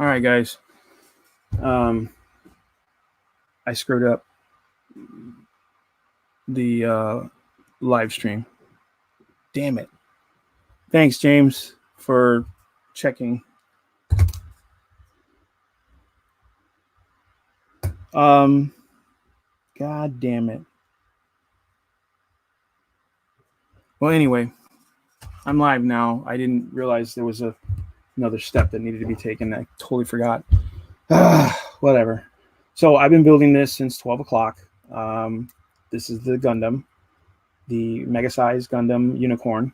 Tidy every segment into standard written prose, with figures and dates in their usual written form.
All right, guys. I screwed up the live stream. Damn it. Thanks, James, for checking. God damn it. Well, anyway, I'm live now. I didn't realize there was another step that needed to be taken. I totally forgot. Whatever. So I've been building this since 12 o'clock. This is the Gundam, the mega-sized Gundam unicorn.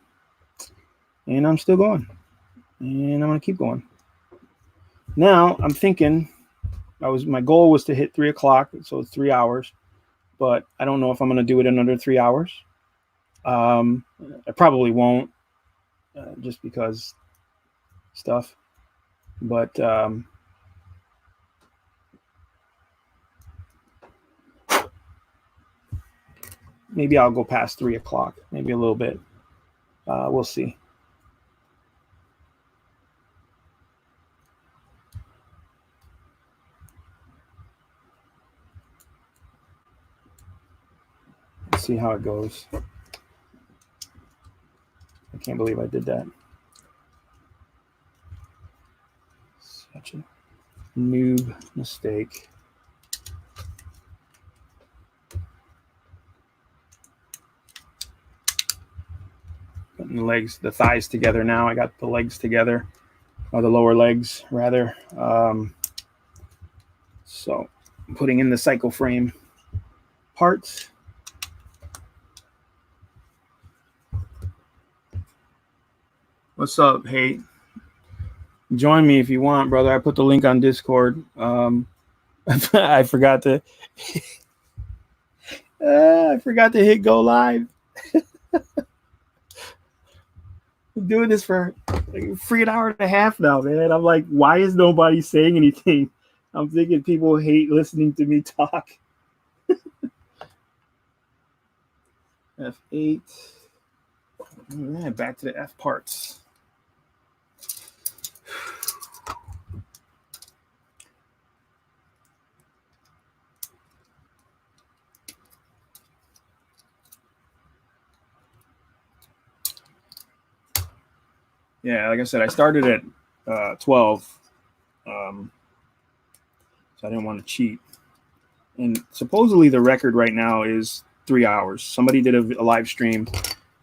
And I'm still going. And I'm going to keep going. Now, I'm thinking, my goal was to hit 3 o'clock, so it's 3 hours. But I don't know if I'm going to do it in under 3 hours. I probably won't, just because stuff. But maybe I'll go past 3 o'clock, maybe a little bit. We'll see. Let's see how it goes. I can't believe I did that. Such a noob mistake. Putting the thighs together now. I got the legs together, or the lower legs rather. So I'm putting in the cycle frame parts. What's up, Hate? Join me if you want, brother. I put the link on Discord. I forgot to hit go live. I'm doing this for like an hour and a half now, man. I'm like, why is nobody saying anything? I'm thinking people hate listening to me talk. F8. All right, back to the F parts. Yeah, like I said, I started at 12, so I didn't want to cheat. And supposedly the record right now is 3 hours. Somebody did a live stream.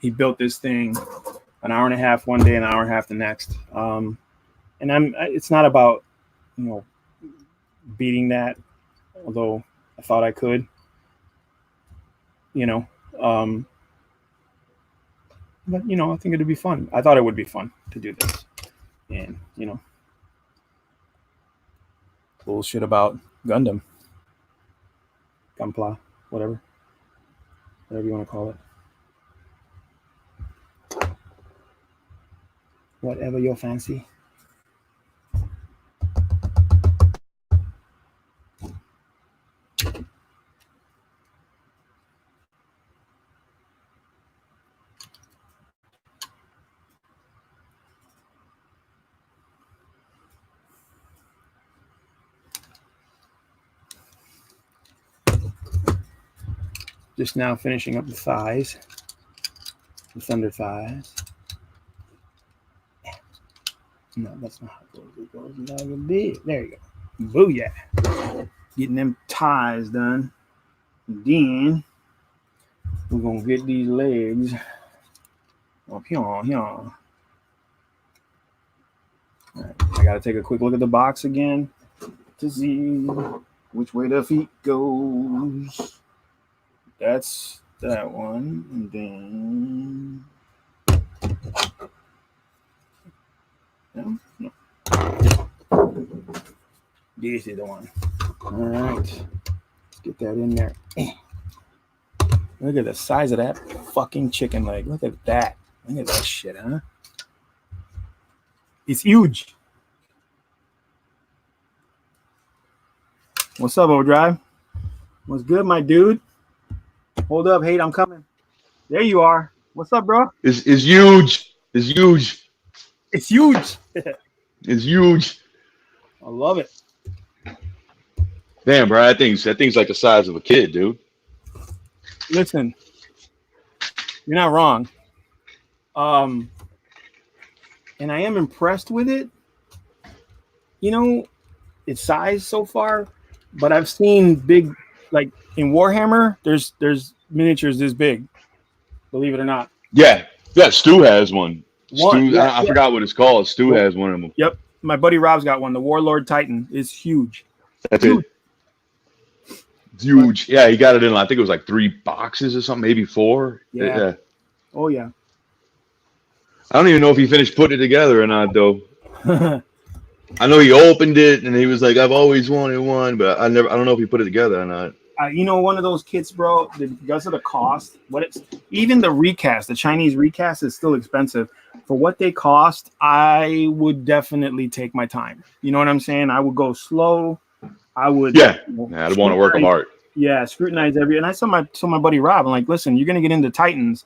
He built this thing an hour and a half one day, an hour and a half the next. And it's not about, beating that, although I thought I could, but, I think it'd be fun. I thought it would be fun to do this. And, bullshit about Gundam. Gunpla, whatever you want to call it. Whatever your fancy. Just now finishing up the thighs, the thunder thighs. No, that's not how it goes. It goes like a bit. There you go. Booyah. Getting them ties done. And then we're going to get these legs up here. All right. I got to take a quick look at the box again to see which way the feet goes. That's that one. And then... No. This is the one. All right. Let's get that in there. Look at the size of that fucking chicken leg. Look at that. Look at that shit, huh? It's huge. What's up, Overdrive? What's good, my dude? Hold up, Hate, I'm coming. There you are. What's up, bro? It's huge. It's huge. It's huge. It's huge. I love it. Damn, bro, that thing's like the size of a kid, dude. Listen, you're not wrong. Um, and I am impressed with it. You know, its size so far, but I've seen big, like in Warhammer. There's miniatures this big. Believe it or not. Yeah, yeah. Stu has one. One, Stu, yeah, I yeah. forgot what it's called. Stu The- has one of them. yep, my buddy Rob's got one. The Warlord Titan is huge, That's huge. it. But Huge. Yeah, he got it in. I think it was like 3 boxes or something, maybe four. yeah, Yeah. oh yeah. I don't even know if he finished putting it together or not, though. I know he opened it and he was like, "I've always wanted one," but I never. I don't know if he put it together or not. You know, one of those kits, bro. Because of the cost, what it's even the recast, the Chinese recast is still expensive. For what they cost, I would definitely take my time. You know what I'm saying? I would go slow. I would, Yeah. you know, Yeah, I don't want to work of scrutinize, art. yeah, scrutinize every. And I told my buddy Rob, I'm like, listen, you're gonna get into Titans.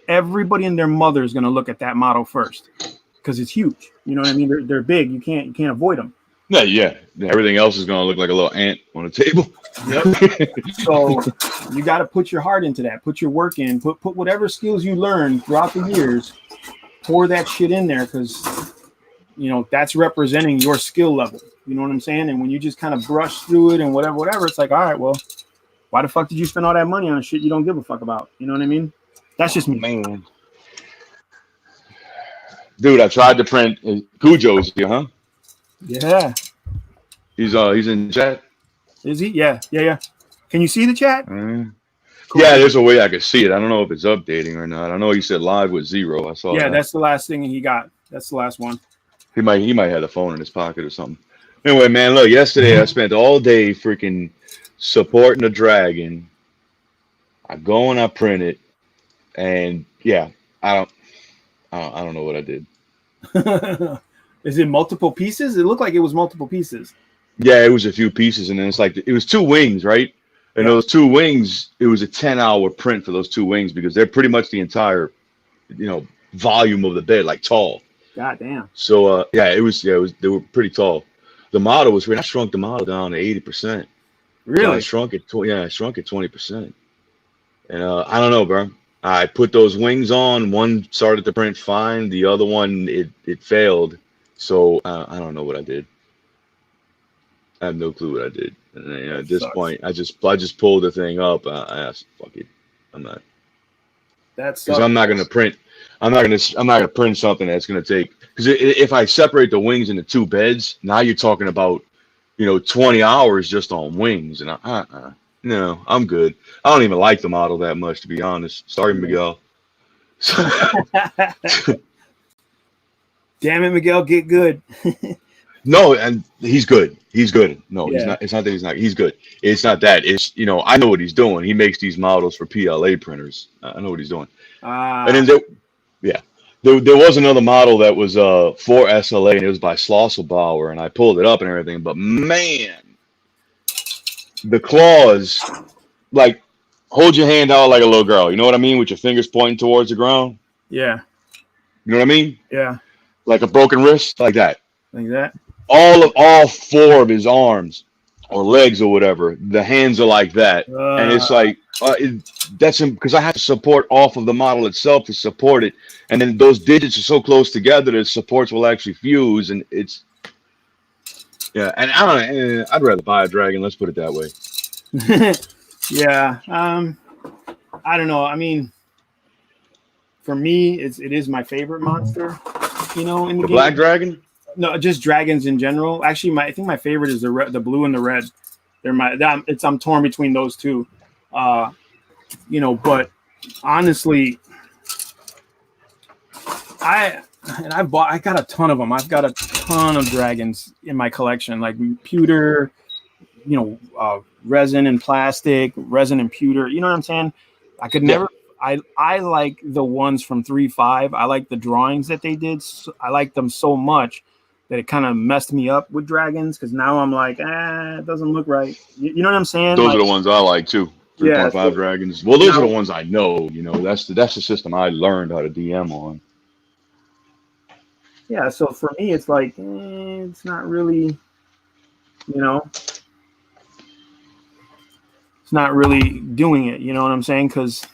Everybody and their mother is gonna look at that model first because it's huge. You know what I mean? They're big. You can't avoid them. Yeah, yeah. Everything else is gonna look like a little ant on a table. Yep. So you got to put your heart into that. Put your work in. Put whatever skills you learn throughout the years. Pour that shit in there because that's representing your skill level. You know what I'm saying? And when you just kind of brush through it and whatever, it's like, all right, well, why the fuck did you spend all that money on shit you don't give a fuck about? You know what I mean? That's just me. Man, dude, I tried to print Cujo's here, huh? Yeah. He's in chat. Is he? Yeah. Yeah. Yeah. Can you see the chat? Cool. Yeah, there's a way I could see it. I don't know if it's updating or not. I know he said live with 0. I saw Yeah, that. that's the last thing he got. That's the last one. He might have the phone in his pocket or something. Anyway, man, look, yesterday I spent all day freaking supporting the dragon. I go and I print it, and yeah, I don't know what I did. Is it multiple pieces? It looked like it was multiple pieces. Yeah, it was a few pieces, and then it's like it was 2 wings, right? And Yeah. those 2 wings, it was a 10-hour print for those 2 wings because they're pretty much the entire, volume of the bed, like tall. God damn. So they were pretty tall. The model was I shrunk the model down to 80%. So I Really? shrunk it. I shrunk it 20%. And I don't know, bro. I put those wings on. One started to print fine. The other one, it failed. So I don't know what I did. I have no clue what I did. And That at this sucks. point, I just pulled the thing up. I asked, "Fuck it, I'm not," That because sucks. I'm not gonna print. I'm not gonna print something that's gonna take. Because if I separate the wings into 2 beds, now you're talking about 20 hours just on wings, and no, I'm good. I don't even like the model that much, to be honest. Sorry, Miguel. Damn it, Miguel, get good. No, and he's good. He's good. No, he's Yeah. not. It's not that he's not. He's good. It's not that. It's I know what he's doing. He makes these models for PLA printers. I know what he's doing. And then yeah, there was another model that was for SLA, and it was by Schlosselbauer, and I pulled it up and everything. But man, the claws, like, hold your hand out like a little girl. You know what I mean? With your fingers pointing towards the ground. Yeah. You know what I mean? Yeah. Like a broken wrist, like that. Like that. All 4 of his arms or legs or whatever, the hands are like that, and it's like that's because I have to support off of the model itself to support it, and then those digits are so close together that supports will actually fuse, and it's And I don't know, I'd rather buy a dragon. Let's put it that way. Yeah. I don't know. I mean, for me, it is my favorite monster. In the game. Black dragon. No, just dragons in general. Actually, I think my favorite is the blue and the red. I'm torn between those two. But honestly, I got a ton of them. I've got a ton of dragons in my collection, like pewter, resin and plastic, resin and pewter. You know what I'm saying? I could never. I like the ones from 3.5. I like the drawings that they did. I like them so much that it kind of messed me up with dragons because now I'm like, it doesn't look right. You know what I'm saying? Those are the ones I like too. 3.5 so, dragons. Well, those are the ones I know. That's the system I learned how to DM on. Yeah, so for me, it's like it's not really, you know, it's not really doing it. You know what I'm saying? Because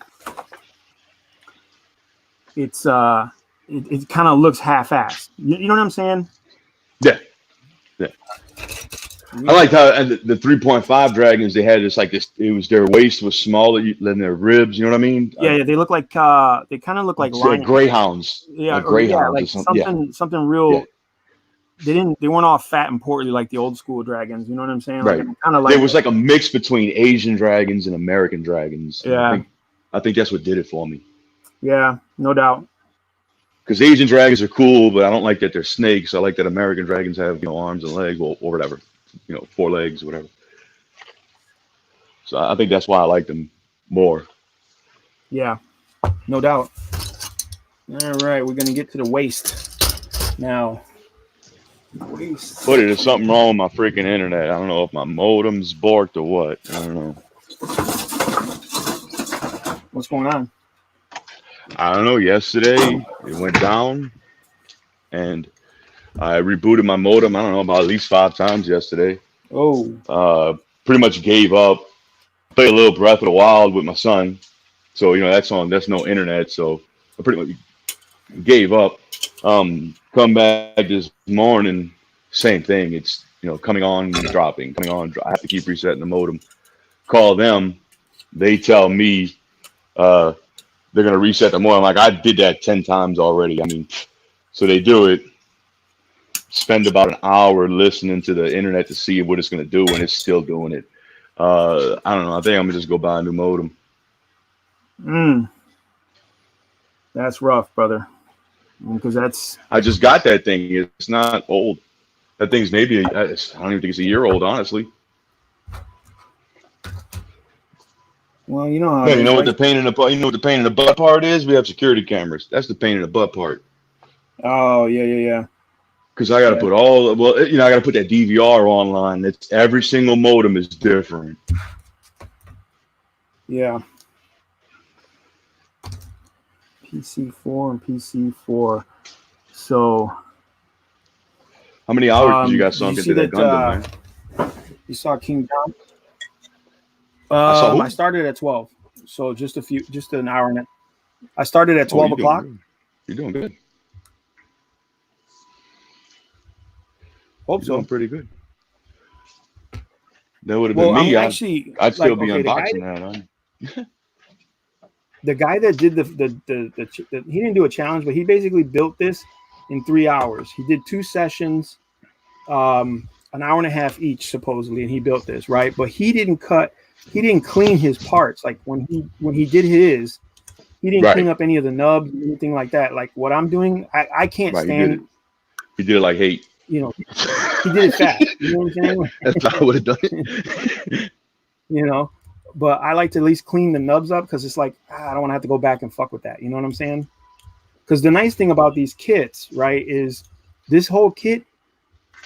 it's it kind of looks half-assed. You know what I'm saying? Yeah, yeah. I liked how and the 3.5 dragons they had this like this. It was their waist was smaller than their ribs. You know what I mean? Yeah, they look like they kind of look like Like lions. greyhounds, Yeah, like or yeah, greyhounds or like something. Yeah, something yeah. real. They weren't all fat and portly like the old school dragons. You know what I'm saying? Like Right. I kind of There like was that. like a mix between Asian dragons and American dragons, and Yeah, I think that's what did it for me. yeah, no doubt. Because Asian dragons are cool, but I don't like that they're snakes. I like that American dragons have arms and legs, or whatever, 4 legs, or whatever. So I think that's why I like them more. Yeah, no doubt. All right, we're gonna get to the waist now. But Waist. there's something wrong with my freaking internet. I don't know if my modem's borked or what. I don't know. What's going on? I don't know. Yesterday it went down, and I rebooted my modem. I don't know about at least 5 times yesterday. Oh, Uh, Pretty much gave up. Played a little Breath of the Wild with my son, so that's no internet. So I pretty much gave up. Come back this morning, same thing. It's coming on, dropping, coming on. I have to keep resetting the modem. Call them. They tell me uh, they're gonna reset the modem. Like I did that 10 times already. I mean, so they do it. Spend about an hour listening to the internet to see what it's gonna do, and it's still doing it. I don't know. I think I'm gonna just go buy a new modem. mm, that's rough, brother. Because that's I just got that thing. It's not old. That thing's maybe I don't even think it's a year old, honestly. well, you know how Hey, it you is, know what right? the pain in the butt? You know what the pain in the butt part is? We have security cameras. That's the pain in the butt part. Oh yeah, yeah, yeah, Because I got to yeah, put I got to put that DVR online. It's every single modem is different. yeah. PC4 and PC4. So, How many hours you got did you sunk see into that that? Gundam, man? You saw King John? I saw I who? started at 12, so just an hour and I started at Oh, 12 you're doing o'clock. good. You're doing good. Hope You're doing so. pretty good. That would have been Well, I'm me. actually I'd still like, be okay, unboxing that. Huh? the guy that did he didn't do a challenge, but he basically built this in 3 hours. He did 2 sessions, an hour and a half each supposedly, and he built this right. But he didn't clean his parts. Like when he did his, he didn't clean Right, up any of the nubs, anything like that. Like what I'm doing, I can't right. He did it. stand. He did it like hate. You know, he did it fast. You know what I'm saying? That's how I would have done it. You know, but I like to at least clean the nubs up because it's like I don't want to have to go back and fuck with that. You know what I'm saying? Because the nice thing about these kits, right, is this whole kit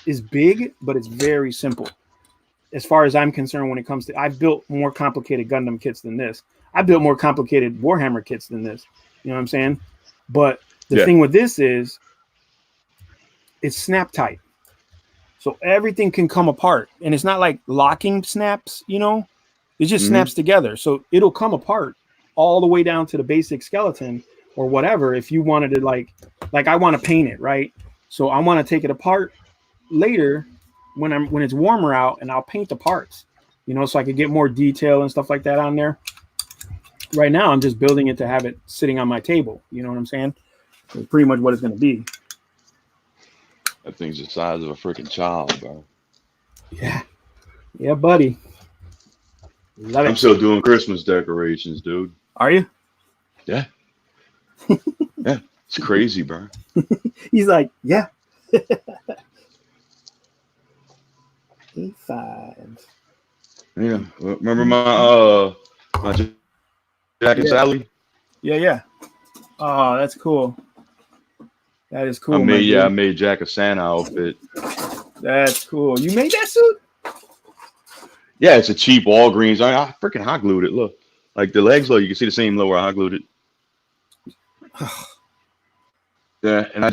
is big, but it's very simple. As far as I'm concerned, when it comes to, I've built more complicated Gundam kits than this. I built more complicated Warhammer kits than this. You know what I'm saying? But the Yeah. thing with this is it's snap tight. So everything can come apart. And it's not like locking snaps, it just Hmm. snaps together. So it'll come apart all the way down to the basic skeleton or whatever. If you wanted to like I want to paint it, right? So I want to take it apart later when it's warmer out and I'll paint the parts, so I could get more detail and stuff like that on there. Right now I'm just building it to have it sitting on my table. You know what I'm saying? It's pretty much what it's going to be. That thing's the size of a freaking child, bro. Yeah. Yeah, buddy. Love I'm it. still doing Christmas decorations, dude. Are you? Yeah. Yeah. It's crazy, bro. He's like, yeah. A5. Yeah. Remember my Jack and Yeah. Sally? Yeah, yeah. Oh, that's cool. That is I cool, my dude. made Jack a Santa outfit. That's cool. You made that suit? Yeah, it's a cheap Walgreens. I freaking hot glued it. Look. Like the legs, look, you can see the same lower I hot glued it. Yeah, and I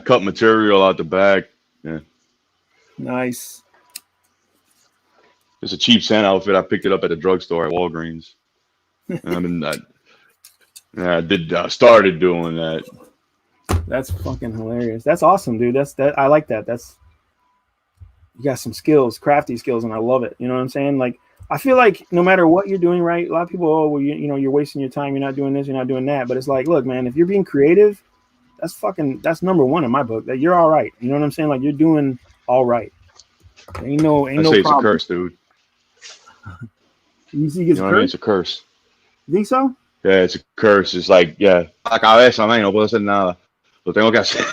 cut material out the back. Yeah, Nice. it's a cheap Santa outfit. I picked it up at the drugstore at Walgreens. And yeah, I did. I started doing that. That's fucking hilarious. That's awesome, dude. That. I like that. That's you got some skills, crafty skills, and I love it. You know what I'm saying? Like I feel like no matter what you're doing, right? A lot of people, oh, well, you know, you're wasting your time. You're not doing this. You're not doing that. But it's like, look, man, if you're being creative, that's number one in my book. That you're all right. You know what I'm saying? Like you're doing all right. Ain't no I say it's a problem. curse, dude. You think You it's know a what I mean? curse? It's a curse. You think so? Yeah, it's a curse. It's like, yeah, a veces a mí no puedo hacer nada. Lo tengo que hacer.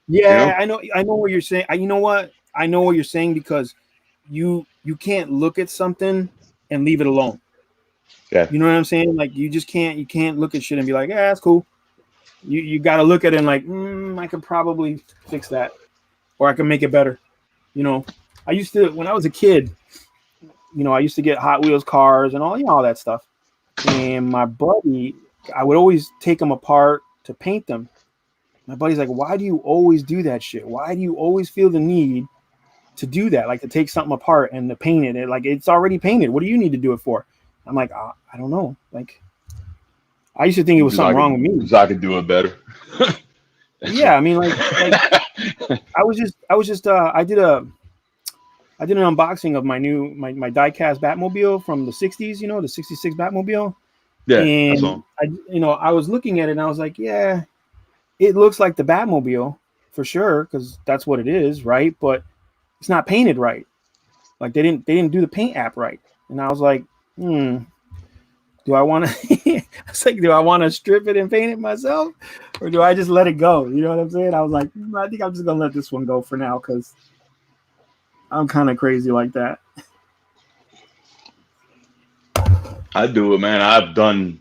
You Yeah, know? I know what you're saying. You know what? I know what you're saying because you can't look at something and leave it alone. Yeah. You know what I'm saying? Like you just can't look at shit and be like, yeah, that's cool. You got to look at it and like, I could probably fix that, or I can make it better. You know, I used to when I was a kid. You know, I used to get Hot Wheels cars and all all that stuff. And my buddy, I would always take them apart to paint them. My buddy's like, why do you always do that shit? Why do you always feel the need to do that? Like to take something apart and to paint it. Like it's already painted. What do you need to do it for? I'm like, I don't know. Like I used to think it was something wrong with me. Because I could do it better. Yeah, I mean, like I was just I did an unboxing of my new my diecast Batmobile from the '60s. You know, the '66 Batmobile. Yeah, that's And all. I was looking at it and I was like, yeah, it looks like the Batmobile for sure because that's what it is, right? But it's not painted right. Like they didn't do the paint app right. And I was like, do I want to? It's like, do I want to strip it and paint it myself, or do I just let it go? You know what I'm saying? I was like, I think I'm just gonna let this one go for now because I'm kind of crazy like that. I do it, man. I've done.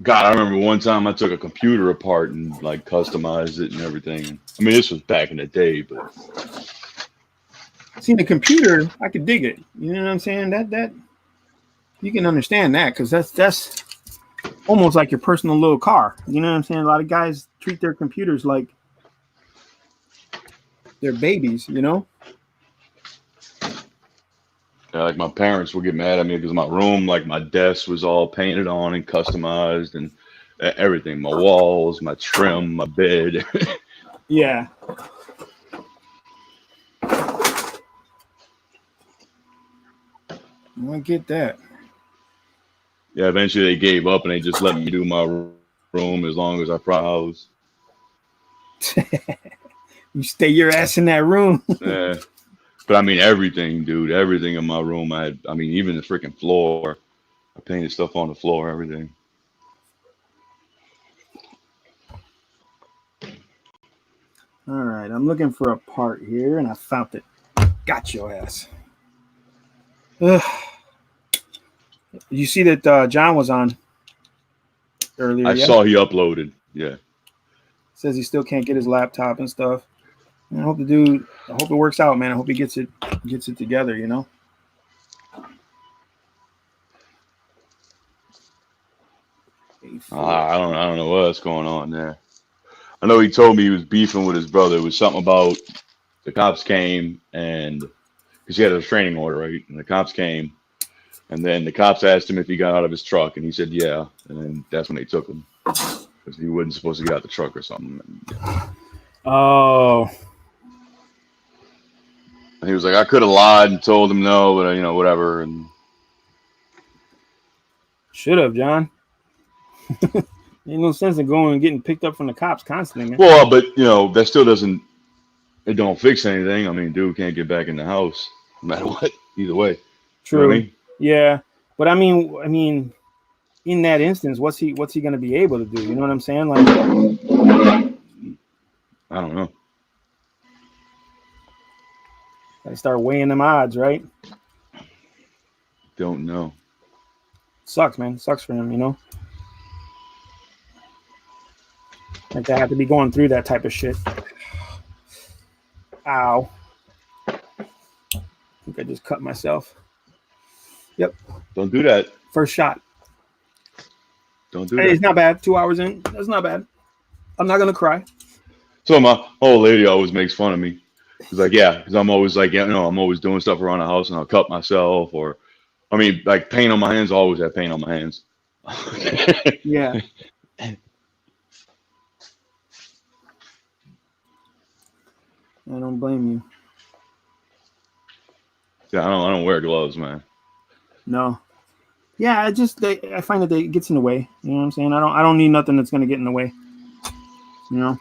God, I remember one time I took a computer apart and like customized it and everything. I mean, this was back in the day, but See, the computer, I could dig it. You know what I'm saying? That you can understand that because that's almost like your personal little car. You know what I'm saying? A lot of guys treat their computers like they're babies. You know? yeah, like my parents would get mad at me because my room, like my desk, was all painted on and customized and everything. My walls, my trim, my bed. Yeah. I get that. Yeah, eventually they gave up and they just let me do my room as long as I house. You stay your ass in that room. Yeah. But I mean everything, dude. Everything in my room. I mean, even the freaking floor. I painted stuff on the floor, everything. All right, I'm looking for a part here, and I found it. Got your ass. Ugh. You see that John was on earlier? I Yeah. saw he uploaded. Yeah. Says he still can't get his laptop and stuff. And I hope the dude. I hope it works out, man. I hope he gets it together. You know. I don't know what's going on there. I know he told me he was beefing with his brother. It was something about the cops came and because he had a restraining order, right? And the cops came, and then the cops asked him if he got out of his truck, and he said yeah. And then that's when they took him because he wasn't supposed to get out the truck or something. Oh. And he was like, I could have lied and told him no, but you know, whatever. And Should have, John. Ain't no sense in going and getting picked up from the cops constantly, man. well, but you know, that still doesn't. It don't fix anything. I mean, dude can't get back in the house no matter what. Either way. True. You know what I mean? Yeah, but I mean, in that instance, what's he going to be able to do? You know what I'm saying? Like, I don't know. I start weighing them odds, right? Don't know. Sucks, man. Sucks for him, you know. Like to have to be going through that type of shit. Ow. I think I just cut myself. Yep. Don't do that. First shot. Don't do Hey, that. it's not bad. 2 hours in. That's not bad. I'm not gonna cry. So my old lady always makes fun of me. She's like, yeah, because I'm always like, you know, I'm always doing stuff around the house and I'll cut myself or, I mean, like paint on my hands. I always have paint on my hands. Yeah. I don't blame you. Yeah, I don't wear gloves, man. No. Yeah, I find that it gets in the way. You know what I'm saying? I don't need nothing that's gonna get in the way. You know.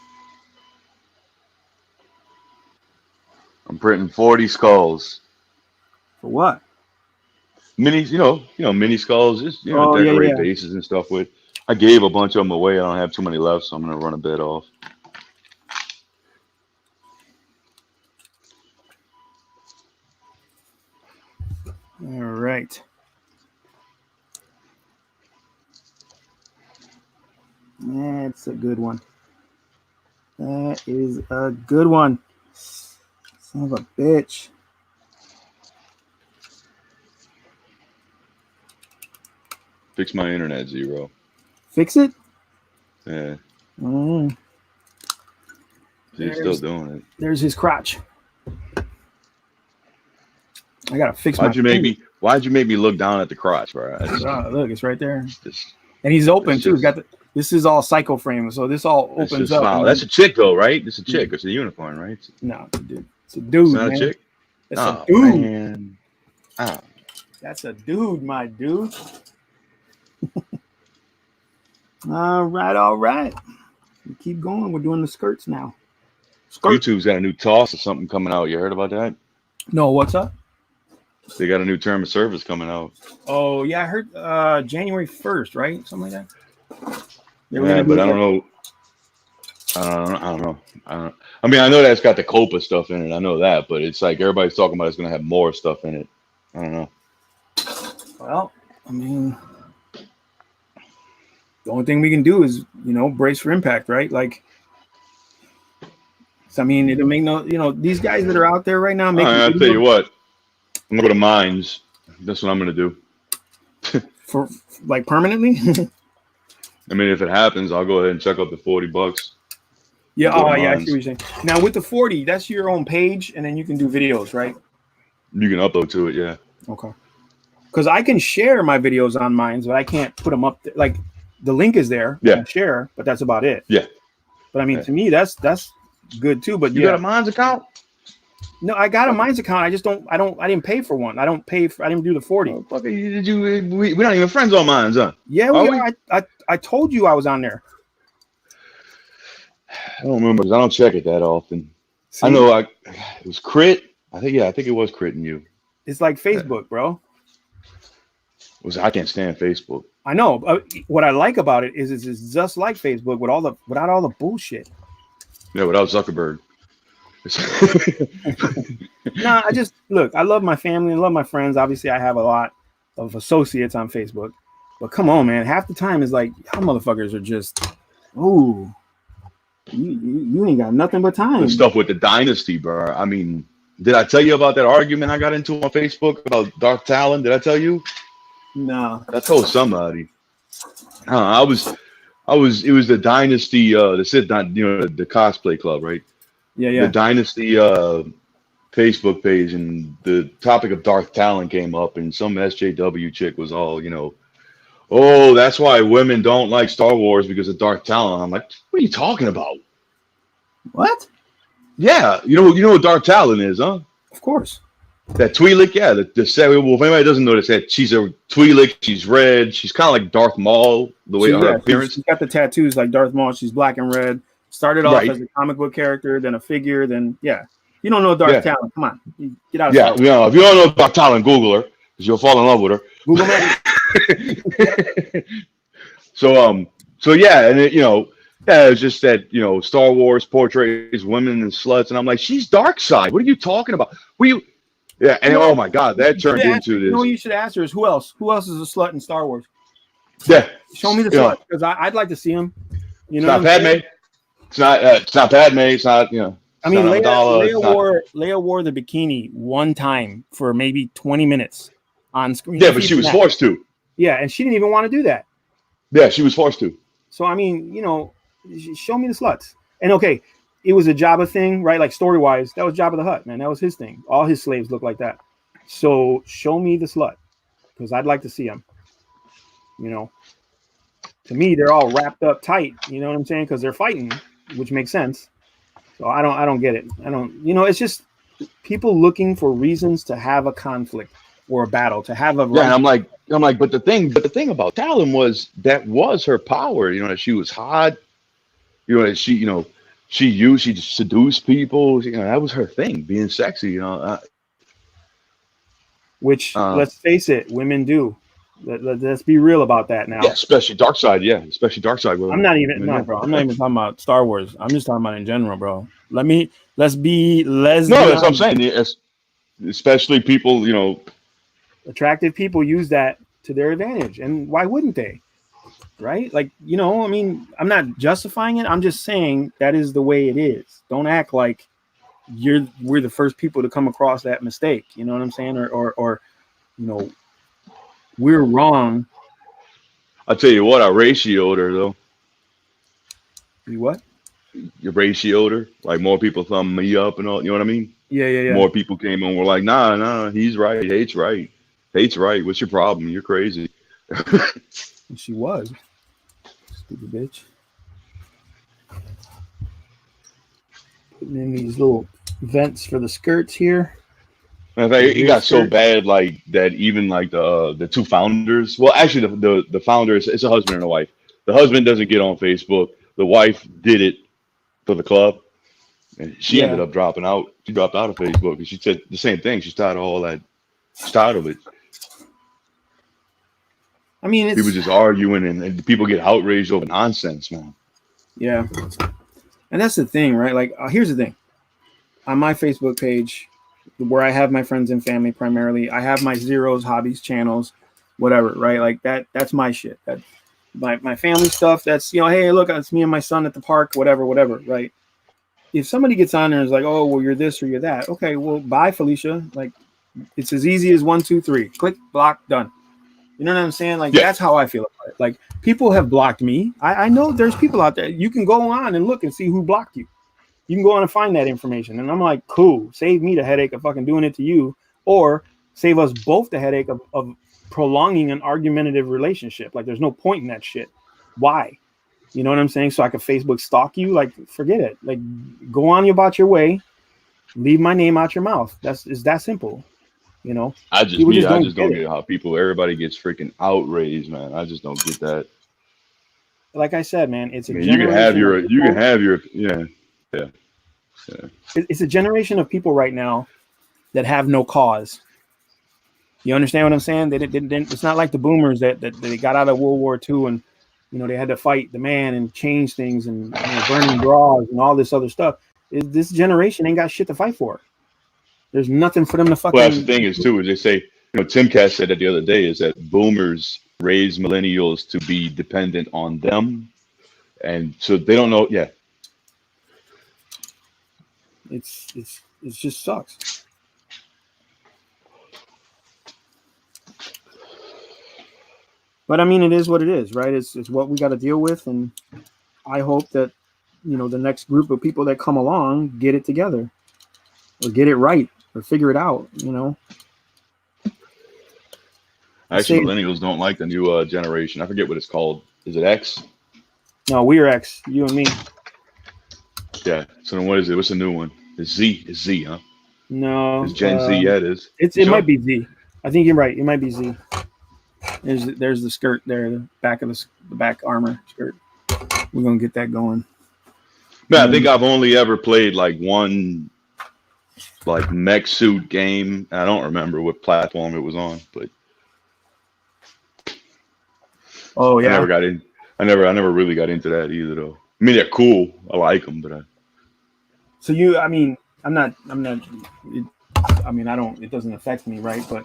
I'm printing 40 skulls. For what? Mini, mini skulls, just Oh yeah, decorate yeah. bases and stuff with. I gave a bunch of them away. I don't have too many left, so I'm gonna run a bit off. All right. That's a good one. That is a good one. Son of a bitch. Fix my internet 0. Fix it? Yeah. Mm. He's still doing it. There's his crotch. I gotta fix Why'd you make me look down at the crotch, bro? Look, it's right there. And he's open too. He's got this is all psycho frame, so this all opens up. Wow, that's a chick though, right? It's a chick. It's a unicorn, right? No, it's a dude. It's a dude. It's not man. a chick. It's a dude. Man. Oh. That's a dude, my dude. All right. We keep going. We're doing the skirts now. YouTube's got a new toss or something coming out. You heard about that? No, what's up? They got a new term of service coming out. Oh yeah, I heard January 1st, right? Something like that. Yeah, but I don't know. I don't know. I mean, I know that's got the Copa stuff in it. I know that, but it's like everybody's talking about it's going to have more stuff in it. I don't know. Well, I mean, the only thing we can do is, brace for impact, right? Like, so, I mean, it'll make these guys that are out there right now. I'll tell you what. I'm going to go to Mines. That's what I'm going to do. For like permanently? I mean, if it happens, I'll go ahead and check out the $40. Yeah. Oh, yeah. I see what you're saying. Now, with the 40, that's your own page, and then you can do videos, right? You can upload to it, yeah. Okay. Because I can share my videos on Mines, but I can't put them up there. Like, the link is there. Yeah. I can share, but that's about it. Yeah. But I mean, to me, that's good too. But you got a Mines account? No, I got a Mines account. I didn't pay for one. I didn't do the 40. Oh, fuck, we're not even friends on Mines, huh? Yeah, we are. I told you I was on there. I don't remember because I don't check it that often. See? I know it was Crit. I think it was Crit and you. It's like Facebook, bro. I can't stand Facebook. I know. What I like about it is it's just like Facebook without all the bullshit. Yeah, without Zuckerberg. Nah, I love my family and love my friends. Obviously, I have a lot of associates on Facebook. But come on, man. Half the time is like, y'all motherfuckers are just, ooh, you ain't got nothing but time. The stuff with the dynasty, bro. I mean, did I tell you about that argument I got into on Facebook about Dark Talon? Did I tell you? No. I told somebody. It was the dynasty, the cosplay club, right? Yeah. The dynasty Facebook page, and the topic of Dark Talon came up, and some SJW chick was all, oh, that's why women don't like Star Wars because of Dark Talon. I'm like, what are you talking about? What? Yeah, you know what Dark Talon is, huh? Of course. That Twi'lek, yeah. Well, if anybody doesn't know this, that she's a Twi'lek. She's red. She's kind of like Darth Maul, the way her appearance. She's got the tattoos like Darth Maul. She's black and red. Started off as a comic book character, then a figure, then You don't know Dark Talon. Come on, get out of if you don't know Dark Talon, Google her because you'll fall in love with her. Google her. So yeah, and it's just that Star Wars portrays women and sluts, and I'm like, she's dark side. What are you talking about? Yeah, and oh my God, that turned into this. What you should ask her is who else? Who else is a slut in Star Wars? Yeah, show me the slut because I'd like to see him. It's not Padme. It's not Padme. It's not I mean, Leia wore the bikini one time for maybe 20 minutes on screen. Yeah, but she was forced to. Yeah, and she didn't even want to do that. Yeah, she was forced to. So I mean, Show me the sluts. And okay, it was a Jabba thing, right? Like story wise, that was Jabba the Hutt, man. That was his thing. All his slaves look like that. So show me the slut, because I'd like to see them. You know, to me, they're all wrapped up tight. You know what I'm saying? Because they're fighting, which makes sense. So I don't get it. I don't. You know, it's just people looking for reasons to have a conflict or a battle, to have a Yeah, and right. I'm like, but the thing about Talon was that was her power. You know, that she was hot. You know, that she seduced people. You know, that was her thing, being sexy. You know, Which, let's face it, women do. Let's be real about that yeah, now. especially dark side. Yeah, especially dark side I'm women. not I even mean, no, bro. I'm not even talking about Star Wars. I'm just talking about in general, bro. Let's be no, that's what I'm lesbian. saying. Especially people, you know, Attractive people use that to their advantage, and why wouldn't they? Right? Like, you know, I mean, I'm not justifying it. I'm just saying that is the way it is. Don't act like we're the first people to come across that mistake. You know what I'm saying? Or you know, we're wrong. I tell you what, I ratioed her though. You what? You ratioed her. Like more people thumb me up and all. You know what I mean? Yeah, yeah, yeah. More people came on. Were like, nah, he's right. Hate's right. Hate's right. What's your problem? You're crazy. And she was. Stupid bitch. Putting in these little vents for the skirts here. In The fact, it rear got so skirt. bad like that. Even like the two founders. Well, actually, the founder is it's a husband and a wife. The husband doesn't get on Facebook. The wife did it for the club, and she ended Yeah. up dropping out. She dropped out of Facebook, and she said the same thing. She's tired of all that. She's tired of it. I mean, People it's just arguing, and people get outraged over nonsense, man. yeah. And that's the thing, right? Like, here's the thing. On my Facebook page, where I have my friends and family primarily, I have my zeros, hobbies, channels, whatever, right? Like that's my shit. That my family stuff, that's, you know, hey, look, it's me and my son at the park, whatever, right? If somebody gets on there and is like, oh, well, you're this or you're that, okay, well, bye, Felicia. Like, it's as easy as 1, 2, 3. Click, block, done. You know what I'm saying? Like, Yeah, that's how I feel about it. Like, people have blocked me. I know there's people out there. You can go on and look and see who blocked you. You can go on and find that information. And I'm like, cool, save me the headache of fucking doing it to you, or save us both the headache of prolonging an argumentative relationship. Like, there's no point in that shit. Why? You know what I'm saying? So I could Facebook stalk you? Like, forget it. Like, go on about your way. Leave my name out your mouth. It's that simple. You know, people just I don't just get don't it. get how everybody gets freaking outraged, man. I just don't get that. Like I said, man, it's I a mean, generation of you can people. have your, yeah, yeah, yeah. It's a generation of people right now that have no cause. You understand what I'm saying? They didn't. It's not like the boomers that they got out of World War II and, you know, they had to fight the man and change things and, you know, burning bras and all this other stuff. This generation ain't got shit to fight for. There's nothing for them to Well, that's the thing fucking. is too, is they say, you know, Tim Cass said that the other day is that boomers raise millennials to be dependent on them, and so they don't know. Yeah, It's just sucks. But I mean, it is what it is, right? It's what we got to deal with, and I hope that, you know, the next group of people that come along get it together or get it right or figure it out. You know, I actually, say millennials don't like the new generation. I forget what it's called. Is it X? no, we're X, you and me. Yeah. So then what is it? What's the new one? It's Z. It's Z, huh? It's No, Gen Z. Yeah, it is. You it sure? might be Z. I think you're right. It might be Z. There's the skirt there, the back of the back armor skirt. We're gonna get that going. Man, And I think then, I've only ever played like one like mech suit game. I don't remember what platform it was on, but oh I never yeah. got in. I never really got into that either, though. I mean, they're cool. I like them, but So I mean, I'm not. It, I mean, I don't. It doesn't affect me, right? But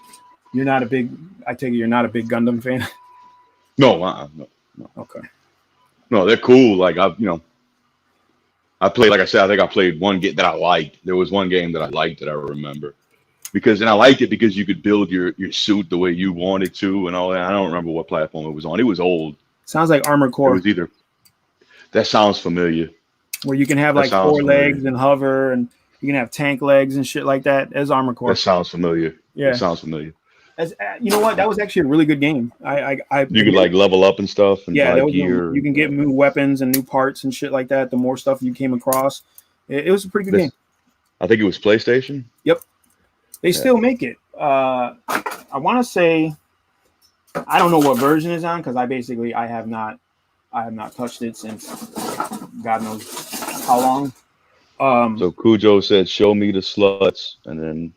you're not a big. I take it you're not a big Gundam fan. no, no, no, Okay. no. They're cool. Like I played. Like I said, I think I played one game that I liked. There was one game that I liked that I remember and I liked it because you could build your suit the way you wanted to and all that. I don't remember what platform it was on. It was old. Sounds like Armored It Core. was either That sounds familiar. Where you can have That like sounds 4 familiar. legs and hover, and you can have tank legs and shit like that as Armor That Core. sounds familiar. That Yeah. sounds familiar. As you know what, that was actually a really good game. You could like level up and stuff and yeah, buy there was gear. you can get new weapons and new parts and shit like that. The more stuff you came across, it was a pretty good game. I think it was PlayStation. Yep, they still make it. I want to say, I don't know what version is on because I have not touched it since God knows how long. So Cujo said, "Show me the sluts," and then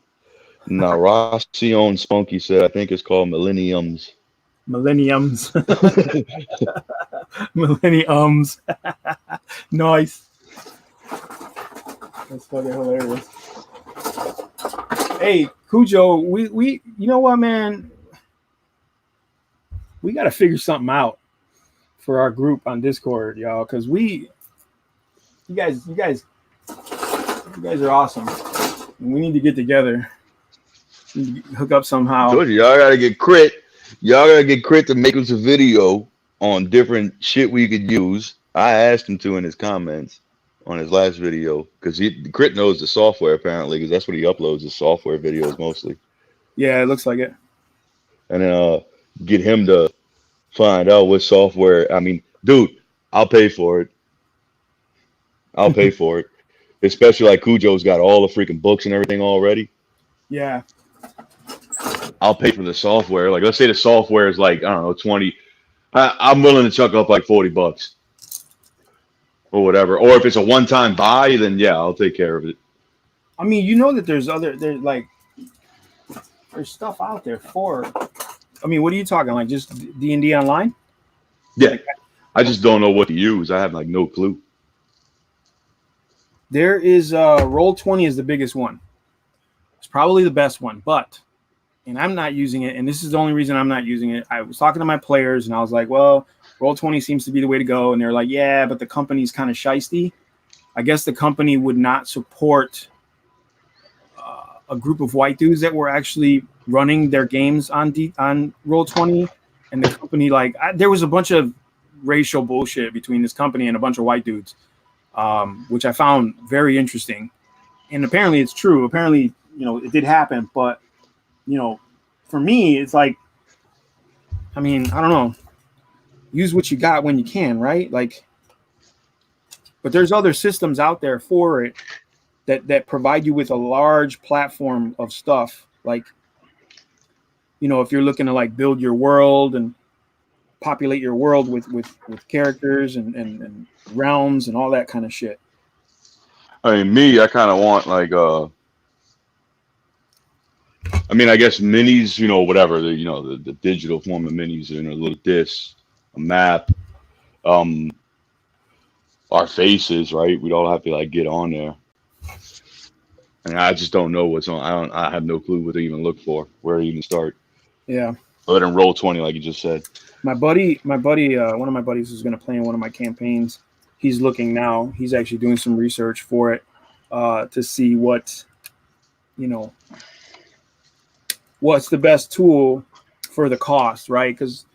Narracion Spunky said, "I think it's called Millenniums." Millenniums. Millenniums. Nice. That's fucking hilarious. Hey, Cujo, we you know what, man? We got to figure something out for our group on Discord, y'all, because you guys are awesome. We need to get together. We need to hook up somehow. Told you, y'all gotta get Crit. Y'all gotta get Crit to make us a video on different shit we could use. I asked him to in his comments on his last video because Crit knows the software apparently because that's what he uploads his software videos mostly. Yeah, it looks like it. And then get him to find out what software. I mean, dude, I'll pay for it. I'll pay for it. Especially like Cujo's got all the freaking books and everything already. Yeah. I'll pay for the software. Like, let's say the software is like, I don't know, 20. I'm willing to chuck up like $40 or whatever. Or if it's a one-time buy, then yeah, I'll take care of it. I mean, you know that there's stuff out there for. I mean, what are you talking like? Just D&D online? Yeah, I just don't know what to use. I have like no clue. There is Roll20 is the biggest one. It's probably the best one, and I'm not using it. And this is the only reason I'm not using it. I was talking to my players, and I was like, "Well, Roll20 seems to be the way to go." And they're like, "Yeah, but the company's kind of shisty." I guess the company would not support a group of white dudes that were actually running their games on Roll20, and the company there was a bunch of racial bullshit between this company and a bunch of white dudes, which I found very interesting. And apparently it's true. Apparently, it did happen, but for me, it's like, I mean, I don't know. Use what you got when you can, right? Like, but there's other systems out there for it that provide you with a large platform of stuff. Like, if you're looking to like build your world and populate your world with characters and realms and all that kind of shit. I mean, I kind of want like I mean, I guess minis, whatever, the digital form of minis, a little disc, a map, our faces, right? We'd all have to like get on there. And I just don't know what's on. I have no clue what to even look for, where to even start. Yeah. Other than Roll20, like you just said. My buddy, one of my buddies who's going to play in one of my campaigns. He's looking now. He's actually doing some research for it to see what's the best tool for the cost, right? Because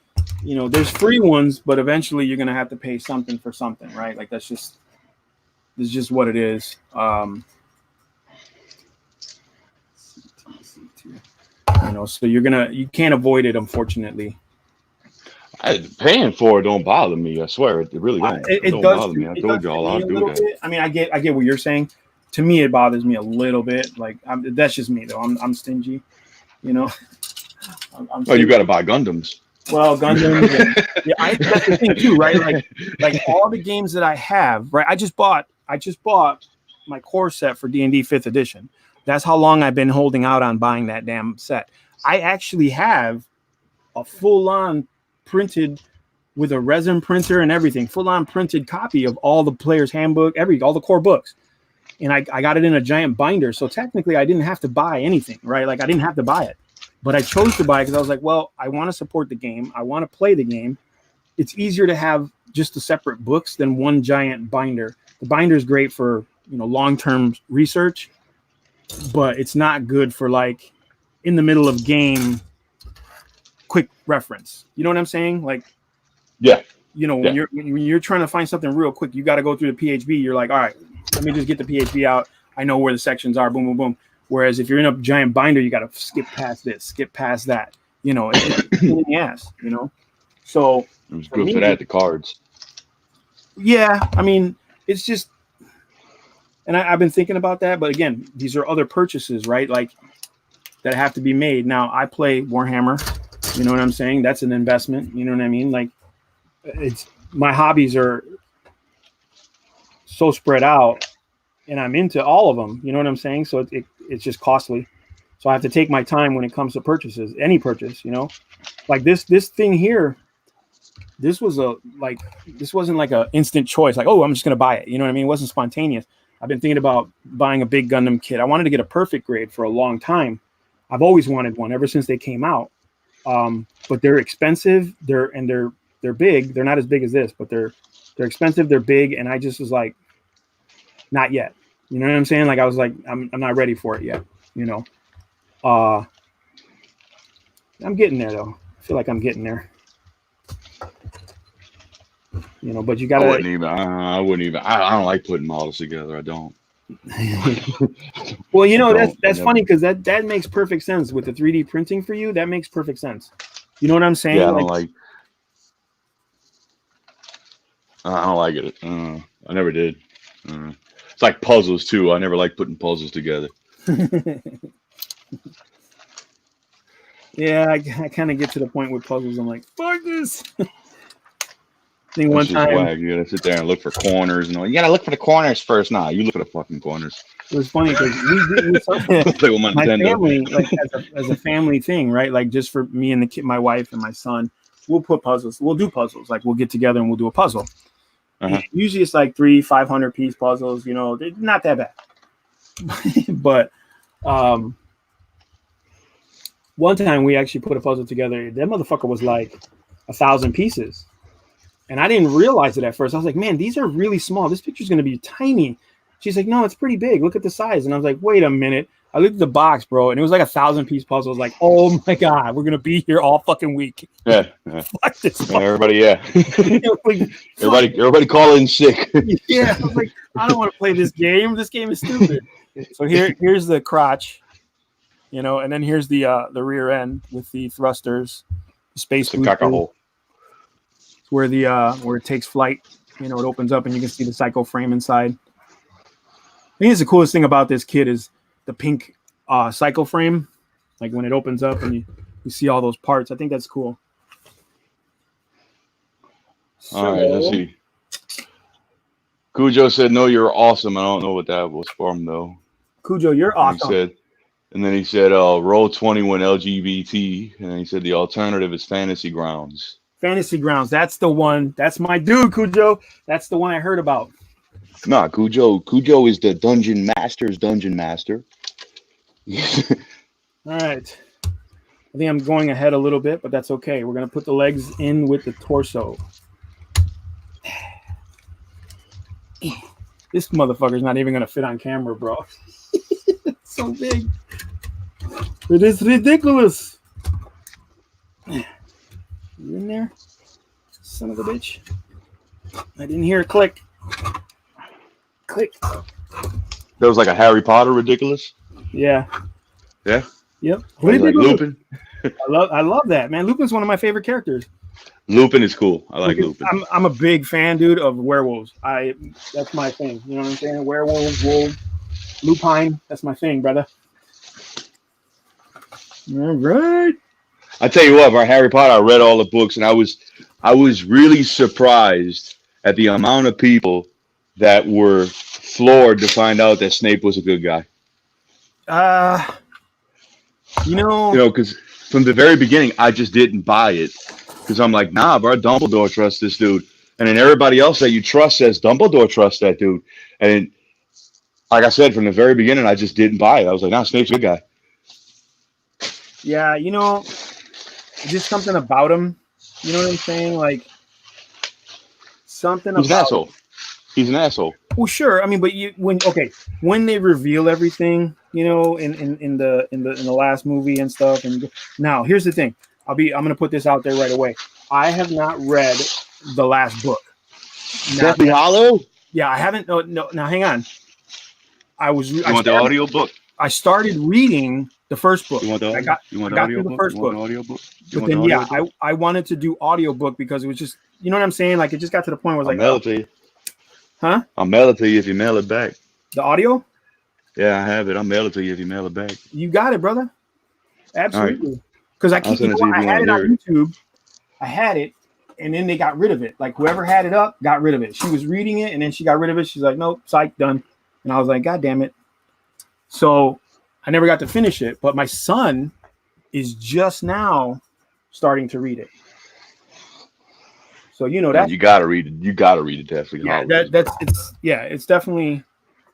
there's free ones, but eventually you're going to have to pay something for something, right? Like that's just what it is. So you can't avoid it, unfortunately. Paying for it don't bother me. I swear, it really don't. It don't bother me. I told y'all I'll do that. Bit. I mean, I get what you're saying. To me, it bothers me a little bit. Like that's just me, though. I'm stingy. I'm oh, you got to buy Gundams. Well, Gundams. That's the thing too, right? Like all the games that I have, right? I just bought my core set for D&D 5th edition. That's how long I've been holding out on buying that damn set. I actually have a full-on printed with a resin printer and everything, full-on printed copy of all the player's handbook, all the core books. And I got it in a giant binder. So technically I didn't have to buy anything, right? Like I didn't have to buy it, but I chose to buy it because I was like, well, I want to support the game. I want to play the game. It's easier to have just the separate books than one giant binder. The binder is great for, long-term research, but it's not good for like in the middle of game quick reference. You know what I'm saying? Like, yeah. You know, when you're trying to find something real quick, you got to go through the PHB. You're like, all right, let me just get the PHB out. I know where the sections are. Boom, boom, boom. Whereas if you're in a giant binder, you got to skip past this, skip past that. You know, it's a pain in the ass. You know, so It goes for that. The cards. Yeah, I mean, it's just, and I've been thinking about that. But again, these are other purchases, right? Like that have to be made. Now I play Warhammer. You know what I'm saying? That's an investment. You know what I mean? Like. It's my hobbies are so spread out and I'm into all of them. You know what I'm saying? So it's just costly. So I have to take my time when it comes to purchases, any purchase, you know, like this thing here. This wasn't like a instant choice. Like, oh, I'm just going to buy it. You know what I mean? It wasn't spontaneous. I've been thinking about buying a big Gundam kit. I wanted to get a perfect grade for a long time. I've always wanted one ever since they came out. But they're expensive. They're big. They're not as big as this, but they're expensive. They're big. And I just was like, not yet. You know what I'm saying? Like, I was like, I'm not ready for it yet. You know, I'm getting there though. I feel like I'm getting there. You know, but you gotta. I wouldn't even. I don't like putting models together. I don't. Well, you know, that's funny because that makes perfect sense with the 3D printing for you. That makes perfect sense. You know what I'm saying? Yeah, I don't like it. I never did. It's like puzzles too. I never liked putting puzzles together. Yeah, I kind of get to the point with puzzles. I'm like, fuck this. I think one time whack. You gotta sit there and look for corners and all. You gotta look for the corners first. Nah, you look for the fucking corners. It was funny because my family, like as a family thing, right? Like just for me and the kid, my wife and my son, we'll put puzzles. We'll do puzzles. Like we'll get together and we'll do a puzzle. Usually it's like 300-500 piece puzzles. You know, they're not that bad. But one time we actually put a puzzle together. That motherfucker was like 1,000 pieces. And I didn't realize it at first. I was like, man, these are really small. This picture's going to be tiny. She's like, no, it's pretty big. Look at the size. And I was like, wait a minute. I looked at the box, bro, and it was like 1,000 piece puzzle. I was like, oh my God, we're going to be here all fucking week. Yeah. Fuck this. Everybody, yeah. Like, everybody call in sick. Yeah. I was like, I don't want to play this game. This game is stupid. So here's the crotch, you know, and then here's the rear end with the thrusters, the space booster. Where where it takes flight, you know, it opens up and you can see the cycle frame inside. I think it's the coolest thing about this kit is the pink cycle frame, like when it opens up and you see all those parts. I think that's cool. All right, let's see. Cujo said, "No, you're awesome." I don't know what that was from though. Cujo, you're awesome. And then he said, "Roll 21 LGBT," and then he said the alternative is Fantasy Grounds. Fantasy Grounds, that's the one. That's my dude, Cujo. That's the one I heard about. Nah, Cujo is the Dungeon Master's Dungeon Master. All right. I think I'm going ahead a little bit, but that's okay. We're going to put the legs in with the torso. This motherfucker's not even going to fit on camera, bro. It's so big. It is ridiculous. You in there? Son of a bitch. I didn't hear a click. Click. That was like a Harry Potter ridiculous? Yeah. Yeah? Yep. Like Lupin? I love that, man. Lupin's one of my favorite characters. Lupin is cool. I like Lupin. I'm a big fan, dude, of werewolves. That's my thing. You know what I'm saying? Werewolves, wolves, lupine. That's my thing, brother. All right. I tell you what, for Harry Potter, I read all the books, and I was really surprised at the amount of people that were floored to find out that Snape was a good guy. You know, because from the very beginning, I just didn't buy it because I'm like, nah, bro, Dumbledore trusts this dude, and then everybody else that you trust says Dumbledore trusts that dude, and like I said from the very beginning, I just didn't buy it. I was like, nah, Snape's a good guy. Yeah, you know, just something about him. You know what I'm saying? Like something. He's an asshole. He's an asshole. Well, sure. I mean, but when they reveal everything, you know, in the last movie and stuff, and now here's the thing. I'm gonna put this out there right away. I have not read the last book. Deathly Hollow? Yeah, I haven't. No. Now, hang on. I want the audio book? I started reading the first book. You want the audio? I got through the first book. But then, yeah, I wanted to do audiobook because it was just, you know what I'm saying? Like, it just got to the point where I was like, mail it to you. Huh? I'll mail it to you if you mail it back. The audio? Yeah, I have it. I'll mail it to you if you mail it back. You got it, brother. Absolutely. Because I had it on YouTube. I had it, and then they got rid of it. Like, whoever had it up got rid of it. She was reading it, and then she got rid of it. She's like, nope, psych, done. And I was like, God damn it. So I never got to finish it. But my son is just now starting to read it. So you know that you gotta read it. You gotta read it, definitely. Yeah, it's definitely,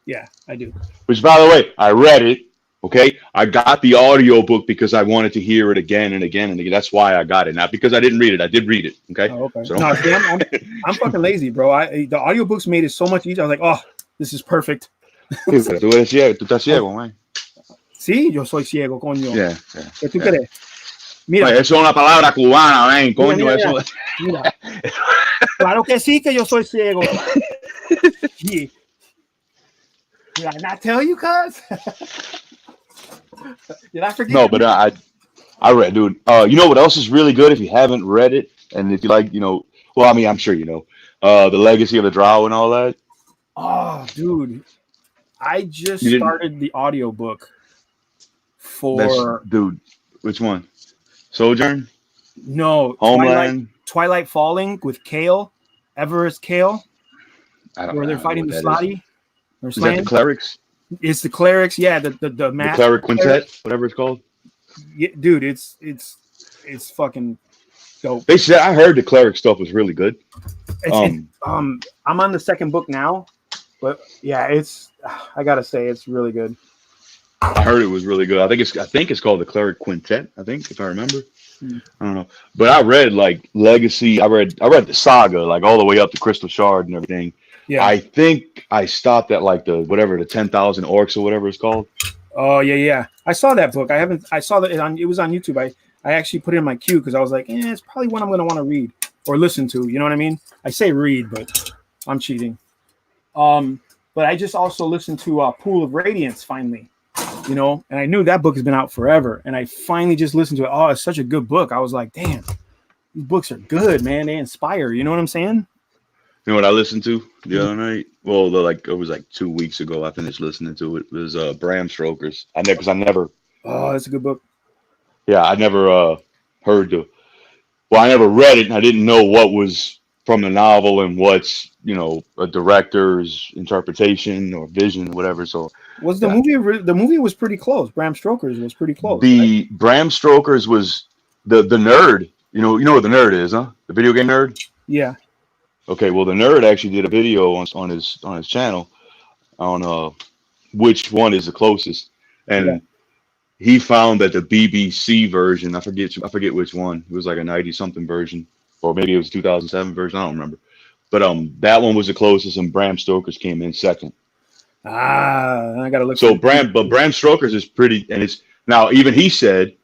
yeah, I do. Which, by the way, I read it. Okay, I got the audio book because I wanted to hear it again and again and again. That's why I got it, not because I didn't read it. I did read it. Okay. Oh, okay. So, no, see, I'm fucking lazy, bro. The audiobooks made it so much easier. I was like, oh, this is perfect. Tú estás ciego, man. Sí, yo soy ciego, coño. Yeah. ¿Qué tú crees? Mira, eso es una palabra cubana, man, coño. Mira. Claro que sí que yo soy ciego. Yeah. Did I not tell you, cuz? Did I forget? No, but I read, dude. You know what else is really good if you haven't read it, and if you like, well, I mean, I'm sure you know, The Legacy of the Drow and all that. Oh, dude, I just started the audiobook for. Dude, which one? Sojourn? No, Homeland. Twilight Falling with Kale, Everest Kale, where they're fighting the Slotty. Is that the clerics? It's the clerics, yeah. The cleric quintet, whatever it's called. Yeah, dude, it's fucking dope. They said I heard the cleric stuff was really good. I'm on the second book now, but yeah, I gotta say it's really good. I heard it was really good. I think it's called the Cleric Quintet. I think, if I remember. I don't know, but I read like Legacy. I read the saga like all the way up to Crystal Shard and everything. Yeah. I think I stopped at like the 10,000 orcs or whatever it's called. Oh yeah. I saw that book. I saw that it was on YouTube. I actually put it in my queue because I was like, it's probably one I'm gonna want to read or listen to. You know what I mean? I say read, but I'm cheating. But I just also listened to Pool of Radiance finally. And I knew that book has been out forever, and I finally just listened to it. Oh, it's such a good book. I was like, damn, these books are good, man. They inspire. You know what I'm saying? You know what I listened to the other night? Well, it was like 2 weeks ago. I finished listening to it. It was Bram Stoker's. I never. Oh, that's a good book. Yeah, I never I never read it, and I didn't know what was from the novel and what's a director's interpretation or vision, whatever. So. Was the movie? The movie was pretty close. Bram Stoker's was pretty close. Right? Bram Stoker's was the nerd. You know what the nerd is, huh? The video game nerd. Yeah. Okay. Well, the nerd actually did a video on his channel on which one is the closest, and he found that the BBC version. I forget which one. It was like a 90-something version, or maybe it was 2007 version. I don't remember. But that one was the closest, and Bram Stoker's came in second. I gotta look. So Bram Stoker's is pretty, and it's now even he said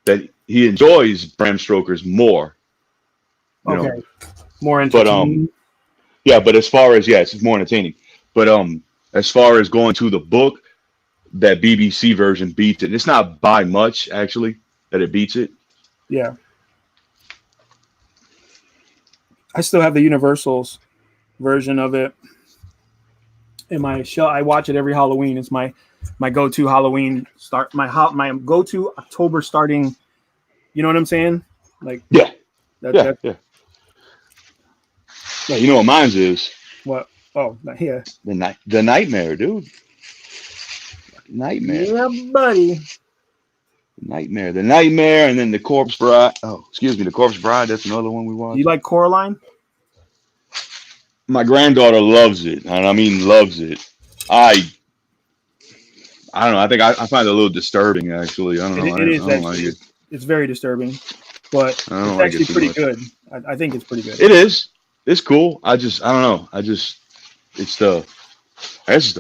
that he enjoys Bram Stoker's more. Okay, more entertaining. But as far as it's more entertaining. But as far as going to the book, that BBC version beats it. It's not by much actually that it beats it. Yeah, I still have the Universal's version of it. In my show, I watch it every Halloween. It's my go-to Halloween start. My go-to October starting. You know what I'm saying? Like yeah. You know what mine's is? What? Oh, yeah. The Nightmare, dude. Nightmare. Yeah, buddy. Nightmare. The Nightmare, and then the Corpse Bride. Oh, excuse me, the Corpse Bride. That's another one we watched. You like Coraline? My granddaughter loves it, and I mean loves it. I don't know. I think I find it a little disturbing, actually. I don't know. It is actually. It's very disturbing, but it's actually pretty good. I think it's pretty good. It is. It's cool. I don't know. It's the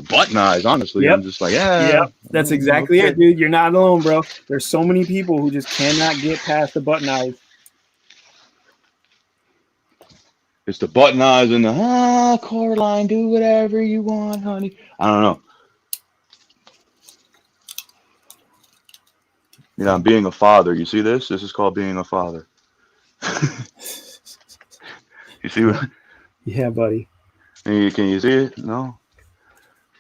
button eyes, honestly. Yep. I'm just like, yeah. That's exactly it, dude. You're not alone, bro. There's so many people who just cannot get past the button eyes. It's the button eyes and the Coraline, do whatever you want, honey. I don't know. You know, I'm being a father. You see this? This is called being a father. You see what? Yeah, buddy. Can you see it? No?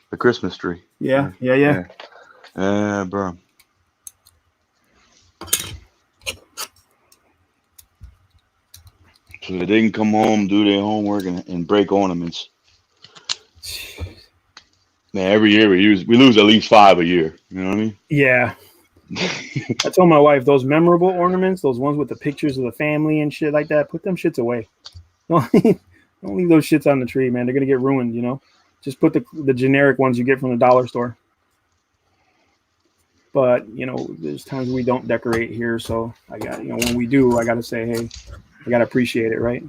The Christmas tree. Yeah, yeah, yeah. Yeah. Yeah, bro. So they can come home, do their homework, and break ornaments. Man, every year we lose at least 5 a year. You know what I mean? Yeah. I told my wife those memorable ornaments, those ones with the pictures of the family and shit like that, put them shits away. Don't leave those shits on the tree, man. They're gonna get ruined, you know. Just put the generic ones you get from the dollar store. But you know, there's times we don't decorate here, so I got when we do, I got to say, hey, I got to appreciate it, right?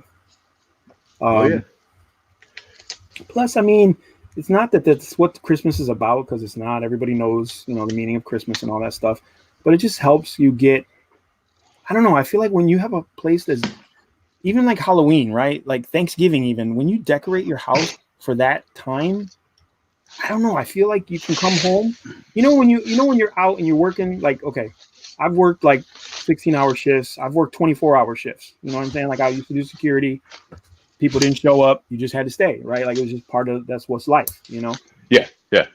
Oh yeah. Plus, I mean, it's not that that's what Christmas is about, because it's not. Everybody knows, the meaning of Christmas and all that stuff. But it just helps you get. I don't know. I feel like when you have a place that's even like Halloween, right? Like Thanksgiving, even when you decorate your house for that time, I don't know. I feel like you can come home. When you're out and you're working, like, okay, I've worked like 16-hour shifts. I've worked 24-hour shifts. You know what I'm saying? Like I used to do security. People didn't show up. You just had to stay, right? Like it was just that's what's life, Yeah, yeah.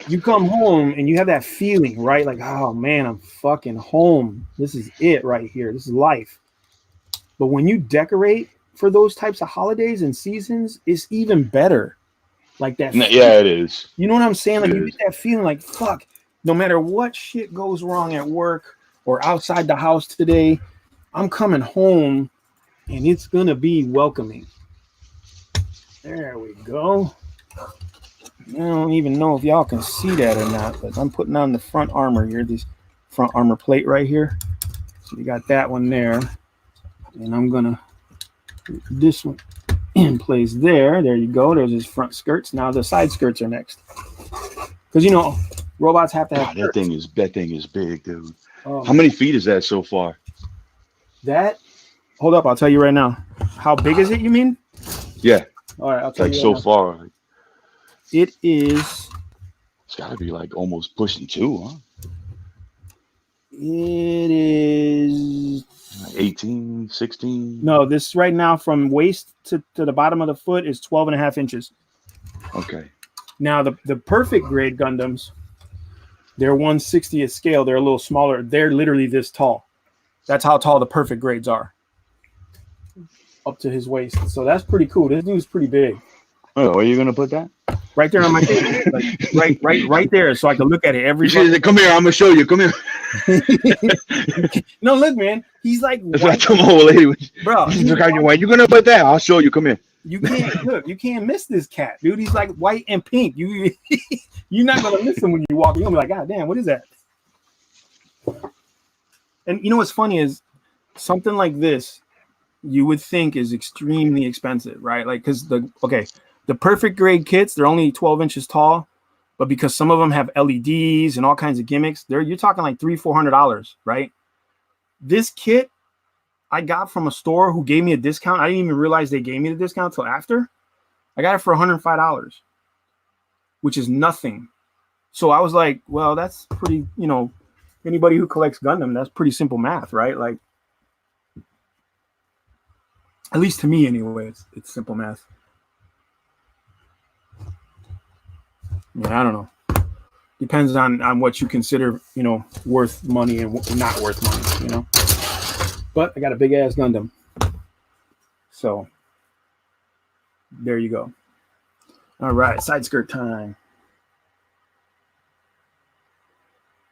You come home and you have that feeling, right? Like, oh man, I'm fucking home. This is it right here. This is life. But when you decorate for those types of holidays and seasons, it's even better. Like that. Yeah, it is. You know what I'm saying? Like It you is. get that feeling like, fuck, no matter what shit goes wrong at work or outside the house today, I'm coming home and it's going to be welcoming. There we go. I don't even know if y'all can see that or not, but I'm putting on the front armor here, this front armor plate right here. So you got that one there. And I'm going to put this one in place there. There you go. There's his front skirts. Now the side skirts are next. Because, robots have to have God, that thing is big, dude. Oh, How many feet is that so far? Hold up, I'll tell you right now. How big is it, you mean? Yeah. All right, I'll tell you so right now. far. It is. It's got to be like almost pushing 2, huh? It is 18, 16. No, this right now from waist to the bottom of the foot is 12 and a half inches. Okay. Now the perfect grade Gundams, they're 1/60th scale. They're a little smaller. They're literally this tall. That's how tall the perfect grades are. Up to his waist. So that's pretty cool. This dude's pretty big. Oh, where are you gonna put that? Right there on my table. Like, right there, so I can look at it every day. Come here, I'm gonna show you. Come here. No, look, man. He's like That's what I told my old lady. Bro, where you gonna put that? I'll show you. Come here. You can't miss this cat, dude. He's like white and pink. You're not gonna miss him when you walk. You're gonna be like, God damn, what is that? And what's funny is something like this you would think is extremely expensive, right? Like, because the perfect grade kits, they're only 12 inches tall, but because some of them have LEDs and all kinds of gimmicks, you're talking like $300-400, right? This kit I got from a store who gave me a discount. I didn't even realize they gave me the discount until after. I got it for $105, which is nothing. So I was like, well, that's pretty, anybody who collects Gundam, that's pretty simple math, right? Like, at least to me anyway, it's simple math. Yeah, I don't know. Depends on what you consider, worth money and not worth money, But I got a big ass Gundam. So there you go. All right, side skirt time.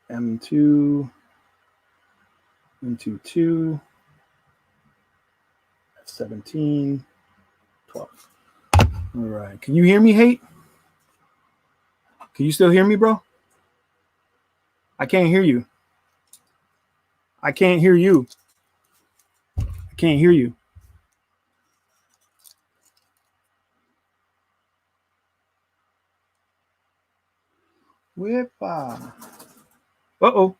M2, M22, F17, 12. All right. Can you hear me, Hate? Can you still hear me, bro? I can't hear you. I can't hear you. I can't hear you. Whippa. Uh-oh.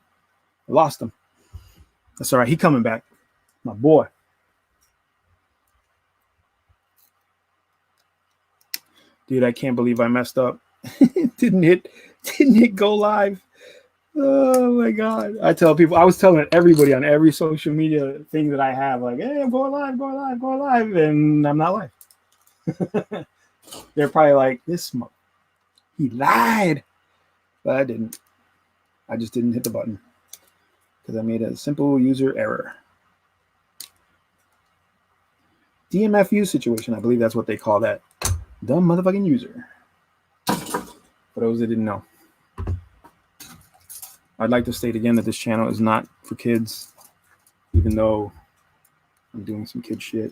Lost him. That's all right. He coming back. My boy. Dude, I can't believe I messed up. didn't hit go live. Oh my god. I tell people, I was telling everybody on every social media thing that I have, like, hey, I'm going live, and I'm not live. They're probably like, he lied. But I didn't. I just didn't hit the button because I made a simple user error. DMFU situation, I believe that's what they call that. Dumb motherfucking user. For those that didn't know. I'd like to state again that this channel is not for kids, even though I'm doing some kid shit.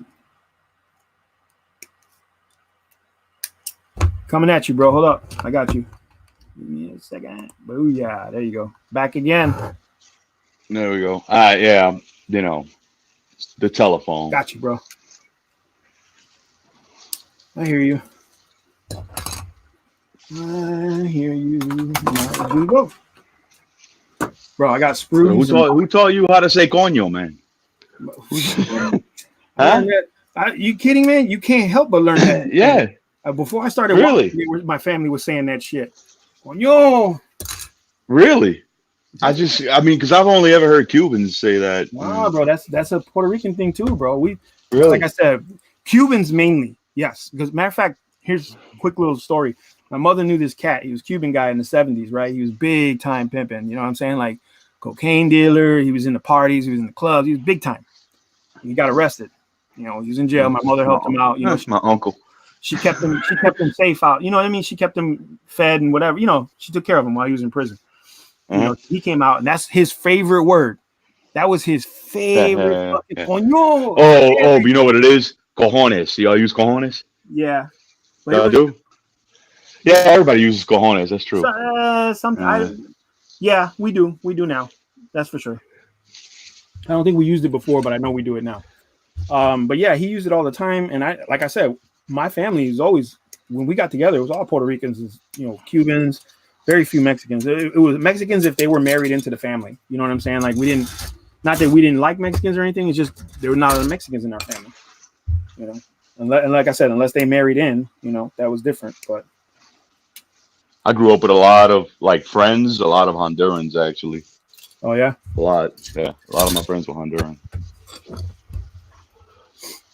Coming at you, bro. Hold up. I got you. Give me a second. Booyah. There you go. Back again. There we go. Yeah, you know, the telephone. Got you, bro. I hear you. I hear you. Now we go. Bro, I got sprues. Who taught you how to say coño, man? Huh? Are you kidding, man? You can't help but learn that. Yeah. Before I started really? Watching, my family was saying that shit. Coño. Really? I mean, because I've only ever heard Cubans say that. Wow, bro, that's a Puerto Rican thing too, bro. Really? Like I said, Cubans mainly, yes. Because matter of fact, here's a quick little story. My mother knew this cat. He was a Cuban guy in the 70s, right? He was big time pimping. You know what I'm saying? Like cocaine dealer. He was in the parties. He was in the clubs. He was big time. He got arrested. You know, he was in jail. My mother helped him out. You know, that's my uncle. She kept him safe out. You know what I mean? She kept him fed and whatever. You know, she took care of him while he was in prison. You know, he came out, and that's his favorite word. That was his favorite fucking coño. Oh, you know what it is? Cojones. Y'all use cojones? Yeah. Y'all do? Yeah, everybody uses cojones. That's true. Yeah, we do. We do now. That's for sure. I don't think we used it before, but I know we do it now. But yeah, he used it all the time. And like I said, my family is always, when we got together, it was all Puerto Ricans, you know, Cubans, very few Mexicans. It was Mexicans if they were married into the family. You know what I'm saying? Like not that we didn't like Mexicans or anything. It's just there were not other Mexicans in our family. You know, and like I said, unless they married in, you know, that was different. But I grew up with a lot of like friends, a lot of Hondurans actually. Oh yeah, a lot of my friends were Honduran.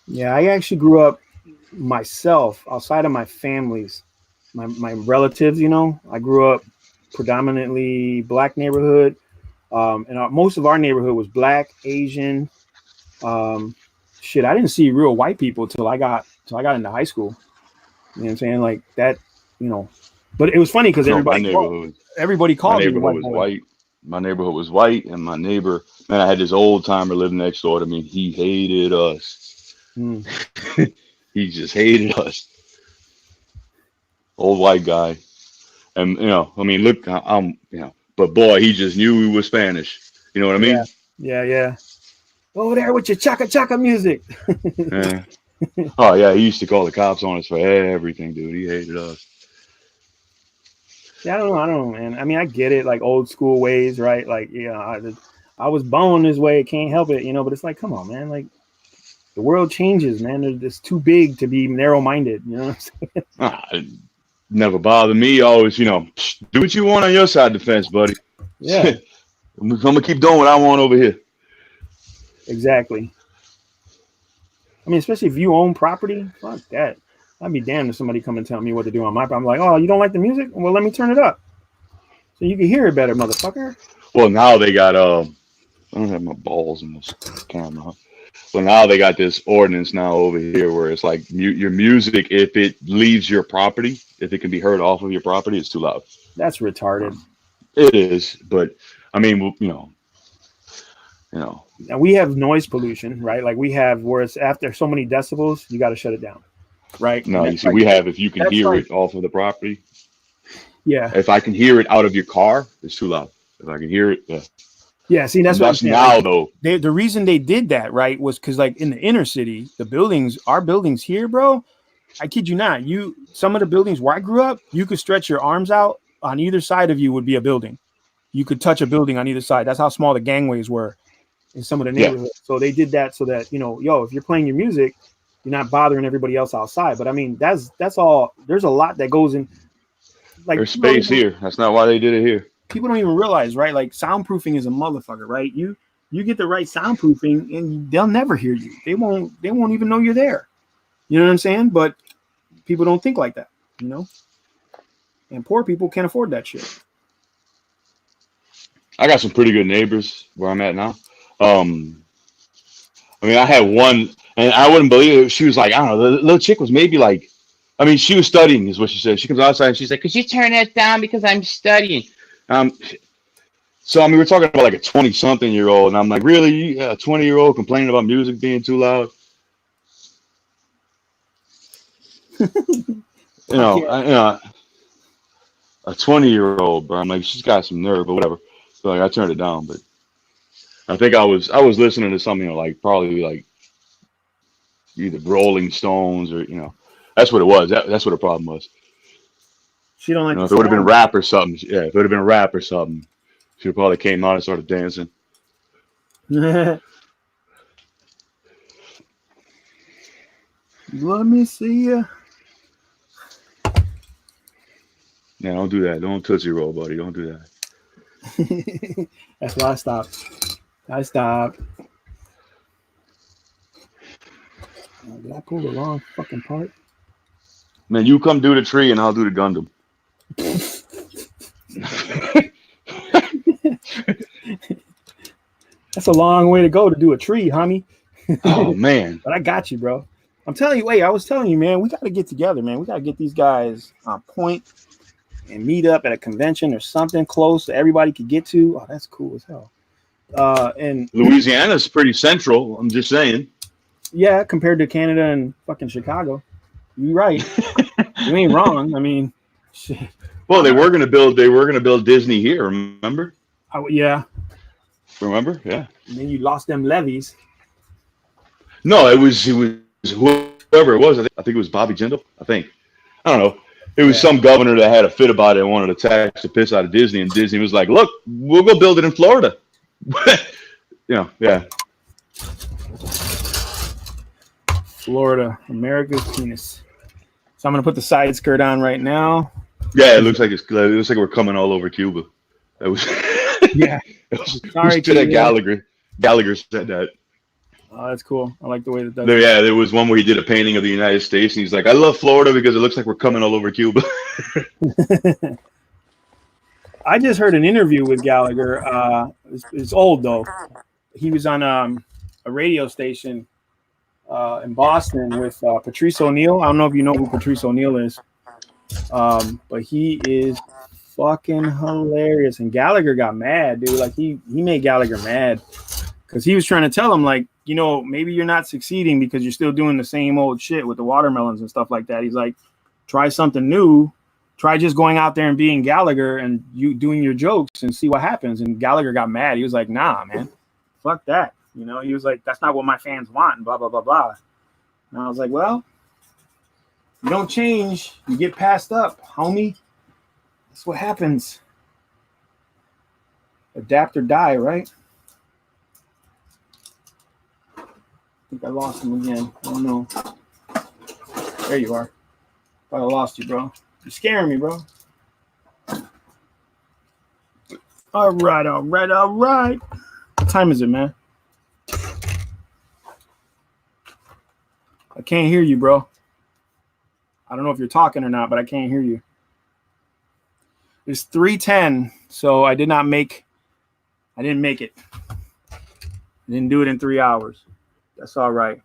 Yeah, I actually grew up myself outside of my family's, my relatives. You know, I grew up predominantly black neighborhood, and most of our neighborhood was black, Asian. I didn't see real white people till I got into high school. You know what I'm saying? Like that, you know. But it was funny because everybody called me white. My neighborhood was white, and my neighbor, man, I had this old timer living next door to me. He hated us. He just hated us. Old white guy. And, you know, I mean, look, but boy, he just knew we were Spanish. You know what I mean? Yeah. Over there with your chaka music. Yeah. Oh, yeah, he used to call the cops on us for everything, dude. He hated us. Yeah, I don't know, man. I mean, I get it, like old school ways, right? Like, yeah, I was born this way. Can't help it, you know. But it's like, come on, man. Like, the world changes, man. It's too big to be narrow-minded. You know what I'm saying? It never bothered me. Always, you know, do what you want on your side of the fence, buddy. Yeah. I'm gonna keep doing what I want over here. Exactly. I mean, especially if you own property, fuck that. I'd be damned if somebody come and tell me what to do on my property. I'm like, oh, you don't like the music? Well, let me turn it up so you can hear it better, motherfucker. Well, now they got I don't have my balls in this camera. Well, now they got this ordinance now over here where it's like your music, if it leaves your property, if it can be heard off of your property, it's too loud. That's retarded. It is, but I mean, you know. Now we have noise pollution, right? Like we have where it's after so many decibels, you got to shut it down, right? No, you see, we have if you can hear it off of the property. Yeah. If I can hear it out of your car, it's too loud. If I can hear it, yeah. Yeah, see, that's what I'm saying. Now, though. The reason they did that, right, was because, like, in the inner city, our buildings here, bro, I kid you not, some of the buildings where I grew up, you could stretch your arms out. On either side of you would be a building. You could touch a building on either side. That's how small the gangways were in some of the neighborhoods. Yeah. So they did that so that, you know, if you're playing your music, you're not bothering everybody else outside. But I mean, that's all. There's a lot that goes in. Like There's space here. That's not why they did it here. People don't even realize, right? Like soundproofing is a motherfucker, right? You get the right soundproofing, and they'll never hear you. They won't even know you're there. You know what I'm saying? But people don't think like that, you know. And poor people can't afford that shit. I got some pretty good neighbors where I'm at now. I mean, I had one, and I wouldn't believe it. She was like, I don't know, the little chick was maybe like, I mean, she was studying, is what she said. She comes outside and she's like, could you turn that down because I'm studying? Um, so, I mean, we're talking about like a 20-something-year-old, and I'm like, really? A 20-year-old complaining about music being too loud? A 20-year-old, bro. I'm like, she's got some nerve or whatever. So, like, I turned it down, but I think I was listening to something, like probably like either Rolling Stones or that's what it was. That's what the problem was. She don't like. If it would have been rap or something, yeah. If it would have been rap or something, she would probably came out and started dancing. Let me see you. Yeah, don't do that. Don't Tootsie Roll, buddy. Don't do that. That's why I stopped. Did I pull the wrong fucking part? Man, you come do the tree and I'll do the Gundam. That's a long way to go to do a tree, homie. Oh, man. But I got you, bro. I'm telling you, I was telling you, man, we got to get together, man. We got to get these guys on point and meet up at a convention or something close that everybody could get to. Oh, that's cool as hell. And Louisiana's pretty central. I'm just saying. Yeah, compared to Canada and fucking Chicago. You're right. You ain't wrong. I mean, shit. Well, they were gonna build Disney here. Remember? Yeah. Remember? Yeah. And then you lost them levies. No, it was whoever it was. I think it was Bobby Jindal. I don't know. It was some governor that had a fit about it and wanted to tax the piss out of Disney, and Disney was like, "Look, we'll go build it in Florida." Yeah. Florida, America's penis. So I'm gonna put the side skirt on right now. Yeah, it looks like we're coming all over Cuba. That was yeah. Sorry, that Gallagher said that. Oh, that's cool. I like the way that. Yeah, there was one where he did a painting of the United States, and he's like, "I love Florida because it looks like we're coming all over Cuba." I just heard an interview with Gallagher. It's old though. He was on a radio station in Boston with Patrice O'Neill. I don't know if you know who Patrice O'Neill is, but he is fucking hilarious. And Gallagher got mad, dude. Like he made Gallagher mad because he was trying to tell him, like, maybe you're not succeeding because you're still doing the same old shit with the watermelons and stuff like that. He's like, try something new. Try just going out there and being Gallagher and you doing your jokes and see what happens. And Gallagher got mad. He was like, nah, man, fuck that. He was like, that's not what my fans want and blah, blah, blah, blah. And I was like, well, you don't change. You get passed up, homie. That's what happens. Adapt or die, right? I think I lost him again. I don't know. There you are. Thought I lost you, bro. You're scaring me, bro. All right. What time is it, man? I can't hear you, bro. I don't know if you're talking or not, but I can't hear you. It's 3:10, so I didn't make it. I didn't do it in 3 hours. That's all right.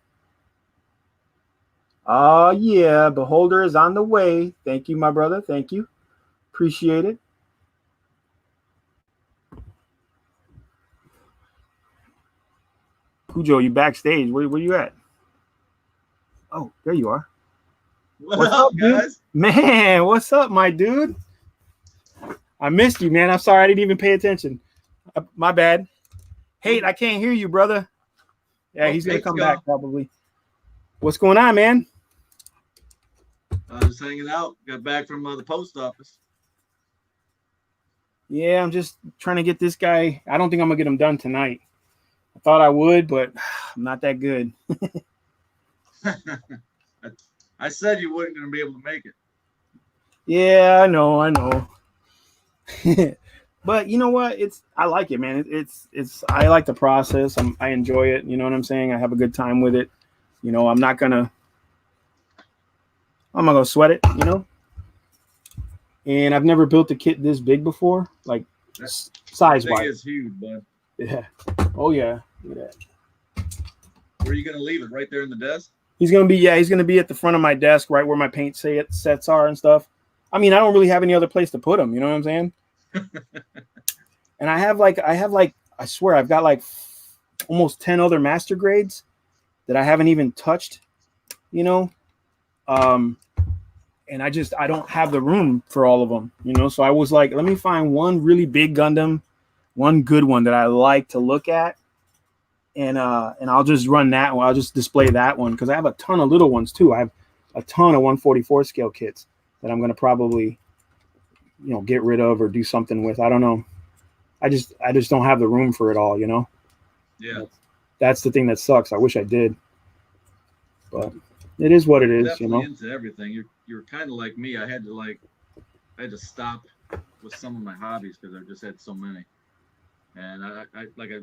Oh, yeah. Beholder is on the way. Thank you, my brother. Thank you. Appreciate it. Cujo, you backstage. Where you at? Oh, there you are. What's up, guys? Man, what's up, my dude? I missed you, man. I'm sorry. I didn't even pay attention. My bad. Hate, I can't hear you, brother. Yeah, he's going to come back probably. What's going on, man? Just hanging out. Got back from the post office. Yeah, I'm just trying to get this guy. I don't think I'm going to get him done tonight. I thought I would, but I'm not that good. I said you weren't going to be able to make it. Yeah, I know. But you know what? I like it, man. I like the process. I enjoy it. You know what I'm saying? I have a good time with it. You know, I'm not gonna sweat it. You know. And I've never built a kit this big before, like size That thing wise. is huge, bud. Yeah. Oh yeah. Look at that. Where are you going to leave it? Right there in the desk? He's gonna be at the front of my desk, right where my paint sets are and stuff. I mean, I don't really have any other place to put them. You know what I'm saying? And I have like I swear I've got like almost 10 other master grades that I haven't even touched. You know, and I don't have the room for all of them. You know, so I was like, let me find one really big Gundam, one good one that I like to look at, and I'll just run that one. I'll just display that one because I have a ton of little ones too. I have a ton of 144 scale kits that I'm gonna probably, you know, get rid of or do something with. I don't know. I just don't have the room for it all, you know. Yeah. That's the thing that sucks. I wish I did, but it is what it is, Definitely you know. into everything. You're kind of like me. I had to stop with some of my hobbies because I just had so many. And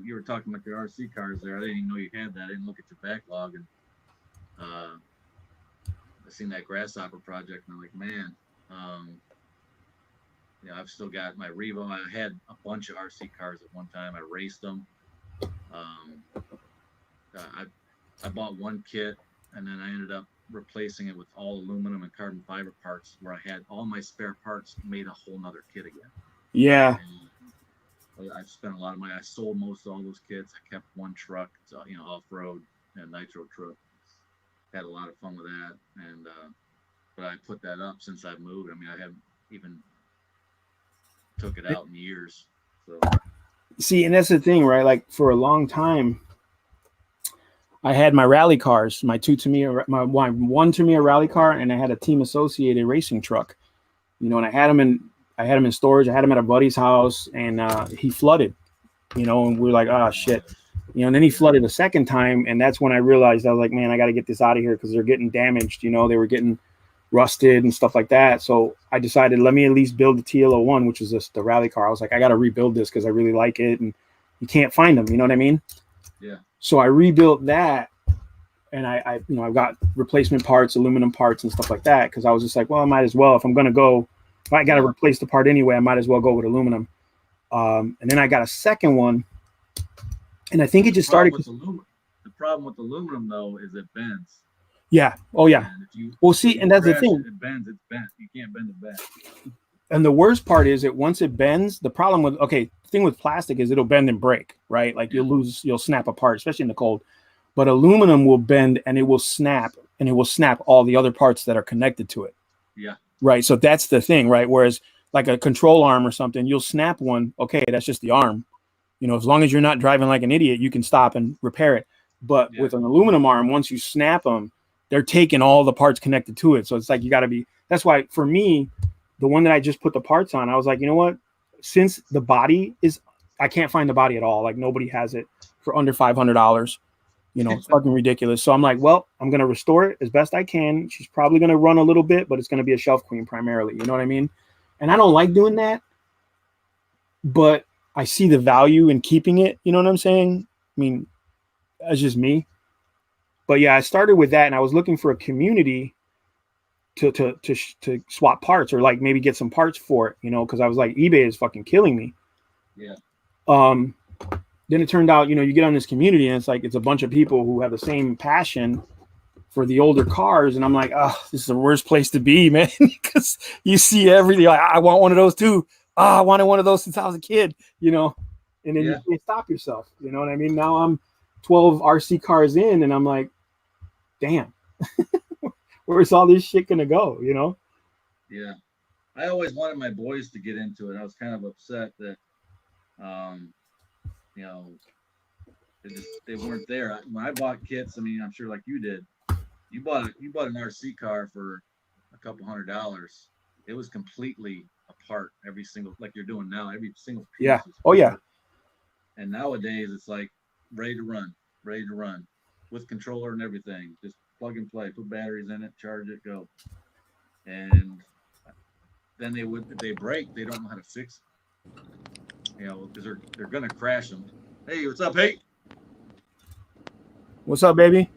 you were talking about your RC cars there. I didn't even know you had that. I didn't look at your backlog, and I seen that grasshopper project, and I'm like, man, you know, I've still got my Revo. I had a bunch of RC cars at one time. I raced them. Um, I bought one kit, and then I ended up replacing it with all aluminum and carbon fiber parts, where I had all my spare parts made a whole nother kit again. Yeah. And I've spent a lot of money. I sold most of all those kits. I kept one truck, you know, off-road and nitro truck. Had a lot of fun with that, and but I put that up since I moved. I mean, I haven't even took it out in years. So See, and that's the thing, right? Like for a long time, I had my rally cars, my one Tamiya rally car, and I had a Team Associated racing truck. You know, and I had them in storage. I had them at a buddy's house, and he flooded. You know, and we are like, oh shit. You know, and then he flooded a second time, and that's when I realized I was like, man, I got to get this out of here because they're getting damaged. You know, they were getting rusted and stuff like that. So I decided, let me at least build the TL01, which is just the rally car. I was like, I got to rebuild this because I really like it, and you can't find them. You know what I mean? yeah. So I rebuilt that, and I you know, I've got replacement parts, aluminum parts, and stuff like that because I was just like, well, I might as well if I'm gonna go. If I got to replace the part anyway, I might as well go with aluminum. And then I got a second one, and I think it just started. The problem with aluminum though is it bends. Yeah. Oh yeah. Well, see, and that's the thing. It bends. It's bent. You can't bend it back. And the worst part is that once it bends, the problem with the thing with plastic is it'll bend and break, right? Like you'll snap apart, especially in the cold. But aluminum will bend and it will snap all the other parts that are connected to it. Yeah. Right. So that's the thing, right? Whereas like a control arm or something, you'll snap one. Okay, that's just the arm. You know, as long as you're not driving like an idiot, you can stop and repair it. But with an aluminum arm, once you snap them, they're taking all the parts connected to it. So it's like you got to be. That's why for me, the one that I just put the parts on, I was like, you know what? Since the body is, I can't find the body at all. Like nobody has it for under $500. You know, it's fucking ridiculous. So I'm like, well, I'm going to restore it as best I can. She's probably going to run a little bit, but it's going to be a shelf queen primarily. You know what I mean? And I don't like doing that, but I see the value in keeping it. You know what I'm saying? I mean, that's just me. But yeah, I started with that and I was looking for a community to swap parts or like maybe get some parts for it, you know, because I was like, eBay is fucking killing me. Yeah. Then it turned out, you know, you get on this community and it's like it's a bunch of people who have the same passion for the older cars, and I'm like, oh, this is the worst place to be, man, because you see everything. Like, I want one of those too. I wanted one of those since I was a kid, you know, and then you can't stop yourself. You know what I mean? Now I'm 12 RC cars in, and I'm like, damn, where's all this shit gonna go? You know? Yeah, I always wanted my boys to get into it. I was kind of upset that, you know, they weren't there. When I bought kits, I mean, I'm sure like you did, you bought an RC car for a couple $100. It was completely apart, every single, like you're doing now, every single piece. Yeah. Oh yeah. And nowadays it's like ready to run with controller and everything. Just plug and play, put batteries in it, charge it, go. And then if they break, they don't know how to fix it. Because they're gonna crash them. Hey, what's up, hey? What's up, baby?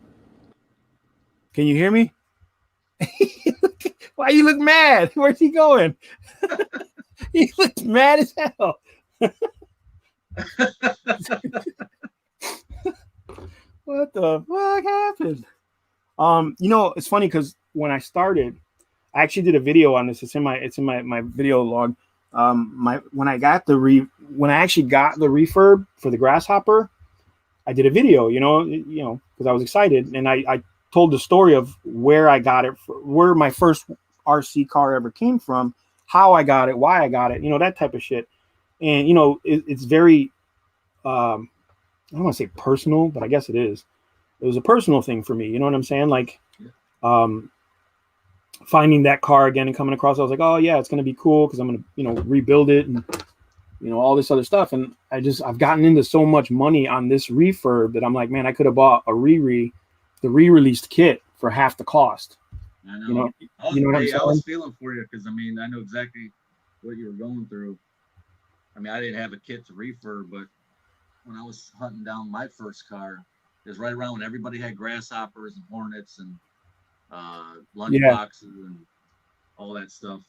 Can you hear me? Why you look mad? Where's he going? He looks mad as hell. What the fuck happened? It's funny because when I started, I actually did a video on this. It's in my video log. When I actually got the refurb for the Grasshopper, I did a video, because I was excited, and I told the story of where I got it, where my first RC car ever came from, how I got it, why I got it, that type of shit. And it's very, I don't want to say personal, but I guess it is. It was a personal thing for me. You know what I'm saying? Like, finding that car again and coming across, I was like, oh yeah, it's gonna be cool because I'm gonna, rebuild it and all this other stuff. And I've gotten into so much money on this refurb that I'm like, man, I could have bought the re-released kit for half the cost. I know. I was feeling for you because I know exactly what you were going through. I didn't have a kit to refurb, but when I was hunting down my first car, it was right around when everybody had Grasshoppers and Hornets and lunch boxes and all that stuff.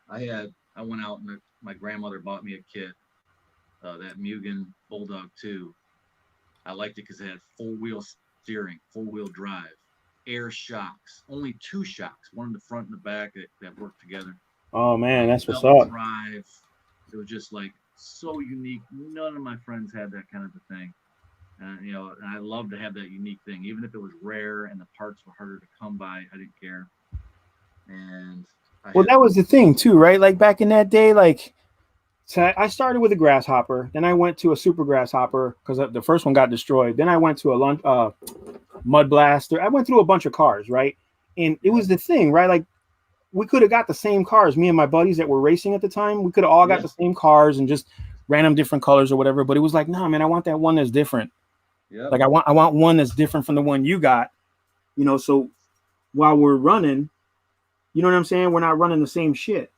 I went out and my grandmother bought me a kit, that Mugen Bulldog 2. I liked it because it had full wheel steering, full wheel drive, air shocks, only 2 shocks, one in the front and the back that worked together. Oh man, that's what's up. Drive. It was just like so unique. None of my friends had that kind of a thing. And I love to have that unique thing, even if it was rare and the parts were harder to come by. I didn't care. And that was the thing too, right? Like back in that day, so I started with a Grasshopper, then I went to a Super Grasshopper because the first one got destroyed. Then I went to a Mud Blaster. I went through a bunch of cars, right? And it was the thing, right? Like we could have got the same cars, me and my buddies that were racing at the time. We could have all got the same cars and just random different colors or whatever. But it was like, no, man, I want that one that's different. Yeah. Like I want one that's different from the one you got. So while we're running, you know what I'm saying? We're not running the same shit.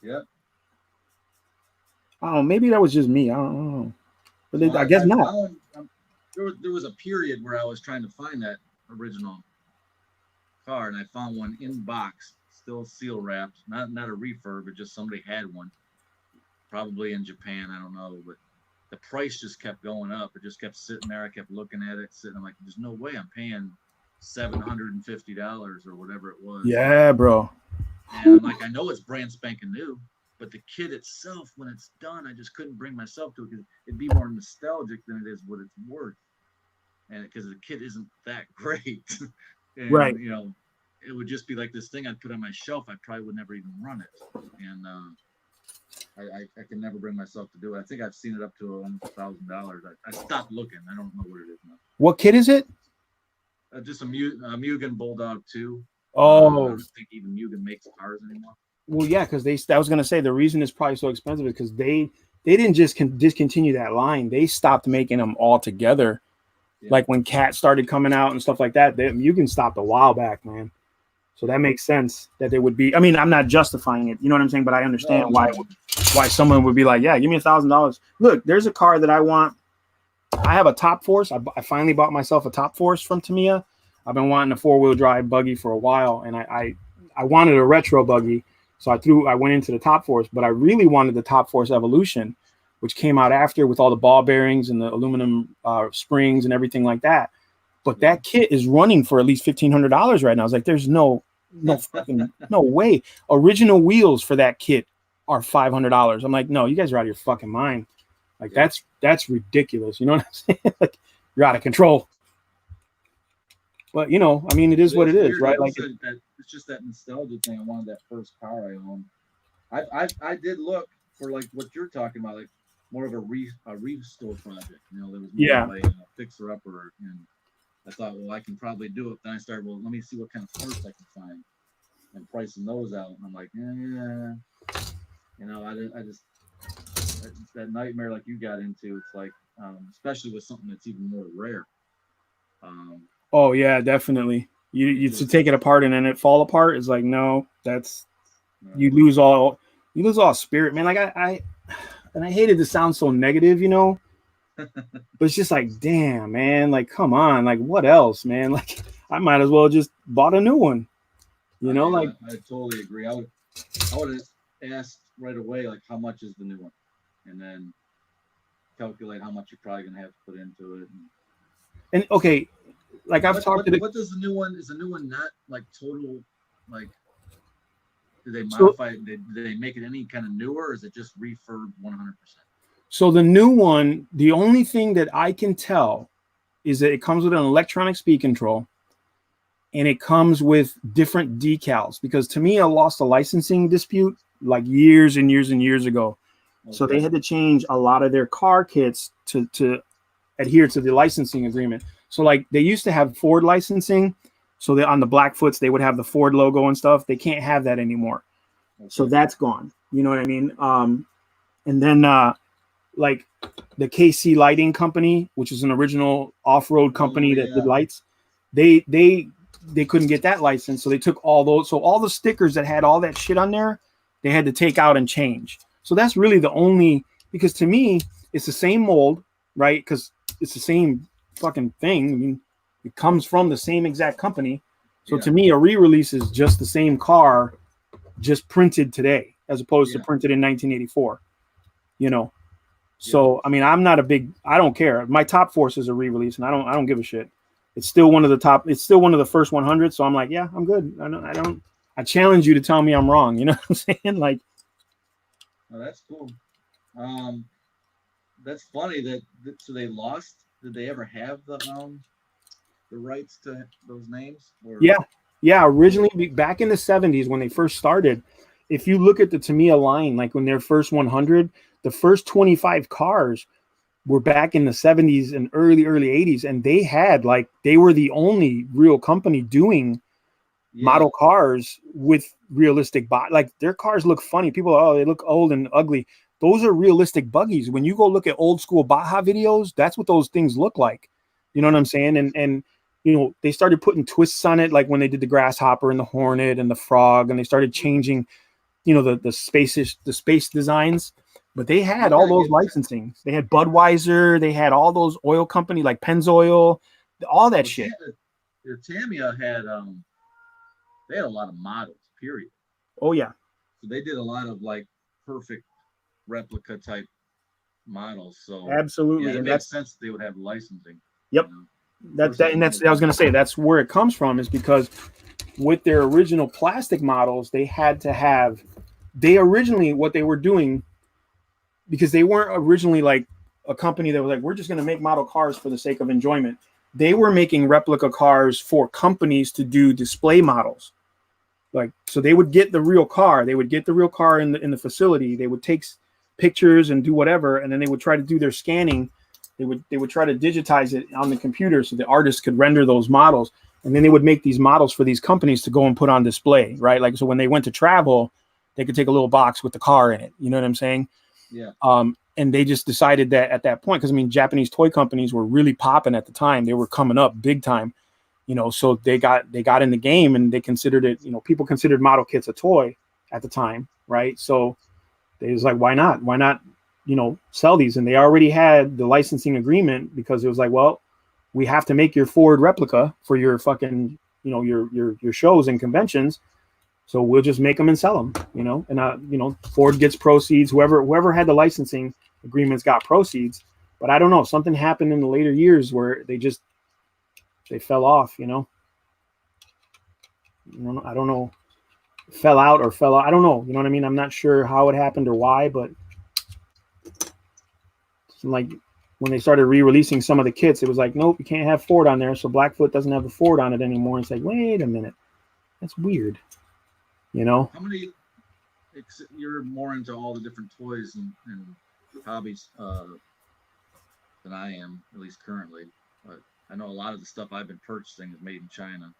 Yep. Oh, maybe that was just me. I don't know. But I guess not. There was a period where I was trying to find that original car, and I found one in box, still seal wrapped, not a refurb, but just somebody had one, probably in Japan. I don't know, but the price just kept going up. It just kept sitting there. I kept looking at it, sitting. I'm like, there's no way I'm paying $750 or whatever it was. Yeah, bro. And I'm like, I know it's brand spanking new, but the kit itself, when it's done, I just couldn't bring myself to it because it'd be more nostalgic than it is what it's worth. And because the kit isn't that great. And, right. It would just be like this thing I'd put on my shelf. I probably would never even run it. And I can never bring myself to do it. I think I've seen it up to almost $1,000. I stopped looking. I don't know what it is now. What kit is it? Just a Mugen Bulldog 2. Oh. I don't think even Mugen makes cars anymore. Well, yeah, because I was going to say the reason it's probably so expensive is because they didn't just discontinue that line. They stopped making them altogether. Yeah. Like when Cat started coming out and stuff like that, Mugen stopped a while back, man. So that makes sense that they would be. I'm not justifying it. You know what I'm saying? But I understand why someone would be like, yeah, give me $1,000. Look, there's a car that I want. I have a Top Force. I finally bought myself a Top Force from Tamiya. I've been wanting a 4-wheel drive buggy for a while, and I wanted a retro buggy. So I went into the Top Force, but I really wanted the Top Force Evolution, which came out after with all the ball bearings and the aluminum springs and everything like that. But that kit is running for at least $1,500 right now. I was like, there's no fucking no way. Original wheels for that kit are $500. I'm like, no, you guys are out of your fucking mind. Like that's ridiculous. You know what I'm saying? Like you're out of control. But it is what it is, right? Like it's just that nostalgia thing. I wanted that first car I owned. I did look for like what you're talking about, like more of a restore project. There was more like a fixer upper, and I thought, well, I can probably do it. Then I started, well, let me see what kind of parts I can find, and pricing those out. And I'm like, I just that nightmare like you got into. It's like, especially with something that's even more rare. Oh yeah, definitely. You to take it apart and then it fall apart is like, no, that's you lose all spirit, man. Like I hated to sound so negative, you know. But it's just like, damn, man, like come on, like what else, man? Like I might as well just bought a new one. You know, like I totally agree. I would have asked right away, like how much is the new one? And then calculate how much you're probably gonna have to put into it. And okay, like I've talked to what does the new one, is the new one not like total, like did they modify it? Did they make it any kind of newer, or is it just refurb 100%? So the new one, the only thing that I can tell is that it comes with an electronic speed control and it comes with different decals, because to me, I lost a licensing dispute like years and years and years ago. Okay. So they had to change a lot of their car kits to adhere to the licensing agreement. So like they used to have Ford licensing. So on the Blackfoots, they would have the Ford logo and stuff. They can't have that anymore. Okay. So that's gone. You know what I mean? And then like the KC Lighting Company, which is an original off-road company that did lights, they couldn't get that license. So they took all those. So all the stickers that had all that shit on there, they had to take out and change. So that's really the only, because to me, it's the same mold, right? Because it's the same fucking thing. I mean, it comes from the same exact company. So to me, a re-release is just the same car, just printed today, as opposed to printed in 1984, you know? So, I mean, I don't care. My Top Force is a re-release and I don't give a shit. It's still one of the first 100. So I'm like, yeah, I'm good. I challenge you to tell me I'm wrong. You know what I'm saying? Like, oh, that's cool. That's funny so they lost. Did they ever have the rights to those names? Or? Yeah. Originally, back in the 70s when they first started, if you look at the Tamiya line, like when their first 100, the first 25 cars were back in the 70s and early 80s, and they were the only real company doing model cars with realistic like their cars look funny. People they look old and ugly. Those are realistic buggies. When you go look at old school Baja videos, that's what those things look like. You know what I'm saying? And you know, they started putting twists on it, like when they did the Grasshopper and the Hornet and the Frog, and they started changing, you know, the space designs. But they had all those licensing. They had Budweiser. They had all those oil company like Pennzoil, all that shit. Your Tamiya had they had a lot of models. Period. Oh yeah. So they did a lot of like perfect replica type models. So absolutely, it makes sense that they would have licensing. Yep. You know? That's I was gonna say that's where it comes from, is because with their original plastic models, they had to have. They originally what they were doing, because they weren't originally like a company that was like, we're just going to make model cars for the sake of enjoyment. They were making replica cars for companies to do display models. Like, so they would get the real car. They would get the real car in the facility. They would take pictures and do whatever. And then they would try to do their scanning. They would try to digitize it on the computer so the artists could render those models. And then they would make these models for these companies to go and put on display, right? Like, so when they went to travel, they could take a little box with the car in it. You know what I'm saying? Yeah. And they just decided that at that point, because I mean, Japanese toy companies were really popping at the time. They were coming up big time, you know. So they got in the game, and they considered it. You know, people considered model kits a toy at the time, right? So they was like, why not? Why not? You know, sell these? And they already had the licensing agreement, because it was like, well, we have to make your Ford replica for your fucking, you know, your shows and conventions. So we'll just make them and sell them, you know, and, you know, Ford gets proceeds. Whoever had the licensing agreements got proceeds. But I don't know. Something happened in the later years where they fell off, you know. I don't know. Fell out. I don't know. You know what I mean? I'm not sure how it happened or why, but like when they started re-releasing some of the kits, it was like, nope, you can't have Ford on there. So Blackfoot doesn't have a Ford on it anymore. It's like, wait a minute. That's weird. You know, how many? You're more into all the different toys and hobbies than I am, at least currently. But I know a lot of the stuff I've been purchasing is made in China.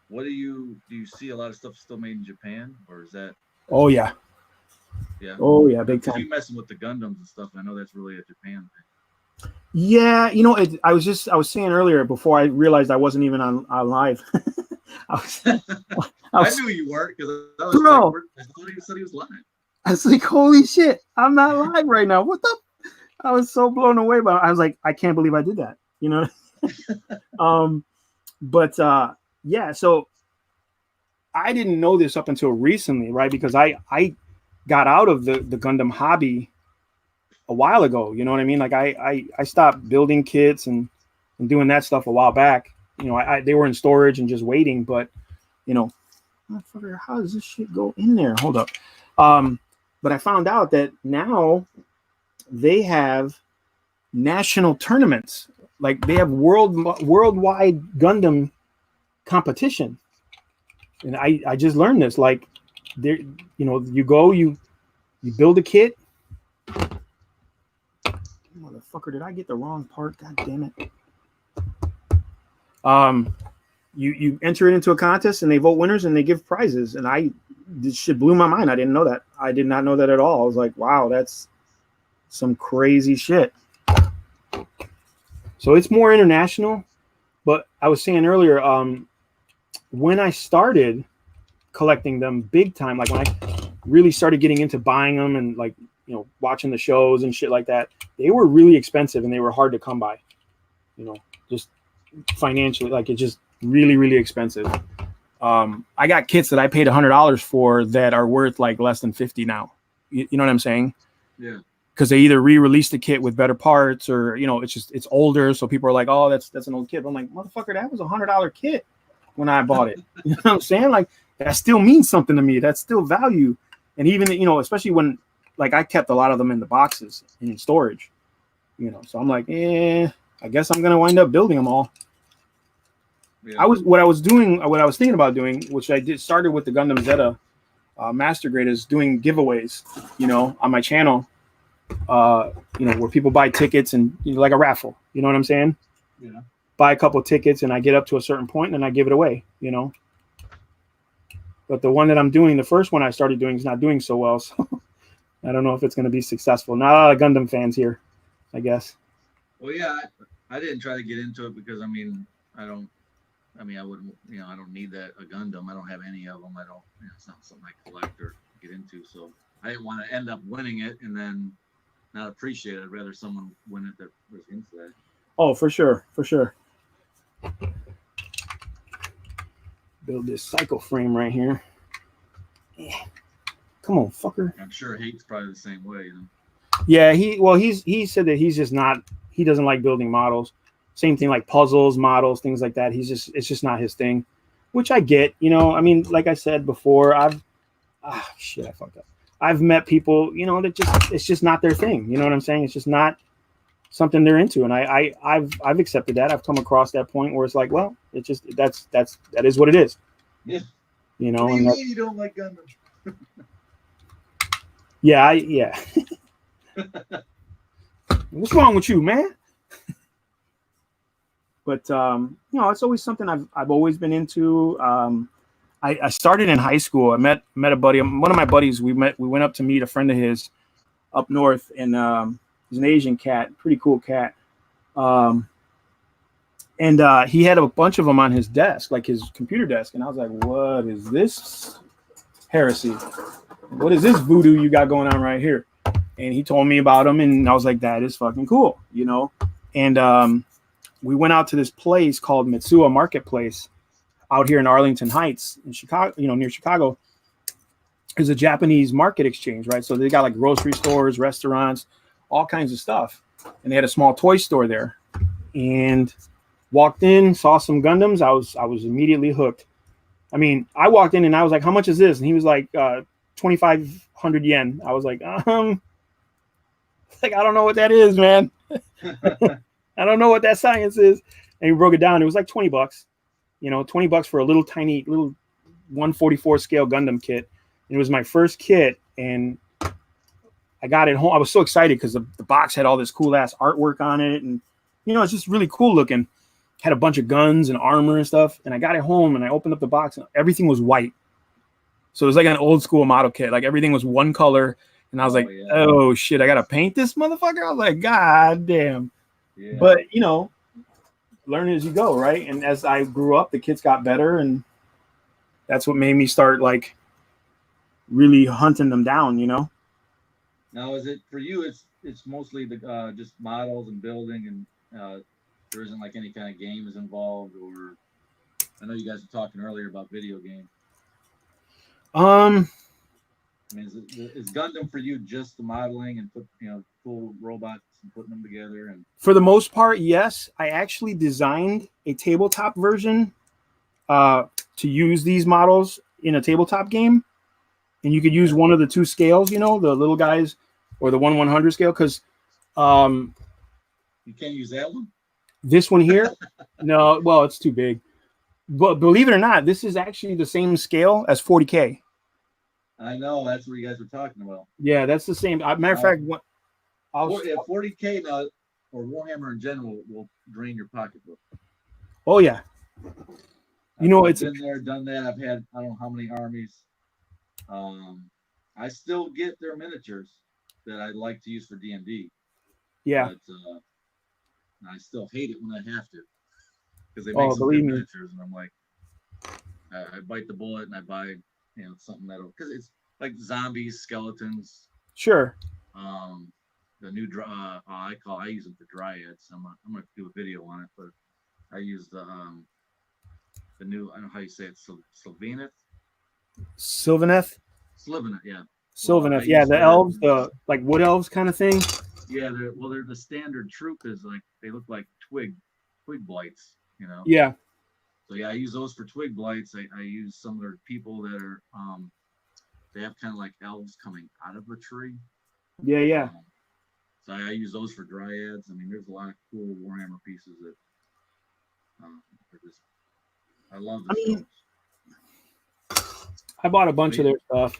What do you see? A lot of stuff still made in Japan, or is that? Oh yeah. Yeah. Oh yeah, big time. You messing with the Gundams and stuff. I know that's really a Japan thing. Yeah, you know, I was saying earlier before I realized I wasn't even on live. I I knew you weren't because I was bro. like, I thought he said he was lying. I was like, holy shit, I'm not live right now. What the? I was so blown away by it. I was like, I can't believe I did that. You know? But yeah, so I didn't know this up until recently, right? Because I got out of the Gundam hobby a while ago. You know what I mean? Like I stopped building kits and doing that stuff a while back. You know, they were in storage and just waiting. But you know, motherfucker, how does this shit go in there? Hold up. But I found out that now they have national tournaments. Like they have worldwide Gundam competition. And I just learned this. Like there, you know, you go, you build a kit. Motherfucker, did I get the wrong part? God damn it. You enter it into a contest and they vote winners and they give prizes. And this shit blew my mind. I didn't know that. I did not know that at all. I was like, wow, that's some crazy shit. So it's more international. But I was saying earlier, when I started collecting them big time, like when I really started getting into buying them and like, you know, watching the shows and shit like that, they were really expensive and they were hard to come by, you know, just financially, like it's just really, really expensive. I got kits that I paid $100 for that are worth like less than 50 now. You know what I'm saying? Yeah. Because they either re-released the kit with better parts or, you know, it's older. So people are like, oh, that's an old kit. But I'm like, motherfucker, that was $100 kit when I bought it. You know what I'm saying? Like that still means something to me. That's still value. And even, you know, especially when like I kept a lot of them in the boxes in storage, you know, so I'm like, I guess I'm going to wind up building them all. Yeah. What I was thinking about doing, which I started with the Gundam Zeta Master Grade, is doing giveaways, you know, on my channel, you know, where people buy tickets and, you know, like a raffle, you know what I'm saying? Yeah. Buy a couple of tickets and I get up to a certain point and then I give it away, you know. But the one that I'm doing, the first one I started doing is not doing so well. So I don't know if it's going to be successful. Not a lot of Gundam fans here, I guess. Well, yeah, I didn't try to get into it because, I wouldn't, you know, I don't need a Gundam. I don't have any of them. I don't, you know, it's not something I collect or get into. So I didn't want to end up winning it and then not appreciate it. I'd rather someone win it that was into that. Oh, for sure. For sure. Build this cycle frame right here. Yeah. Come on, fucker. I'm sure Hate's probably the same way, you know. Yeah, he said that he's just not, he doesn't like building models. Same thing like puzzles, models, things like that. It's just not his thing, which I get, you know. I mean, like I said before, I fucked up. I've met people, you know, that it's just not their thing. You know what I'm saying? It's just not something they're into. And I've accepted that. I've come across that point where it's like, well, it's just, that is what it is. Yeah. You know, what do you mean you don't like Gundam? Yeah. What's wrong with you, man? But you know, it's always something I've always been into. I started in high school. I met a buddy, one of my buddies. We went up to meet a friend of his up north, and he's an Asian cat, pretty cool cat. And he had a bunch of them on his desk, like his computer desk. And I was like, what is this heresy? What is this voodoo you got going on right here? And he told me about them, and I was like, that is fucking cool, you know? And we went out to this place called Mitsuya Marketplace out here in Arlington Heights in Chicago, you know, near Chicago. There's a Japanese market exchange, right? So they got like grocery stores, restaurants, all kinds of stuff. And they had a small toy store there. And walked in, saw some Gundams. I was immediately hooked. I mean, I walked in and I was like, how much is this? And he was like, 2,500 yen. I was like, I don't know what that is, man. I don't know what that science is. And he broke it down. It was like $20, you know, $20 for a little tiny, little 144 scale Gundam kit. And it was my first kit. And I got it home. I was so excited because the box had all this cool ass artwork on it. And, you know, it's just really cool looking. Had a bunch of guns and armor and stuff. And I got it home and I opened up the box and everything was white. So it was like an old school model kit. Like everything was one color. And I was oh shit, I got to paint this motherfucker. I was like, God damn. Yeah. But, you know, learn as you go, right? And as I grew up, the kits got better and that's what made me start like really hunting them down, you know. Now, is it for you? It's mostly the just models and building, and there isn't like any kind of games involved, or I know you guys were talking earlier about video games. Um, I mean, is Gundam for you just the modeling and put cool robots and putting them together? And for the most part, yes. I actually designed a tabletop version to use these models in a tabletop game, and you could use one of the two scales, you know, the little guys or the 1/100 scale, because you can't use that one. This one here, no, well, it's too big. But believe it or not, this is actually the same scale as 40K. I know, that's what you guys were talking about. Yeah, that's the same. Matter of fact, 40K now, or Warhammer in general, will drain your pocketbook. Oh yeah, I've been there, done that. I've had I don't know how many armies. I still get their miniatures that I like to use for D&D. Yeah. But I still hate it when I have to, because they make some good miniatures, and I'm like, I bite the bullet and I buy something that'll, because it's like zombies, skeletons. Sure. The new I use them for dryads. I'm gonna do a video on it, but I use the new, I don't know how you say it, Sylvaneth. Sylvaneth, yeah. Sylvaneth, yeah, the elves, the like wood elves kind of thing. Yeah, they're the standard troop is like they look like twig blights, you know. Yeah. So yeah, I use those for twig blights. I use some of their people that are they have kind of like elves coming out of a tree. Yeah, yeah. So I use those for dryads. I mean, there's a lot of cool Warhammer pieces that are just. I love the I bought a bunch of their stuff.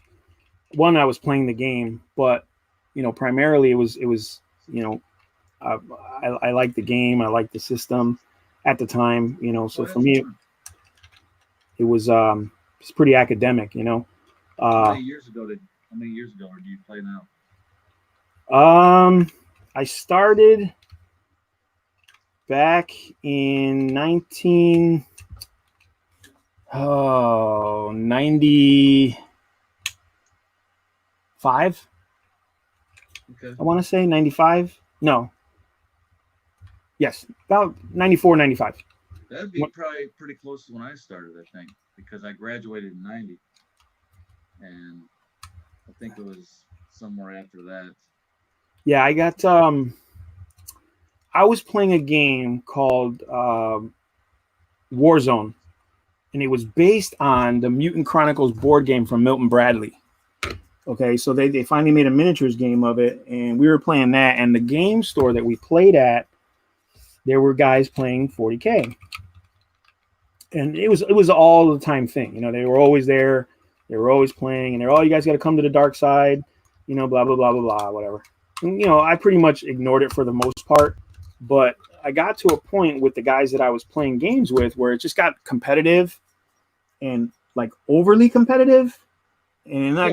One, I was playing the game, but primarily it was I liked the game. I liked the system at the time, so for me it was it's pretty academic, How many years ago did you play now? I started back in 95. Okay. I want to say 95. No. Yes, about 94, 95. That'd be probably pretty close to when I started, I think, because I graduated in 90. And I think it was somewhere after that. Yeah, I got I was playing a game called Warzone, and it was based on the Mutant Chronicles board game from Milton Bradley. Okay, so they finally made a miniatures game of it, and we were playing that. And the game store that we played at, there were guys playing 40K, and it was all the time thing. They were always there, they were always playing, and they're you guys got to come to the dark side, blah blah blah blah blah, whatever. And, I pretty much ignored it for the most part, but I got to a point with the guys that I was playing games with where it just got competitive, and like overly competitive, and then I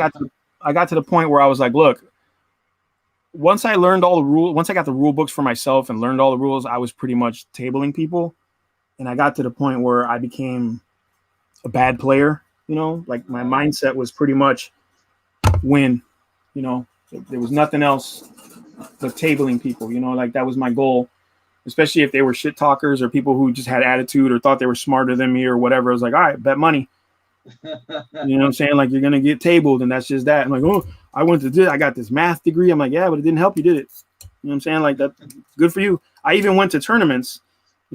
got to the point where I was like, look, once I learned all the rules, once I got the rule books for myself and learned all the rules, I was pretty much tabling people. And I got to the point where I became a bad player, like my mindset was pretty much win, there was nothing else but tabling people, like that was my goal, especially if they were shit talkers or people who just had attitude or thought they were smarter than me or whatever. I was like, all right, bet money. You know what I'm saying? Like, you're going to get tabled, and that's just that. I'm like, oh, I got this math degree. I'm like, yeah, but it didn't help you, did it? You know what I'm saying? Like, that, good for you. I even went to tournaments.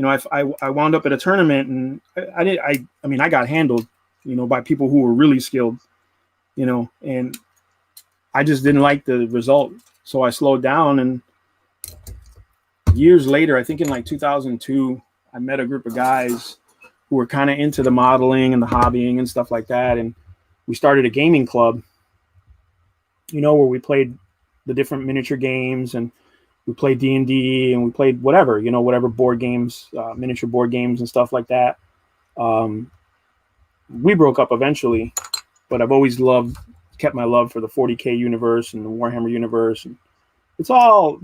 I wound up at a tournament, and I got handled, by people who were really skilled, and I just didn't like the result. So I slowed down, and years later, I think in like 2002, I met a group of guys who were kind of into the modeling and the hobbying and stuff like that. And we started a gaming club, where we played the different miniature games, and we played D&D, and we played whatever, whatever board games, miniature board games and stuff like that. We broke up eventually, but I've always kept my love for the 40K universe and the Warhammer universe. And it's all,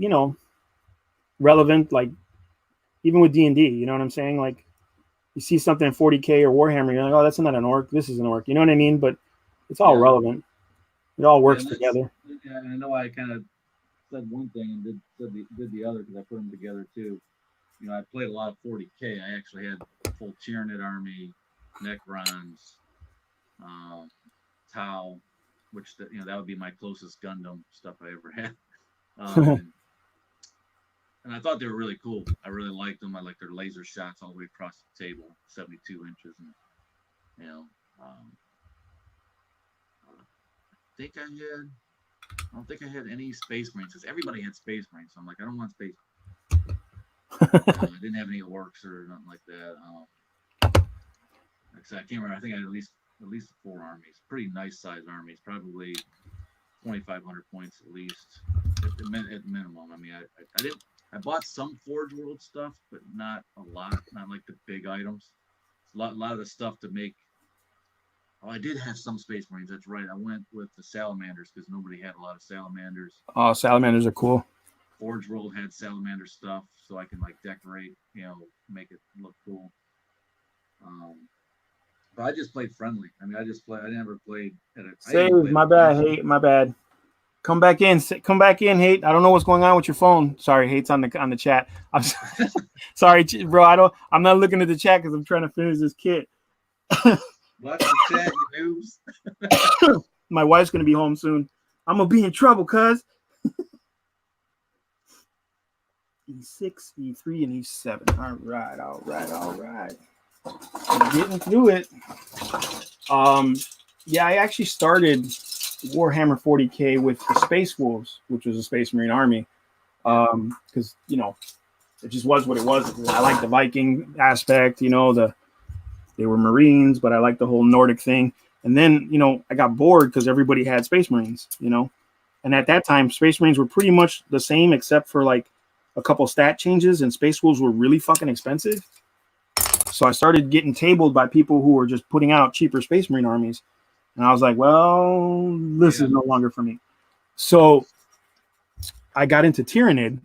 relevant, like even with D&D, you know what I'm saying? Like, you see something in 40K or Warhammer, you're like, oh, that's not an orc. This is an orc. You know what I mean? But it's all relevant. It all works together. Yeah, and I know I kind of said one thing and did the other because I put them together too. You know, I played a lot of 40K. I actually had a full Tyranid army, Necrons, Tau, which that would be my closest Gundam stuff I ever had. And I thought they were really cool. I really liked them. I liked their laser shots all the way across the table, 72 inches, and I don't think I had any Space Marines because everybody had Space Marines. So I'm like, I don't want Space Marines. I didn't have any orcs or nothing like that. Like I said, I can't remember. I think I had at least 4 armies, pretty nice sized armies, probably 2,500 points at least, at minimum. I mean, I bought some Forge World stuff, but not a lot. Not like the big items. A lot of the stuff to make. Oh, I did have some Space Marines. That's right. I went with the Salamanders because nobody had a lot of Salamanders. Oh, Salamanders are cool. Forge World had Salamander stuff, so I can like decorate, make it look cool. But I just played friendly. I mean, I never played at a. Save. My bad. Hate. My bad. Come back in. Hate. I don't know what's going on with your phone. Sorry, Hate's on the chat. I'm sorry, bro. I'm not looking at the chat because I'm trying to finish this kit. Watch the chat, you noobs. My wife's gonna be home soon. I'm gonna be in trouble, cuz. E6, E3, and E7. All right. I'm getting through it. Yeah, I actually started Warhammer 40K with the Space Wolves, which was a Space Marine army. Because it just was what it was. I like the Viking aspect, they were Marines, but I like the whole Nordic thing. And then, I got bored because everybody had Space Marines, And at that time, Space Marines were pretty much the same except for like a couple stat changes, and Space Wolves were really fucking expensive. So I started getting tabled by people who were just putting out cheaper Space Marine armies. And I was like, well, this is no longer for me. So I got into Tyranid,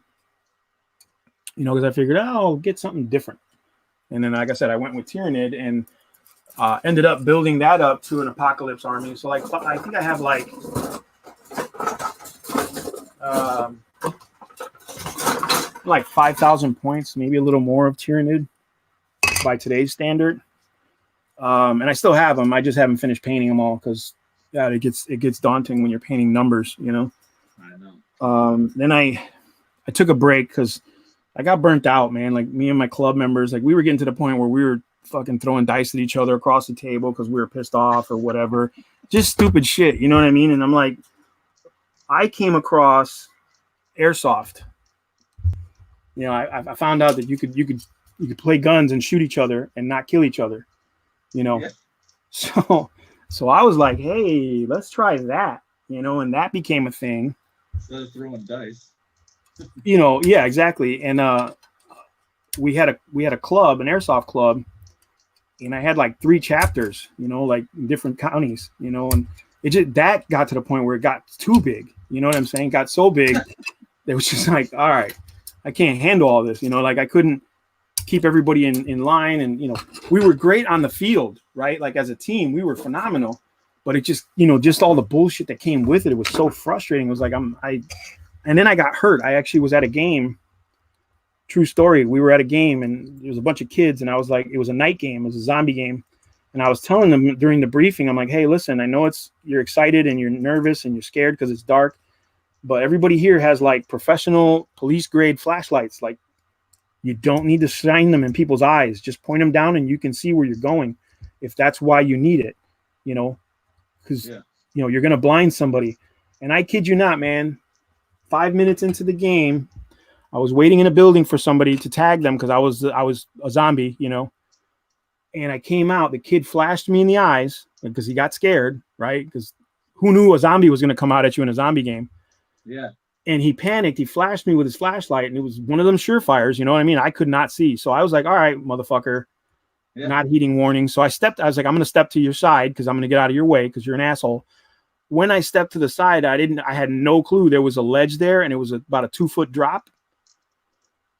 because I figured, I'll get something different. And then, like I said, I went with Tyranid and ended up building that up to an Apocalypse army. So, like, I think I have like 5,000 points, maybe a little more of Tyranid by today's standard. And I still have them. I just haven't finished painting them all because it gets daunting when you're painting numbers, I know. Then I took a break because I got burnt out, man. Like me and my club members, like we were getting to the point where we were fucking throwing dice at each other across the table because we were pissed off or whatever. Just stupid shit, you know what I mean? And I'm like, I came across airsoft. I found out that you could play guns and shoot each other and not kill each other. Yeah. So I was like, hey, let's try that, and that became a thing. Instead of throwing dice. Yeah, exactly. And we had a club, an airsoft club, and I had like 3 chapters, like in different counties, and that got to the point where it got too big. You know what I'm saying? It got so big it was just like, all right, I can't handle all this, like I couldn't keep everybody in line. And, we were great on the field, right? Like as a team, we were phenomenal, but it just, just all the bullshit that came with it. It was so frustrating. It was like, and then I got hurt. I actually was at a game. True story. We were at a game and there was a bunch of kids and I was like, it was a night game. It was a zombie game. And I was telling them during the briefing, I'm like, hey, listen, I know you're excited and you're nervous and you're scared because it's dark, but everybody here has like professional police grade flashlights. Like you don't need to shine them in people's eyes. Just point them down and you can see where you're going. If that's why you need it, because, you're going to blind somebody. And I kid you not, man, 5 minutes into the game, I was waiting in a building for somebody to tag them because I was a zombie, and I came out. The kid flashed me in the eyes because he got scared, right? Because who knew a zombie was going to come out at you in a zombie game? Yeah. And he panicked. He flashed me with his flashlight, and it was one of them surefires. You know what I mean? I could not see. So I was like, all right, motherfucker, not heeding warning. So I was like, I'm going to step to your side because I'm going to get out of your way because you're an asshole. When I stepped to the side, I had no clue there was a ledge there, and it was about a 2-foot drop.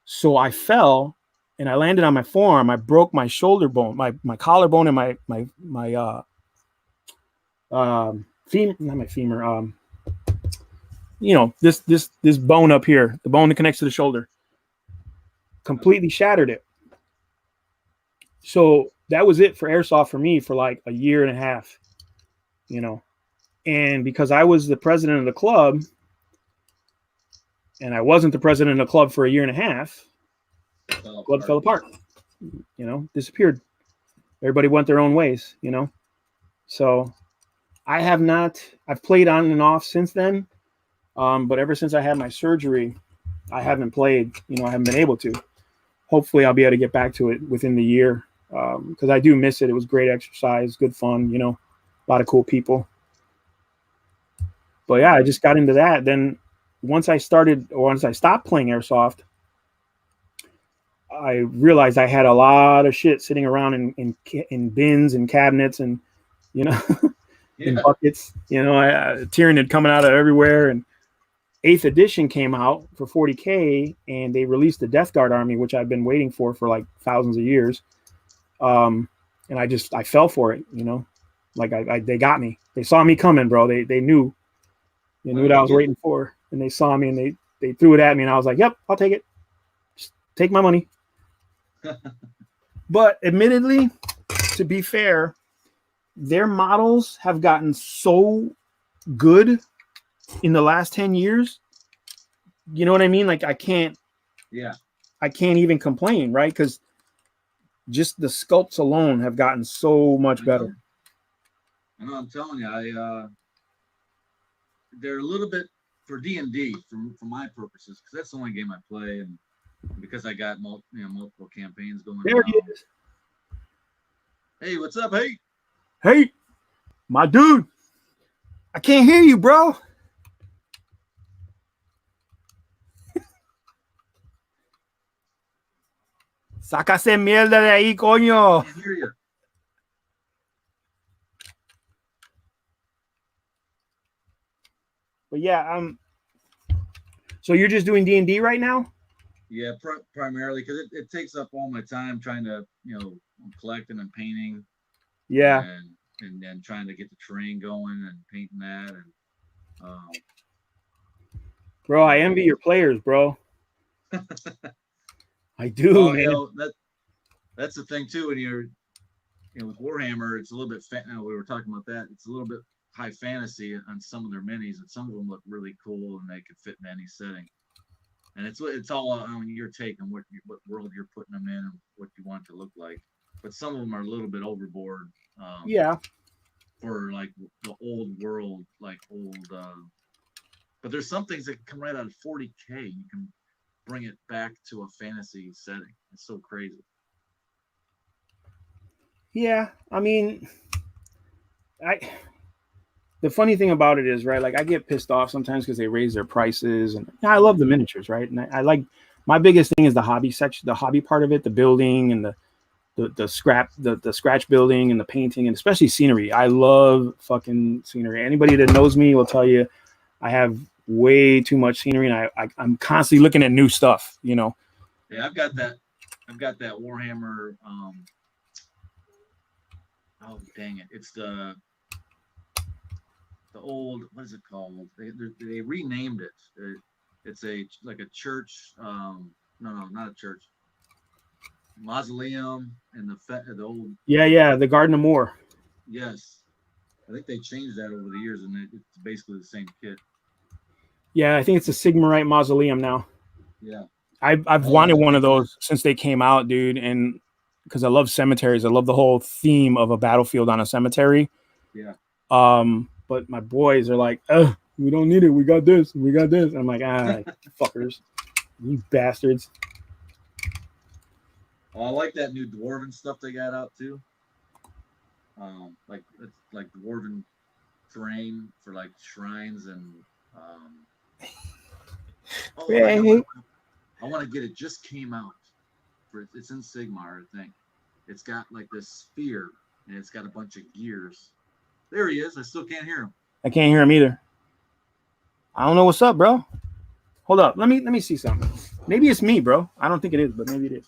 So I fell and I landed on my forearm. I broke my shoulder bone, my collarbone, and my femur, not my femur. This bone up here, the bone that connects to the shoulder, completely shattered it. So that was it for airsoft for me for like a year and a half, and because I was the president of the club and I wasn't the president of the club for a year and a half, the club fell apart, disappeared. Everybody went their own ways, so I've played on and off since then. But ever since I had my surgery, I haven't played, I haven't been able to. Hopefully I'll be able to get back to it within the year. Because I do miss it. It was great exercise, good fun, a lot of cool people. But yeah, I just got into that. Then once I stopped playing airsoft, I realized I had a lot of shit sitting around in bins and cabinets and, in buckets, Tyranid coming out of everywhere. And 8th edition came out for 40K and they released the Death Guard army, which I've been waiting for like thousands of years. And I fell for it, like they got me. They saw me coming, bro. They knew what I was waiting for, and they saw me and they threw it at me, and I was like, yep, I'll take it. Just take my money. But admittedly, to be fair, their models have gotten so good in the last 10 years. You know what I mean? Like I can't even complain, right? Because just the sculpts alone have gotten so much better. I know, I'm telling you, they're a little bit for D&D for my purposes, because that's the only game I play, and because I got multiple campaigns going. There he is. Hey, what's up? Hey, my dude. I can't hear you, bro. Sácase mierda de ahí, coño. I hear you. But yeah, so you're just doing D&D right now? Yeah, primarily because it takes up all my time trying to, collecting and painting. Yeah. And then trying to get the terrain going and painting that. And bro, I envy your players, bro. I do, man. That's the thing too. When you're, with Warhammer, it's a little bit. We were talking about that. It's a little bit high fantasy on some of their minis, and some of them look really cool, and they could fit in any setting. And it's all on your take on what world you're putting them in and what you want it to look like. But some of them are a little bit overboard. Yeah. For like the old world, like old. But there's some things that come right out of 40K. You can bring it back to a fantasy setting. It's so crazy. Yeah, I mean, the funny thing about it is, right, like I get pissed off sometimes because they raise their prices, and I love the miniatures, right? And I like, my biggest thing is the hobby section, the hobby part of it, the building and the scratch building and the painting, and especially scenery. I love fucking scenery. Anybody that knows me will tell you I have way too much scenery, and I'm constantly looking at new stuff, Yeah, I've got that Warhammer. Oh dang it! It's the old, what is it called? They renamed it. It's like a church. No, not a church. Mausoleum and the old. Yeah, the Garden of Moor. Yes, I think they changed that over the years, and it's basically the same kit. Yeah, I think it's a Sigmarite Mausoleum now. Yeah, I've wanted one of those since they came out, dude, and because I love cemeteries, I love the whole theme of a battlefield on a cemetery. Yeah. But my boys are like, "Oh, we don't need it. We got this. We got this." I'm like, fuckers, you bastards. I like that new dwarven stuff they got out too. It's like dwarven terrain for like shrines and. I want to get it. Just came out. It's in Sigmar, I think. It's got like this sphere, and it's got a bunch of gears. There he is. I still can't hear him. I can't hear him either. I don't know what's up, bro. Hold up. Let me see something. Maybe it's me, bro. I don't think it is, but maybe it is.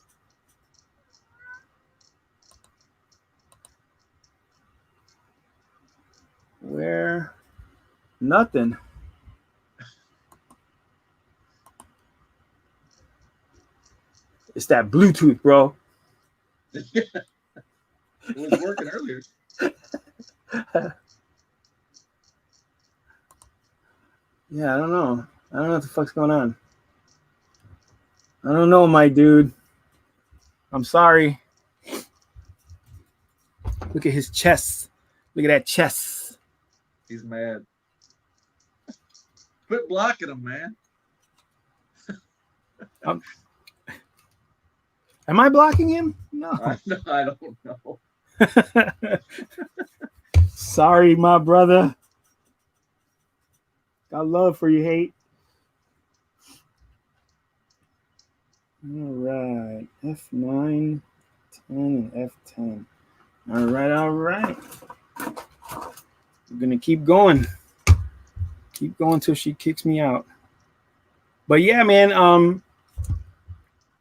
Where? Nothing. It's that Bluetooth, bro. It was working earlier. Yeah, I don't know. I don't know what the fuck's going on. I don't know, my dude. I'm sorry. Look at his chest. Look at that chest. He's mad. Quit blocking him, man. Am I blocking him? No. I don't know. Sorry, my brother. Got love for you, hate. All right. F9, 10, and F10. All right. We're going to keep going. Keep going till she kicks me out. But yeah, man,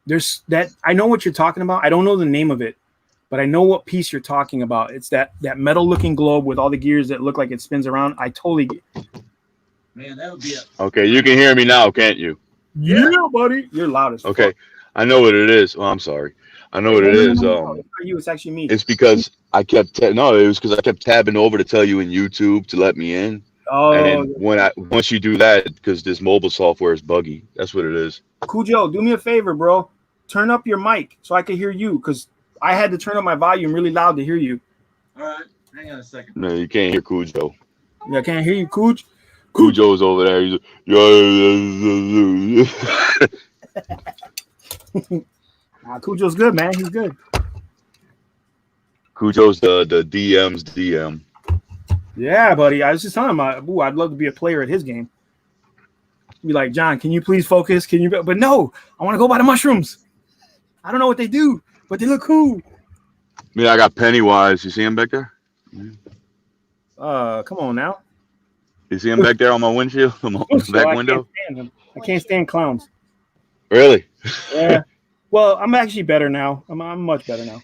there's that. I know what you're talking about. I don't know the name of it, but I know what piece you're talking about. It's that metal looking globe with all the gears that look like it spins around. I totally get. Man, that would be Okay, you can hear me now, can't you? Yeah, buddy. You're loud as okay. fuck. I know what it is. Oh, I'm sorry. I know what it is. It's not you. It's actually me. It's because I kept it was because I kept tabbing over to tell you in YouTube to let me in. Oh, and once you do that, because this mobile software is buggy. That's what it is. Cujo, do me a favor, bro. Turn up your mic so I can hear you, because I had to turn up my volume really loud to hear you. all right. Hang on a second. No, you can't hear Cujo. Yeah, I can't hear you, Cuj. Cujo's over there. He's Cujo's good, man. He's good. Cujo's the DM's DM. Yeah, buddy. I was just telling him, I'd love to be a player at his game. Be like, John, can you please focus? Can you? But no, I want to go by the mushrooms. I don't know what they do, but they look cool. Yeah, I got Pennywise. You see him back there? Come on now. You see him back there on my windshield, on my back window? I can't stand clowns. Really? Yeah. Well, I'm actually better now. I'm much better now.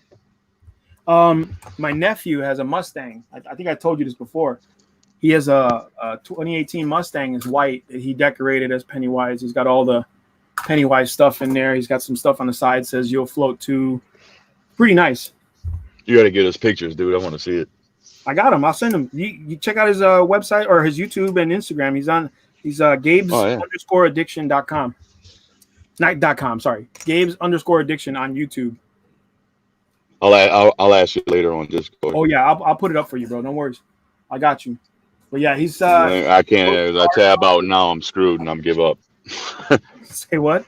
My nephew has a Mustang. I think I told you this before. He has a 2018 Mustang. It's white. He decorated as Pennywise. He's got all the Pennywise stuff in there. He's got some stuff on the side. Says "You'll float too." Pretty nice. You got to get us pictures, dude. I want to see it. I got him. I'll send him. You check out his website or his YouTube and Instagram. He's Gabe's _addiction.com. Not .com, sorry. Gabe's _addiction on YouTube. I'll ask you later on Discord. Oh yeah, I'll put it up for you, bro. No worries. I got you. But yeah, he's I can't. If I tab out now, I'm screwed and I'm give up. Say what?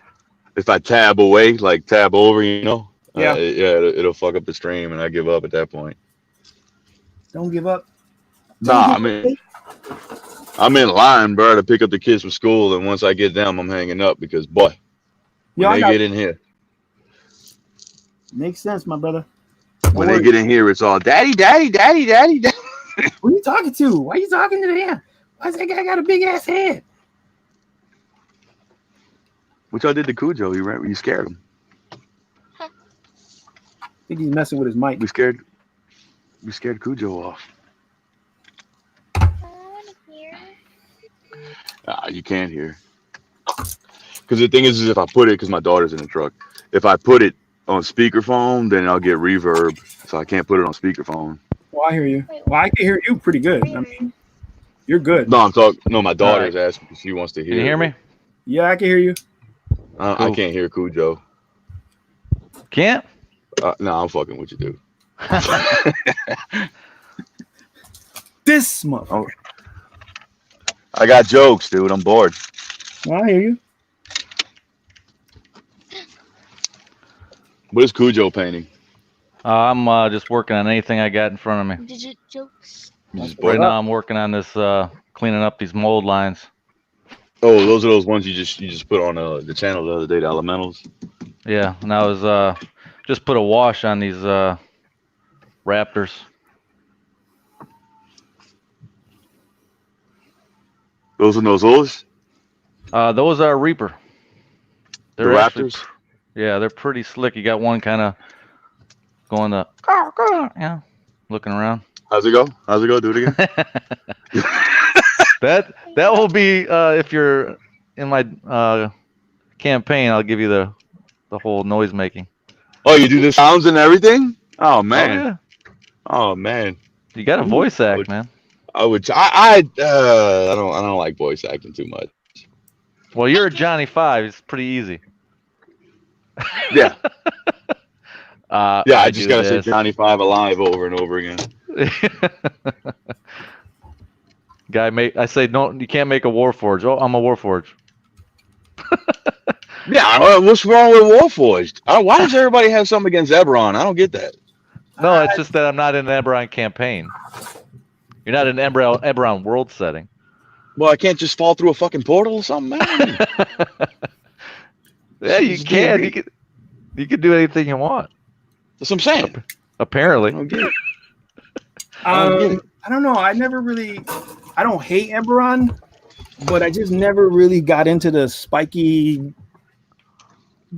If I tab away, like tab over, Yeah. It'll fuck up the stream and I give up at that point. Don't give up. Nah, I'm in line, bro, to pick up the kids from school, and once I get them, I'm hanging up because, boy, when they get in here. Makes sense, my brother. When they get in here, it's all, daddy, daddy, daddy, daddy, daddy. Who are you talking to? Why are you talking to them? Why's that guy got a big-ass head? What y'all did to Cujo? You scared him. I think he's messing with his mic. We scared Cujo off. I want to hear. You can't hear. Because the thing is if I put it, because my daughter's in the truck, if I put it on speakerphone, then I'll get reverb. So I can't put it on speakerphone. Well, I hear you. Well, I can hear you pretty good. I mean, you're good. No, my daughter's asking because she wants to hear. Can you hear me? Yeah, I can hear you. I can't hear Cujo. Can't? No, I'm fucking with you, dude. This motherfucker. I got jokes, dude. I'm bored. Well, I hear you. What is Cujo painting? I'm just working on anything I got in front of me. Digit jokes. Right now, I'm working on this, cleaning up these mold lines. Oh, those are those ones you just put on the channel the other day, the elementals. Yeah, and I was just put a wash on these Raptors. Those are Nozolas? Those are Reaper. The Raptors? Yeah, they're pretty slick. You got one kind of going to, yeah, looking around. How's it go? How's it go? Do it again. That will be if you're in my campaign. I'll give you the whole noise making. Oh, you do the sounds and everything? Oh Oh man. yeah, Oh man. you got a voice act, man. I don't like voice acting too much. Well, you're a Johnny Five. It's pretty easy. Yeah. Yeah, I just do gotta say this. Johnny Five alive over and over again. I say no. You can't make a Warforged. Oh, I'm a Warforged. Yeah, what's wrong with Warforged? Why does everybody have something against Eberron? I don't get that. No, it's just that I'm not in an Eberron campaign. You're not in an Eberron world setting. Well, I can't just fall through a fucking portal or something, man. Yeah, you It's can. D&D. You can do anything you want. That's what I'm saying. I Apparently. don't get it. I don't get it. I don't know. I don't hate Eberron, but I just never really got into the spiky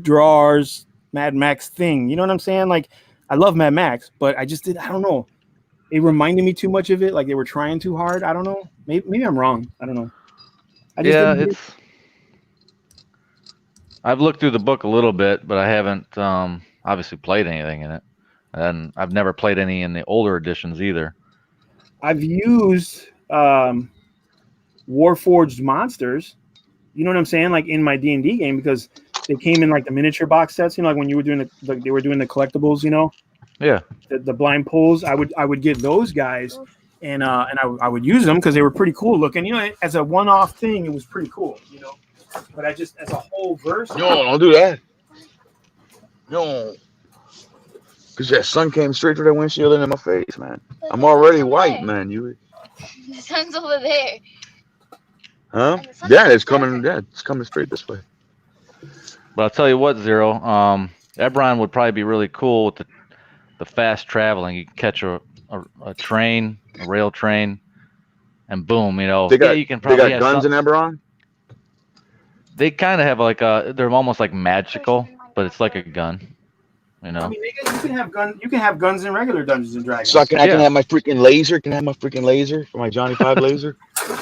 drawers Mad Max thing. You know what I'm saying? Like, I love Mad Max, but I don't know. It reminded me too much of it. Like they were trying too hard. I don't know. Maybe I'm wrong. I don't know. I've looked through the book a little bit, but I haven't obviously played anything in it. And I've never played any in the older editions either. I've used Warforged monsters. You know what I'm saying? Like in my D&D game, because they came in like the miniature box sets. You know, like when you were doing they were doing the collectibles. You know. Yeah. The blind pulls. I would get those guys, and I would use them because they were pretty cool looking. You know, as a one-off thing, it was pretty cool. You know, but I just as a whole verse. No, don't do that. No. Because that sun came straight through that windshield into my face, man. I'm already white, man. You. The sun's over there. Huh? And the sun's Yeah, it's over coming. there. Yeah, it's coming straight this way. But I'll tell you what, Zero. Eberron would probably be really cool with the fast traveling. You can catch a train, a rail train, and boom, you know. They got, you can they probably got guns in Eberron? They kind of have like they're almost like magical, but it's like a gun. You know. I mean, you can have guns. You can have guns in regular Dungeons and Dragons. So I can have my freaking laser? Can I have my freaking laser for my Johnny Five laser?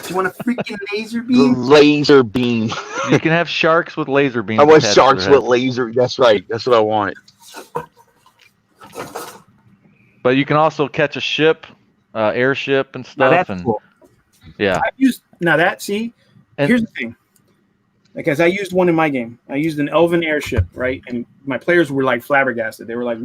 You want a freaking laser The beam? laser beam. You can have sharks with laser beams. I want attached to sharks their with head. laser. That's right. That's what I wanted. But you can also catch a ship, airship, and Now stuff. that's And cool. yeah, Here's And- the thing. Like, as I used one in my game, I used an elven airship, right? And my players were like flabbergasted. They were like,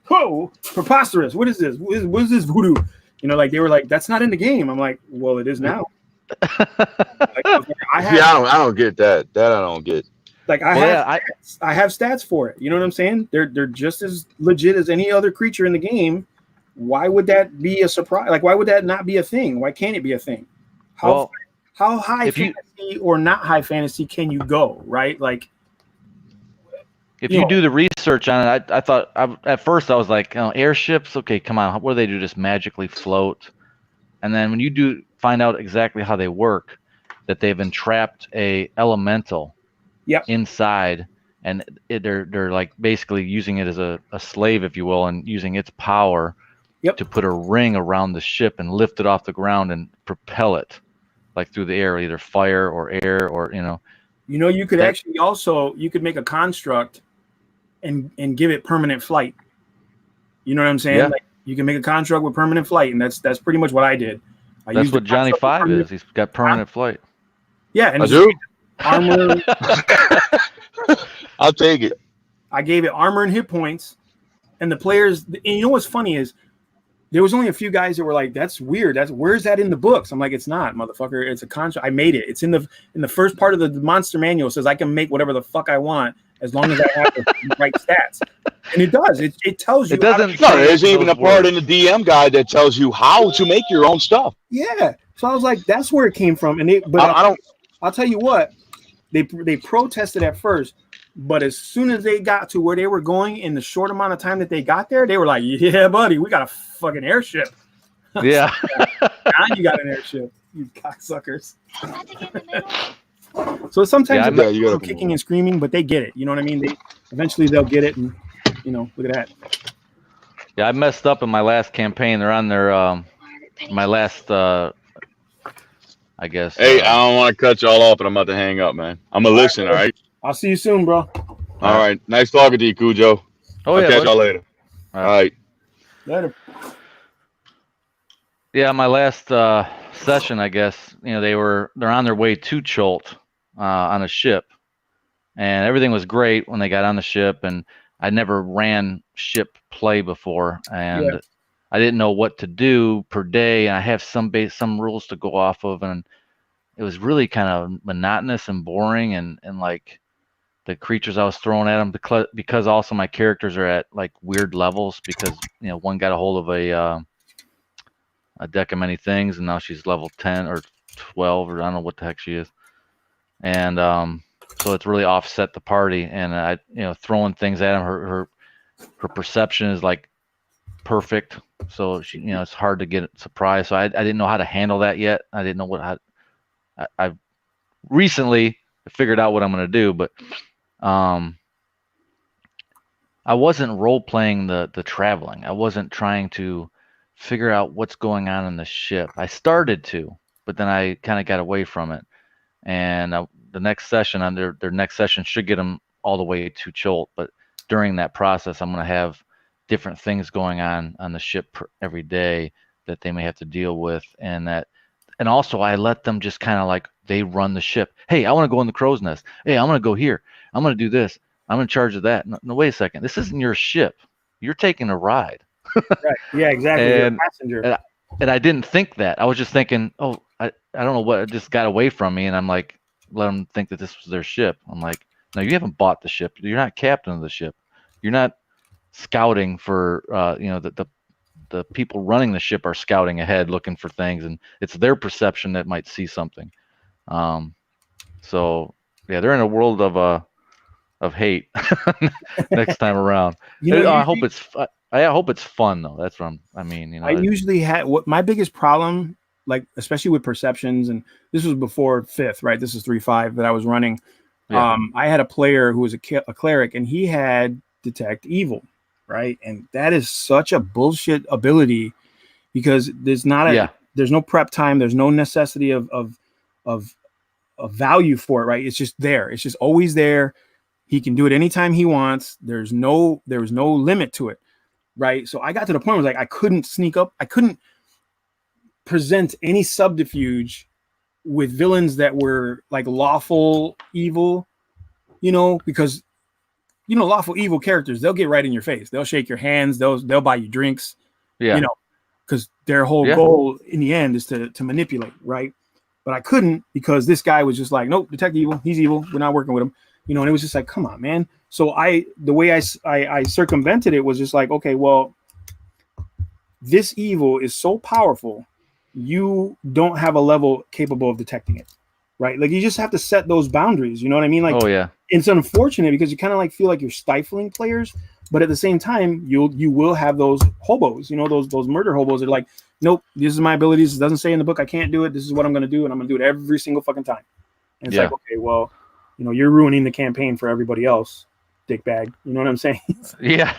"Whoa, preposterous! What is this? What is this voodoo?" You know, like they were like, "That's not in the game." I'm like, "Well, it is now." Like, I don't get that. That I don't get. Like I have stats for it. You know what I'm saying? They're just as legit as any other creature in the game. Why would that be a surprise? Like, why would that not be a thing? Why can't it be a thing? How high fantasy or not high fantasy can you go? Right? Like, if you do the research on it, I thought at first I was like, oh, airships. Okay, come on. What do they do? Just magically float? And then when you do find out exactly how they work, that they've entrapped a elemental inside, and they're like basically using it as a slave, if you will, and using its power to put a ring around the ship and lift it off the ground and propel it like through the air, either fire or air or you could actually also make a construct and give it permanent flight. You know what I'm saying? Yeah. Like, you can make a construct with permanent flight, and that's pretty much what I did. That's what Johnny Five is. He's got permanent flight. Yeah, and I do. Armor. I'll take it. I gave it armor and hit points, and the players. And you know what's funny is there was only a few guys that were like, "That's weird. Where's that in the books?" I'm like, "It's not, motherfucker. It's a construct. I made it. It's in the first part of the monster manual. It says I can make whatever the fuck I want as long as I have the right stats." And it does. It tells you. It doesn't. No, there's even a part in the DM guide that tells you how to make your own stuff. Yeah. So I was like, that's where it came from. And I'll tell you what, they protested at first, but as soon as they got to where they were going in the short amount of time that they got there, they were like, "Yeah, buddy, we got a fucking airship." Yeah. Now you got an airship, you cocksuckers. So sometimes you got kicking and screaming, but they get it. You know what I mean? Eventually they'll get it, and look at that. Yeah, I messed up in my last campaign. They're on their my last, I guess. Hey, I don't want to cut y'all off, but I'm about to hang up, man. I'm gonna listen. All right. I'll see you soon, bro. All right. Nice talking to you, Cujo. Oh I'll yeah, catch bud. y'all later. All All right. Later. Yeah, my last session, I guess, they're on their way to Cholt on a ship, and everything was great when they got on the ship, and I never ran ship play before, and I didn't know what to do per day, and I have some rules to go off of, and it was really kind of monotonous and boring, and like the creatures I was throwing at them, because also my characters are at like weird levels, because one got a hold of a deck of many things, and now she's level 10 or 12, or I don't know what the heck she is, and so it's really offset the party, and I throwing things at him, her perception is like perfect, so she it's hard to get surprised, so I didn't know how to handle that yet. I didn't know I've recently figured out what I'm going to do, but I wasn't role playing the traveling. I wasn't trying to figure out what's going on in the ship. I started to, but then I kind of got away from it. And the next session, on their next session, should get them all the way to Cholt. But during that process, I'm going to have different things going on the ship every day that they may have to deal with, and also I let them just kind of like, they run the ship. Hey, I want to go in the crow's nest. Hey, I'm going to go here. I'm going to do this. I'm in charge of that. No, wait a second. This isn't your ship. You're taking a ride. Right. Yeah, exactly. You're a And, passenger. and I didn't think that. I was just thinking, oh, I don't know what, it just got away from me. And I'm like, let them think that this was their ship. I'm like, no, you haven't bought the ship. You're not captain of the ship. You're not scouting for, the people running the ship are scouting ahead, looking for things. And it's their perception that might see something. So yeah, they're in a world of hate next time around. I hope it's fun though. That's what I mean. I usually had my biggest problem, like especially with perceptions, and this was before 5th, right? This is 3.5 that I was running. Yeah. I had a player who was a cleric, and he had detect evil, right? And that is such a bullshit ability, because there's no prep time, there's no necessity of value for it, right? It's just there. It's just always there. He can do it anytime he wants. There was no limit to it, right? So I got to the point where I was like, I couldn't sneak up. I couldn't present any subterfuge with villains that were like lawful evil, because lawful evil characters, they'll get right in your face. They'll shake your hands. They'll buy you drinks, because their whole goal in the end is to manipulate, right? But I couldn't, because this guy was just like, nope, detect evil. He's evil. We're not working with him. And it was just like, come on, man. So the way I circumvented it was just like, okay, well, this evil is so powerful, you don't have a level capable of detecting it, right? Like, you just have to set those boundaries. You know what I mean? Like, it's unfortunate because you kind of like feel like you're stifling players, but at the same time, you will have those hobos, those murder hobos that are like, nope, this is my abilities. It doesn't say in the book I can't do it. This is what I'm going to do, and I'm going to do it every single fucking time. And it's like, okay, well, you're ruining the campaign for everybody else, dickbag. You know what I'm saying? Yeah.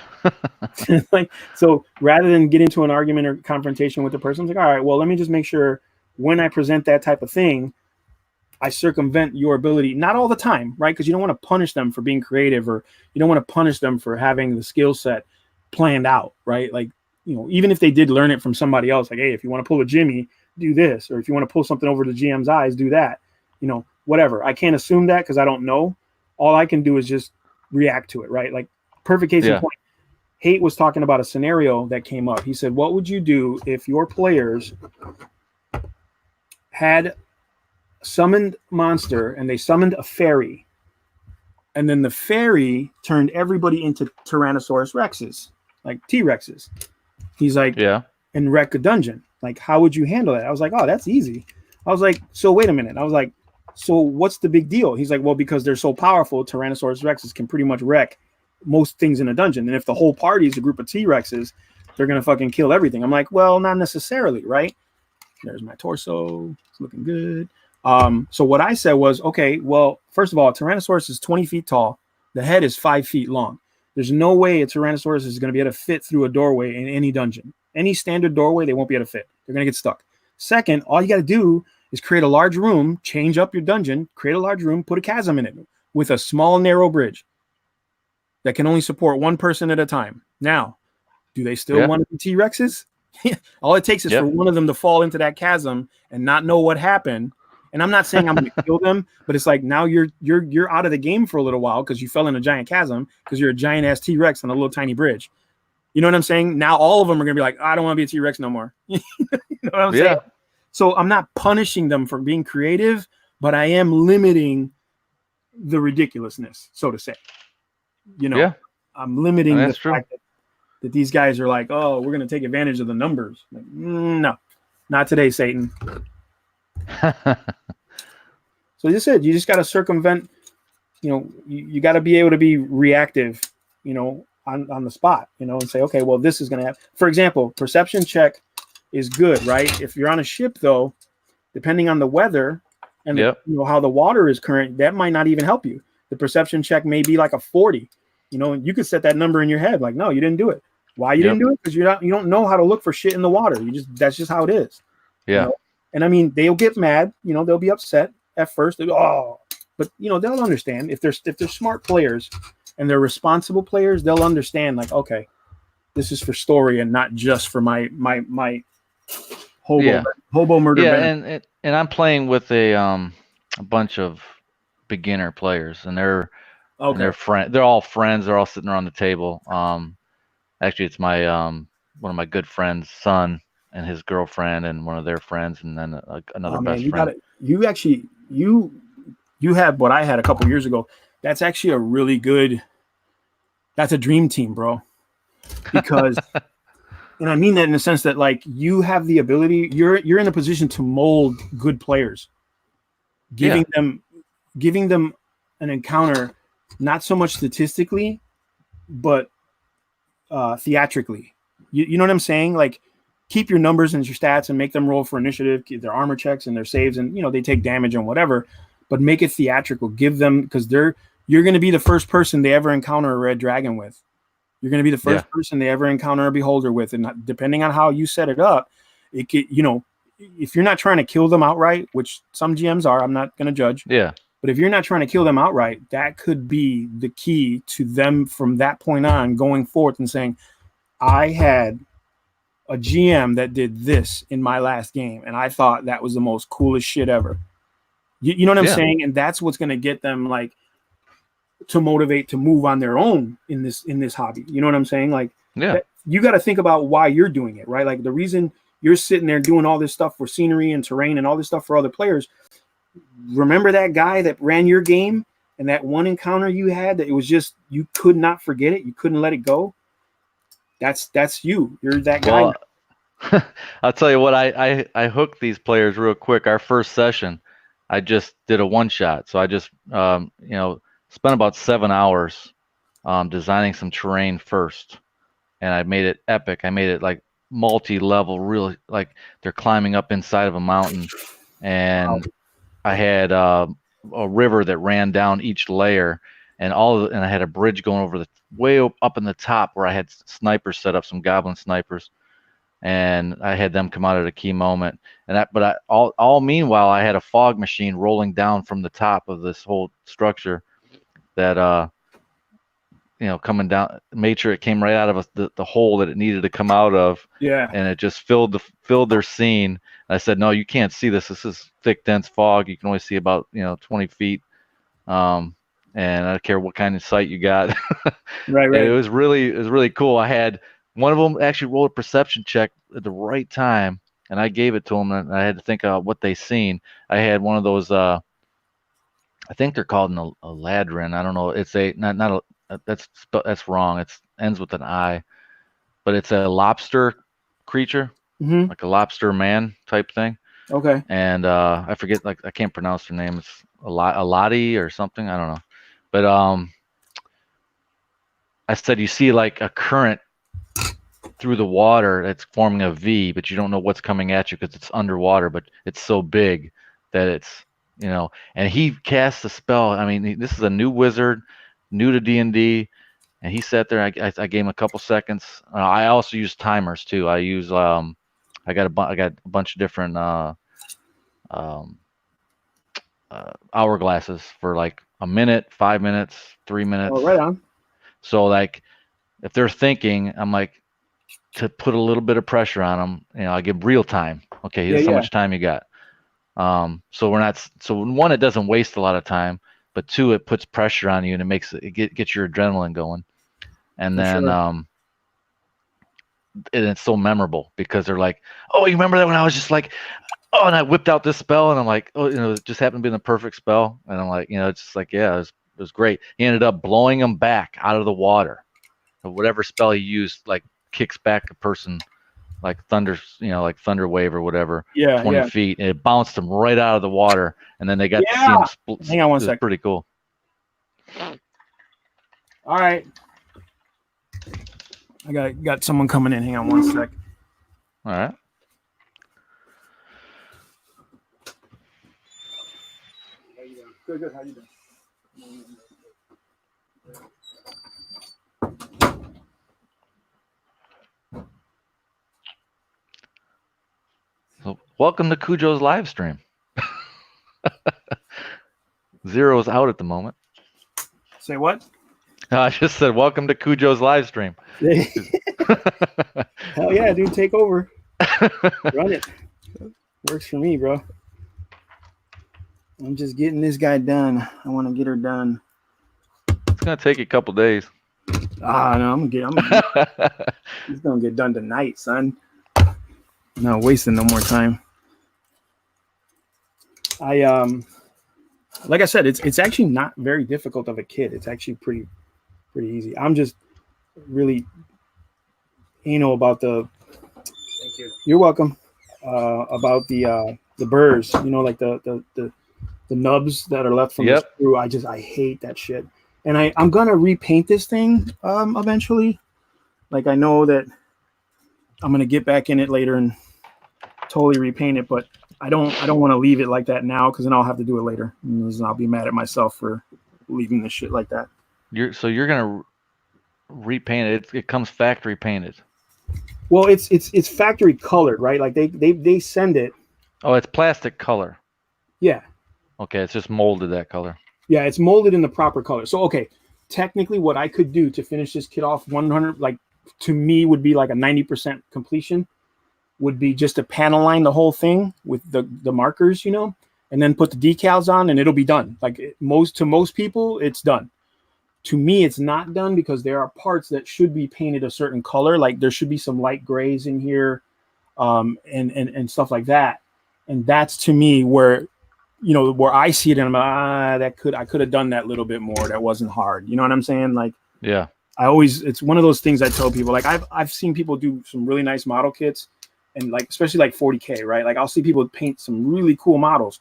Like, so rather than get into an argument or confrontation with the person, it's like, all right, well, let me just make sure when I present that type of thing, I circumvent your ability. Not all the time, right? Because you don't want to punish them for being creative, or you don't want to punish them for having the skill set planned out, right? Like, even if they did learn it from somebody else, like, hey, if you want to pull a Jimmy, do this, or if you want to pull something over the GM's eyes, do that. Whatever. I can't assume that because I don't know. All I can do is just react to it, right? Like, perfect case in point. Hate was talking about a scenario that came up. He said, what would you do if your players had summoned monster and they summoned a fairy, and then the fairy turned everybody into Tyrannosaurus Rexes, like T-Rexes? He's like, and wreck a dungeon. Like, how would you handle that? I was like, oh, that's easy. I was like, so wait a minute. I was like, so what's the big deal? He's like, well, because they're so powerful, Tyrannosaurus Rexes can pretty much wreck most things in a dungeon. And if the whole party is a group of T-Rexes, they're going to fucking kill everything. I'm like, well, not necessarily, right? There's my torso. It's looking good. So what I said was, okay, well, first of all, Tyrannosaurus is 20 feet tall. The head is 5 feet long. There's no way a Tyrannosaurus is going to be able to fit through a doorway in any dungeon. Any standard doorway, they won't be able to fit. They're going to get stuck. Second, all you got to do is create a large room, change up your dungeon, create a large room, put a chasm in it with a small, narrow bridge that can only support one person at a time. Now, do they still want to be T-Rexes? All it takes is for one of them to fall into that chasm and not know what happened. And I'm not saying I'm going to kill them, but it's like now you're out of the game for a little while because you fell in a giant chasm because you're a giant ass T-Rex on a little tiny bridge. You know what I'm saying? Now all of them are going to be like, I don't want to be a T-Rex no more. You know what I'm saying? So I'm not punishing them for being creative, but I am limiting the ridiculousness, so to say. You know, I'm limiting the fact that these guys are like, oh, we're going to take advantage of the numbers. Like, no, not today, Satan. So you said you just got to circumvent, you know, you got to be able to be reactive, you know, on the spot, you know, and say, okay, well, this is going to happen. For example, perception check is good, right? If you're on a ship, though, depending on the weather and you know, how the water is current, that might not even help you. The perception check may be like a 40, you know, and you could set that number in your head. Like, no, you didn't do it. Why you didn't do it? Because you don't know how to look for shit in the water. That's just how it is. Yeah. You know? And I mean, they'll get mad, you know, they'll be upset at first. They go, but you know, they'll understand if they're smart players and they're responsible players, they'll understand like, okay, this is for story and not just for my hobo murder. Yeah, and I'm playing with a bunch of beginner players, and they're they're all friends. They're all sitting around the table. Actually, it's my one of my good friends' son and his girlfriend and one of their friends, and then another best friend. You had what I had a couple years ago. That's actually a really good. That's a dream team, bro. Because, and I mean that in the sense that like you have the ability. You're in a position to mold good players, giving them an encounter, not so much statistically, but theatrically. You know what I'm saying? Like, keep your numbers and your stats and make them roll for initiative, their armor checks and their saves, and you know they take damage and whatever, but make it theatrical. Give them, because you're going to be the first person they ever encounter a red dragon with. You're going to be the first person they ever encounter a beholder with, and depending on how you set it up, it could, you know, if you're not trying to kill them outright, which some GMs are, I'm not going to judge. Yeah. But if you're not trying to kill them outright, that could be the key to them from that point on going forth and saying, I had a GM that did this in my last game, and I thought that was the most coolest shit ever. You know what I'm saying? And that's what's going to get them like to motivate to move on their own in this hobby. You know what I'm saying? Like, you got to think about why you're doing it, right? Like the reason you're sitting there doing all this stuff for scenery and terrain and all this stuff for other players. Remember that guy that ran your game and that one encounter you had that it was just, you could not forget it. You couldn't let it go. That's you. You're that guy. Well, I'll tell you what, I hooked these players real quick. Our first session, I just did a one shot. So I just, you know, spent about 7 hours designing some terrain first, and I made it epic. I made it like multi-level, really like they're climbing up inside of a mountain, and I had a river that ran down each layer, and and I had a bridge going over the way up in the top where I had snipers set up, some goblin snipers, and I had them come out at a key moment. And all meanwhile, I had a fog machine rolling down from the top of this whole structure that you know, coming down, made sure it came right out of the hole that it needed to come out of. Yeah. And it just filled their scene. And I said, no, you can't see this. This is thick, dense fog. You can only see about, you know, 20 feet. And I don't care what kind of sight you got. Right. It was really cool. I had one of them actually roll a perception check at the right time, and I gave it to them, and I had to think of what they seen. I had one of those, I think they're called an eladrin. I don't know. It's not a, that's wrong. It ends with an I, but it's a lobster creature, like a lobster man type thing. Okay. And I forget, like I can't pronounce her name. It's Alati or something. I don't know. But I said you see like a current through the water that's forming a V, but you don't know what's coming at you because it's underwater, but it's so big that it's, you know, and he cast a spell. I mean, this is a new wizard, new to D&D, and he sat there. I gave him a couple seconds. I also use timers too. I use I got a bunch of different hourglasses for like a minute, 5 minutes, 3 minutes. Oh, right on. So like if they're thinking, I'm like to put a little bit of pressure on them. I give real time. Okay, here's how much time you got. So we're not. So one, it doesn't waste a lot of time, but two, it puts pressure on you and it gets your adrenaline going. And For then sure. and it's so memorable because they're like, oh, you remember that when I was just like, oh, and I whipped out this spell, and I'm like, oh, it just happened to be the perfect spell, and I'm like, it's just like, yeah, it was great. He ended up blowing him back out of the water. Whatever spell he used, like kicks back a person like thunder, like thunder wave or whatever, 20 feet, and it bounced him right out of the water, and then they got to see him split. Hang on one sec. second. Pretty cool. All right. I got someone coming in. Hang on one sec. All right. How you doing? Good. How you doing? So welcome to Cujo's live stream. Zero's out at the moment. Say what? I just said welcome to Cujo's live stream. Hell yeah, dude, take over. Run it. Works for me, bro. I'm just getting this guy done. I want to get her done. It's gonna take you a couple days. No, I'm He's gonna get done tonight, son. Not wasting no more time. Like I said, it's actually not very difficult of a kit. It's actually pretty easy. I'm just really anal about the. Thank you. You're welcome. About the burrs, like the nubs that are left from the screw. I hate that shit. And I'm gonna repaint this thing eventually. Like I know that I'm gonna get back in it later and totally repaint it, but I don't want to leave it like that now because then I'll have to do it later, and I'll be mad at myself for leaving the shit like that. You're gonna repaint it. It comes factory painted. Well, it's factory colored, right? Like they send it. Oh, it's plastic color. Yeah. Okay, it's just molded that color. Yeah, it's molded in the proper color. So okay, technically, what I could do to finish this kit off 100, like to me, would be like a 90% completion. Would be just to panel line the whole thing with the markers, and then put the decals on, and it'll be done. Like most people, it's done. To me, it's not done because there are parts that should be painted a certain color. Like there should be some light grays in here, and stuff like that. And that's to me where I see it, and I'm I could have done that little bit more. That wasn't hard. You know what I'm saying? Like, yeah. It's one of those things I tell people. Like I've seen people do some really nice model kits. And like, especially like 40K, right? Like I'll see people paint some really cool models,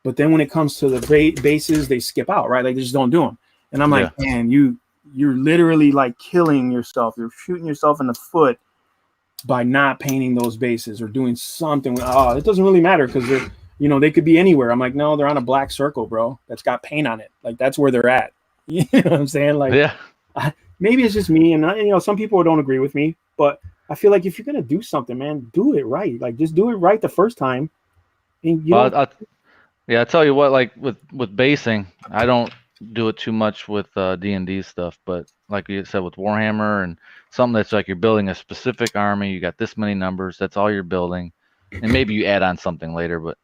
but then when it comes to the bases, they skip out, right? Like they just don't do them. And I'm like, man, you're literally like killing yourself. You're shooting yourself in the foot by not painting those bases or doing something. It doesn't really matter because they're, they could be anywhere. I'm like, no, they're on a black circle, bro. That's got paint on it. Like that's where they're at. You know what I'm saying? Like, yeah. Maybe it's just me, and some people don't agree with me, but I feel like if you're gonna do something, man, do it right. Like just do it right the first time. And I tell you what, like with basing, I don't do it too much with D&D stuff, but like you said with Warhammer and something that's like you're building a specific army, you got this many numbers, that's all you're building, and maybe you add on something later, but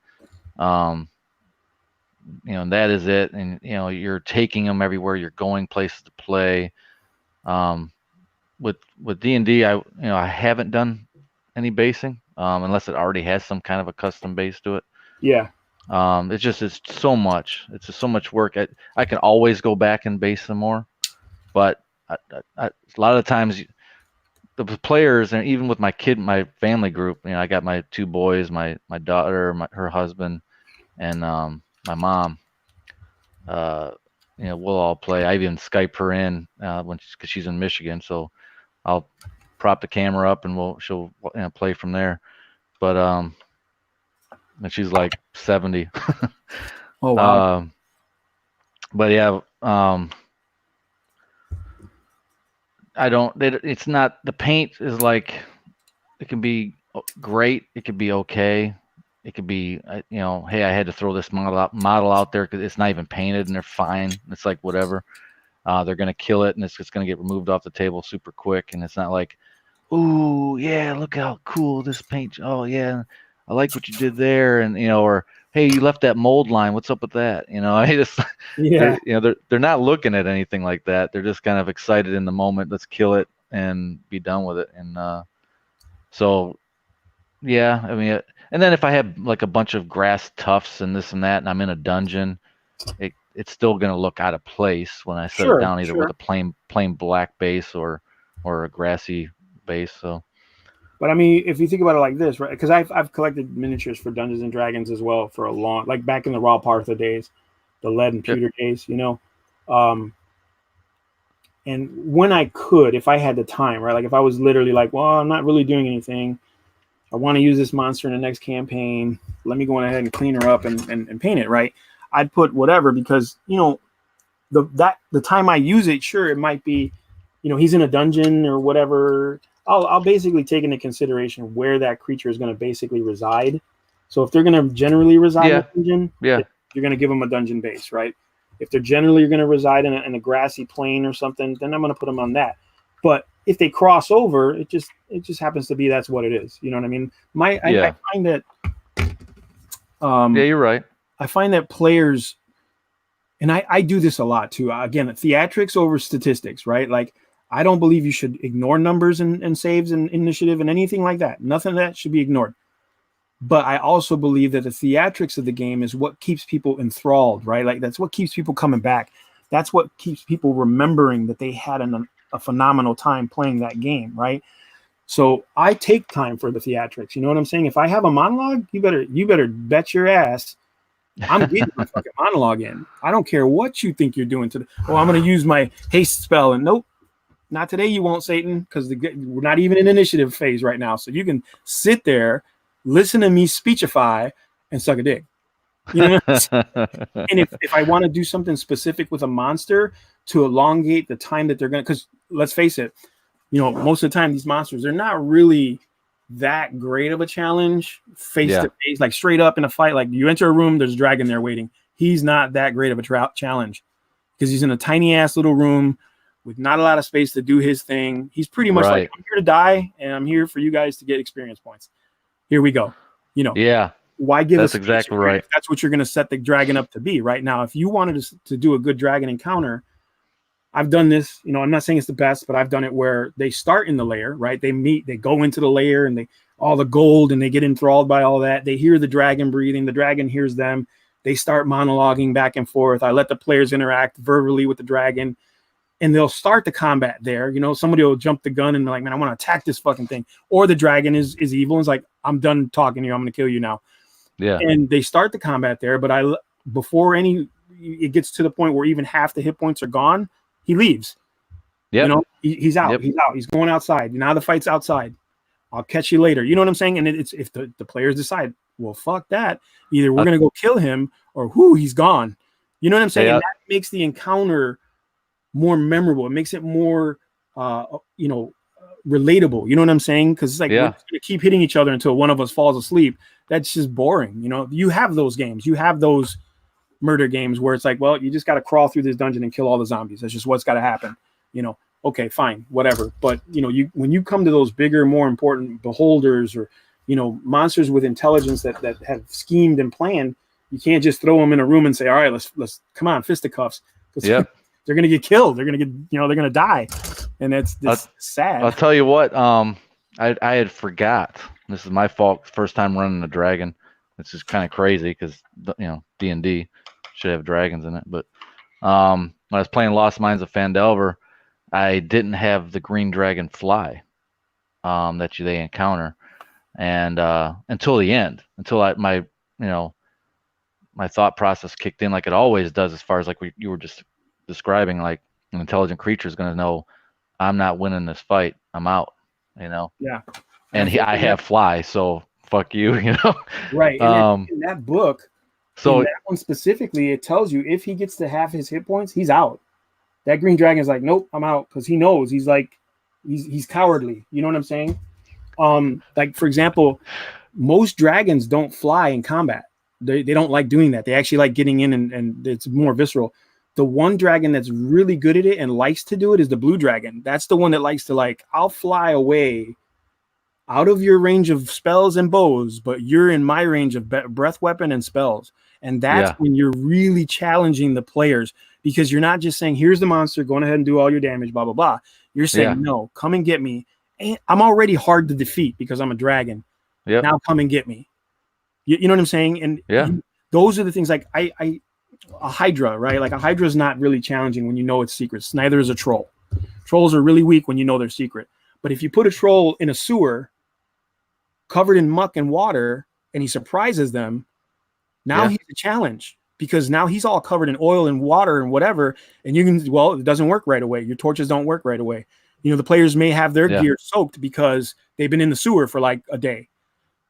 that is it, and you're taking them everywhere, you're going places to play. With D&D, I haven't done any basing unless it already has some kind of a custom base to it. Yeah. It's so much. It's just so much work. I can always go back and base some more, but a lot of times the players, and even with my family group, I got my two boys, my daughter, her husband, and my mom. We'll all play. I even Skype her in because she's in Michigan, so I'll prop the camera up and she'll play from there. But and she's like 70. Oh wow. But yeah, I don't. It's not, the paint is like, it can be great. It could be okay. It could be, hey, I had to throw this model out there because it's not even painted and they're fine. It's like whatever. They're gonna kill it and it's just gonna get removed off the table super quick. And it's not like, ooh, yeah, look how cool this paint. Oh yeah, I like what you did there, and or hey, you left that mold line. What's up with that? I just Yeah. they're not looking at anything like that. They're just kind of excited in the moment. Let's kill it and be done with it. And so yeah, I mean, and then if I have like a bunch of grass tufts and this and that, and I'm in a dungeon, it's still gonna look out of place when I set it down either with a plain black base or a grassy base. So. But I mean, if you think about it like this, right? Because I've collected miniatures for Dungeons and Dragons as well for a long, like back in the Raw Partha days, the lead and pewter days, and when I could, if I had the time, right? Like if I was literally like, well, I'm not really doing anything. I want to use this monster in the next campaign. Let me go ahead and clean her up and paint it, right? I'd put whatever because the time I use it, sure, it might be, he's in a dungeon or whatever. I'll basically take into consideration where that creature is going to basically reside. So if they're going to generally reside in a dungeon, you're going to give them a dungeon base, right? If they're generally going to reside in a grassy plain or something, then I'm going to put them on that. But if they cross over, it just happens to be that's what it is. You know what I mean? I find that. You're right. I find that players, and I do this a lot too. Again, theatrics over statistics, right? Like I don't believe you should ignore numbers and saves and initiative and anything like that. Nothing of that should be ignored. But I also believe that the theatrics of the game is what keeps people enthralled, right? Like that's what keeps people coming back. That's what keeps people remembering that they had a phenomenal time playing that game, right? So I take time for the theatrics. You know what I'm saying? If I have a monologue, you better bet your ass I'm getting my fucking monologue in. I don't care what you think you're doing today. Oh, I'm going to use my haste spell, and nope, not today. You won't, Satan, because we're not even in initiative phase right now. So you can sit there, listen to me speechify, and suck a dick. And if I want to do something specific with a monster to elongate the time that they're going to, because let's face it, most of the time these monsters, they're not really that great of a challenge face to face, like straight up in a fight. Like you enter a room, there's a dragon there waiting. He's not that great of a challenge because he's in a tiny ass little room with not a lot of space to do his thing. He's pretty much like, I'm here to die and I'm here for you guys to get experience points. Here we go. Why give us exactly right? If that's what you're going to set the dragon up to be right now. If you wanted to do a good dragon encounter, I've done this, I'm not saying it's the best, but I've done it where they start in the lair, right? They go into the lair and all the gold and they get enthralled by all that. They hear the dragon breathing. The dragon hears them. They start monologuing back and forth. I let the players interact verbally with the dragon and they'll start the combat there. Somebody will jump the gun and be like, man, I want to attack this fucking thing. Or the dragon is evil and is like, I'm done talking to you. I'm going to kill you now. Yeah. And they start the combat there. But before it gets to the point where even half the hit points are gone, he leaves. Yeah. He's out. Yep. He's out. He's going outside. Now the fight's outside. I'll catch you later. You know what I'm saying? And it's if the players decide, well, fuck that. Either we're gonna go kill him or he's gone. You know what I'm saying? And that makes the encounter more memorable. It makes it more relatable. You know what I'm saying? Because it's like we're just gonna keep hitting each other until one of us falls asleep. That's just boring. You have those games. You have those murder games where it's like, well, you just got to crawl through this dungeon and kill all the zombies. That's just what's got to happen. Okay, fine, whatever. But when you come to those bigger, more important beholders or monsters with intelligence that have schemed and planned, you can't just throw them in a room and say, all right, let's come on, fisticuffs. They're gonna get killed. They're gonna get they're gonna die, and it's sad. I'll tell you what. I had forgot. This is my fault. First time running a dragon. This is kind of crazy because D&D should have dragons in it. But when I was playing Lost Mines of Phandelver, I didn't have the green dragon fly that they encounter, and until the end, until my thought process kicked in like it always does, as far as like you were just describing, like an intelligent creature is going to know I'm not winning this fight, I'm out. Yeah. And I have fly, so fuck you. Right. And in that book. So in that one specifically, it tells you if he gets to half his hit points, he's out. That green dragon is like, nope, I'm out, because he knows he's cowardly. You know what I'm saying? Like for example, most dragons don't fly in combat. They don't like doing that. They actually like getting in and it's more visceral. The one dragon that's really good at it and likes to do it is the blue dragon. That's the one that likes to like, I'll fly away out of your range of spells and bows, but you're in my range of breath weapon and spells. And that's when you're really challenging the players, because you're not just saying, here's the monster, going ahead and do all your damage, blah, blah, blah. You're saying, no, come and get me. And I'm already hard to defeat because I'm a dragon. Now come and get me. You know what I'm saying? And those are the things like a Hydra, right? Like a Hydra is not really challenging when you know it's secrets. Neither is a troll. Trolls are really weak when you know they're secret. But if you put a troll in a sewer covered in muck and water and he surprises them, now he's a challenge, because now he's all covered in oil and water and whatever. And you can, well, it doesn't work right away. Your torches don't work right away. You know, the players may have their gear soaked because they've been in the sewer for like a day.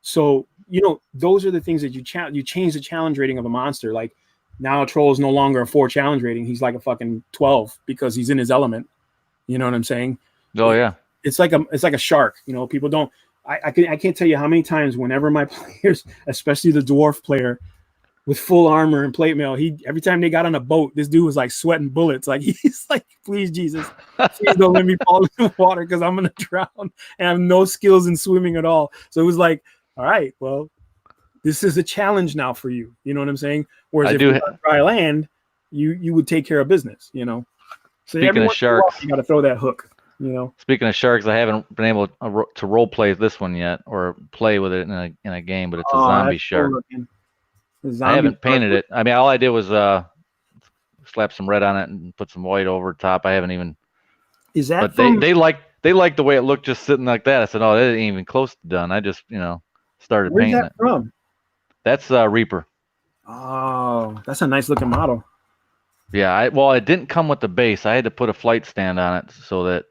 So, you know, those are the things that you change the challenge rating of a monster. Like now a troll is no longer a 4 challenge rating. He's like a fucking 12 because he's in his element. You know what I'm saying? Oh yeah. It's like a shark. You know, people don't, I can't tell you how many times whenever my players, especially the dwarf player with full armor and plate mail, every time they got on a boat, this dude was like sweating bullets. Like he's like, please Jesus, please don't let me fall in the water because I'm gonna drown and I have no skills in swimming at all. So it was like, all right, well, this is a challenge now for you. You know what I'm saying? Whereas if you're on dry land, you would take care of business, you know. So speaking of sharks, you got to throw that hook, you know. Speaking of sharks, I haven't been able to role play this one yet or play with it in a game, but it's a zombie shark. I haven't painted it. I mean, all I did was slap some red on it and put some white over top. I haven't even. Is that? But they like the way it looked just sitting like that. I said, oh, that ain't even close to done. I just started painting it. Where's that from? That's Reaper. Oh, that's a nice looking model. Yeah, well, it didn't come with the base. I had to put a flight stand on it so that.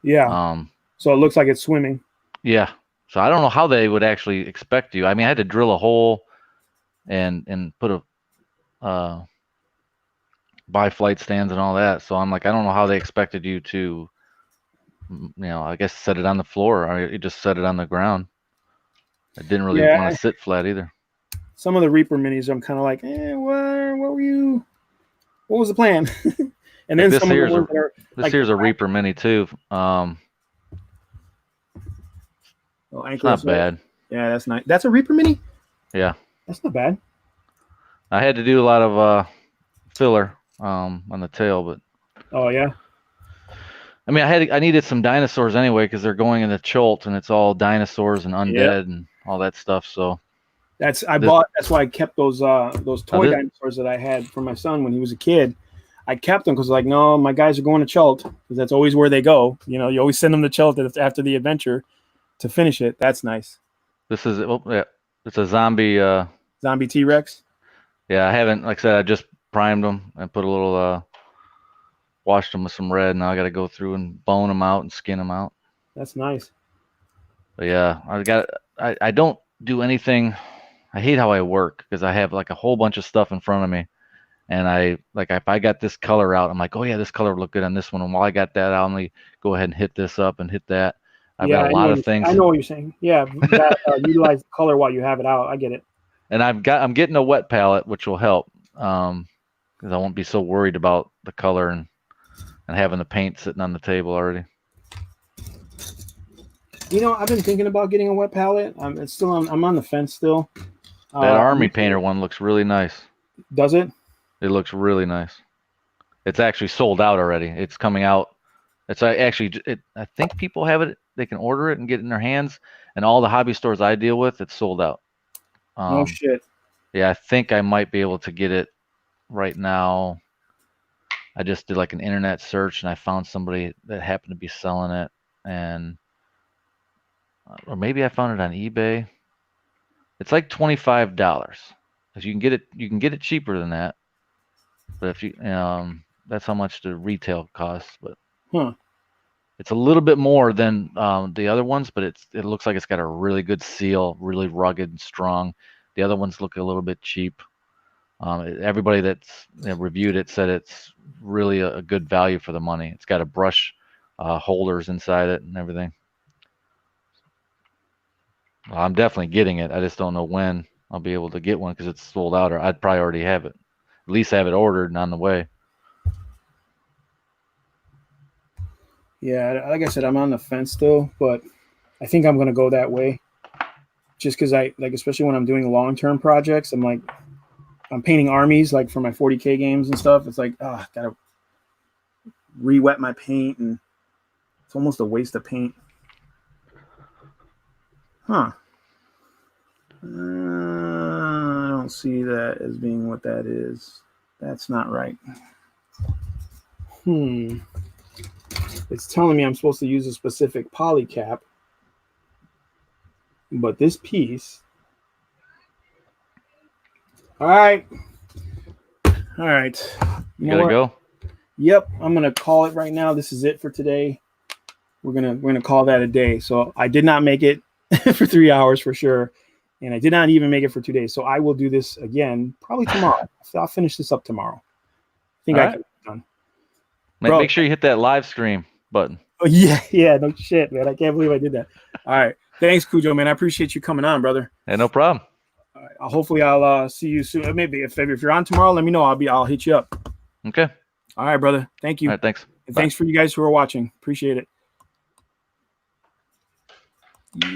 Yeah. So it looks like it's swimming. Yeah. So I don't know how they would actually expect you. I mean, I had to drill a hole and put a buy flight stands and all that. So I'm like, I don't know how they expected you to, I guess set it on the floor, or you just set it on the ground. I didn't really want to sit flat either. Some of the Reaper minis, I'm kind of like, what were you? What was the plan? And then like some of the ones that are this here's a Reaper mini too. It's not bad. Yeah, that's nice. That's a Reaper mini? Yeah. That's not bad. I had to do a lot of filler on the tail, but oh yeah. I mean, I needed some dinosaurs anyway because they're going in the Chult and it's all dinosaurs and undead and all that stuff. So that's why I kept those toy dinosaurs that I had for my son when he was a kid. I kept them because like, no, my guys are going to Chult because that's always where they go. You know, you always send them to Chult after the adventure to finish it. That's nice. This is it's a zombie T-Rex. Yeah, I haven't, like I said, I just primed them and put a little washed them with some red. Now I got to go through and bone them out and skin them out. That's nice. But yeah, I don't do anything. I hate how I work because I have like a whole bunch of stuff in front of me. And if I got this color out, I'm like, oh yeah, this color would look good on this one. And while I got that, I'll only go ahead and hit this up and hit that. I've got a lot of things. I know what you're saying. Yeah, utilize the color while you have it out. I get it. And I'm getting a wet palette, which will help because I won't be so worried about the color and having the paint sitting on the table already. You know, I've been thinking about getting a wet palette. I'm on the fence still. That Army Painter one looks really nice. Does it? It looks really nice. It's actually sold out already. It's coming out. I think people have it. They can order it and get it in their hands. And all the hobby stores I deal with, it's sold out. Oh shit. Yeah, I think I might be able to get it right now. I just did like an internet search and I found somebody that happened to be selling it, or maybe I found it on eBay. It's like $25. Because you can get it cheaper than that. But if you that's how much the retail costs. But it's a little bit more than the other ones, but it looks like it's got a really good seal, really rugged and strong. The other ones look a little bit cheap. Everybody that's reviewed it said it's really a good value for the money. It's got a brush holders inside it and everything. Well, I'm definitely getting it. I just don't know when I'll be able to get one because it's sold out, or I'd probably already have it. At least have it ordered and on the way. Yeah, like I said, I'm on the fence still, but I think I'm gonna go that way. Just because I like, especially when I'm doing long-term projects, I'm painting armies like for my 40K games and stuff. It's like, gotta re-wet my paint, and it's almost a waste of paint. Huh. I don't see that as being what that is. That's not right. It's telling me I'm supposed to use a specific poly cap, but this piece. All right. You gotta go. Yep, I'm gonna call it right now. This is it for today. We're gonna call that a day. So I did not make it for 3 hours for sure, and I did not even make it for 2 days. So I will do this again probably tomorrow. I'll finish this up tomorrow. I think I can get it done. Bro, Make sure you hit that live stream button. Oh yeah, no shit, man. I can't believe I did that. All right, thanks, Cujo, man. I appreciate you coming on, brother. Yeah, no problem. All right, hopefully I'll see you soon. Maybe if you're on tomorrow, let me know. I'll hit you up. Okay. All right, brother. Thank you. All right, thanks. And thanks for you guys who are watching. Appreciate it.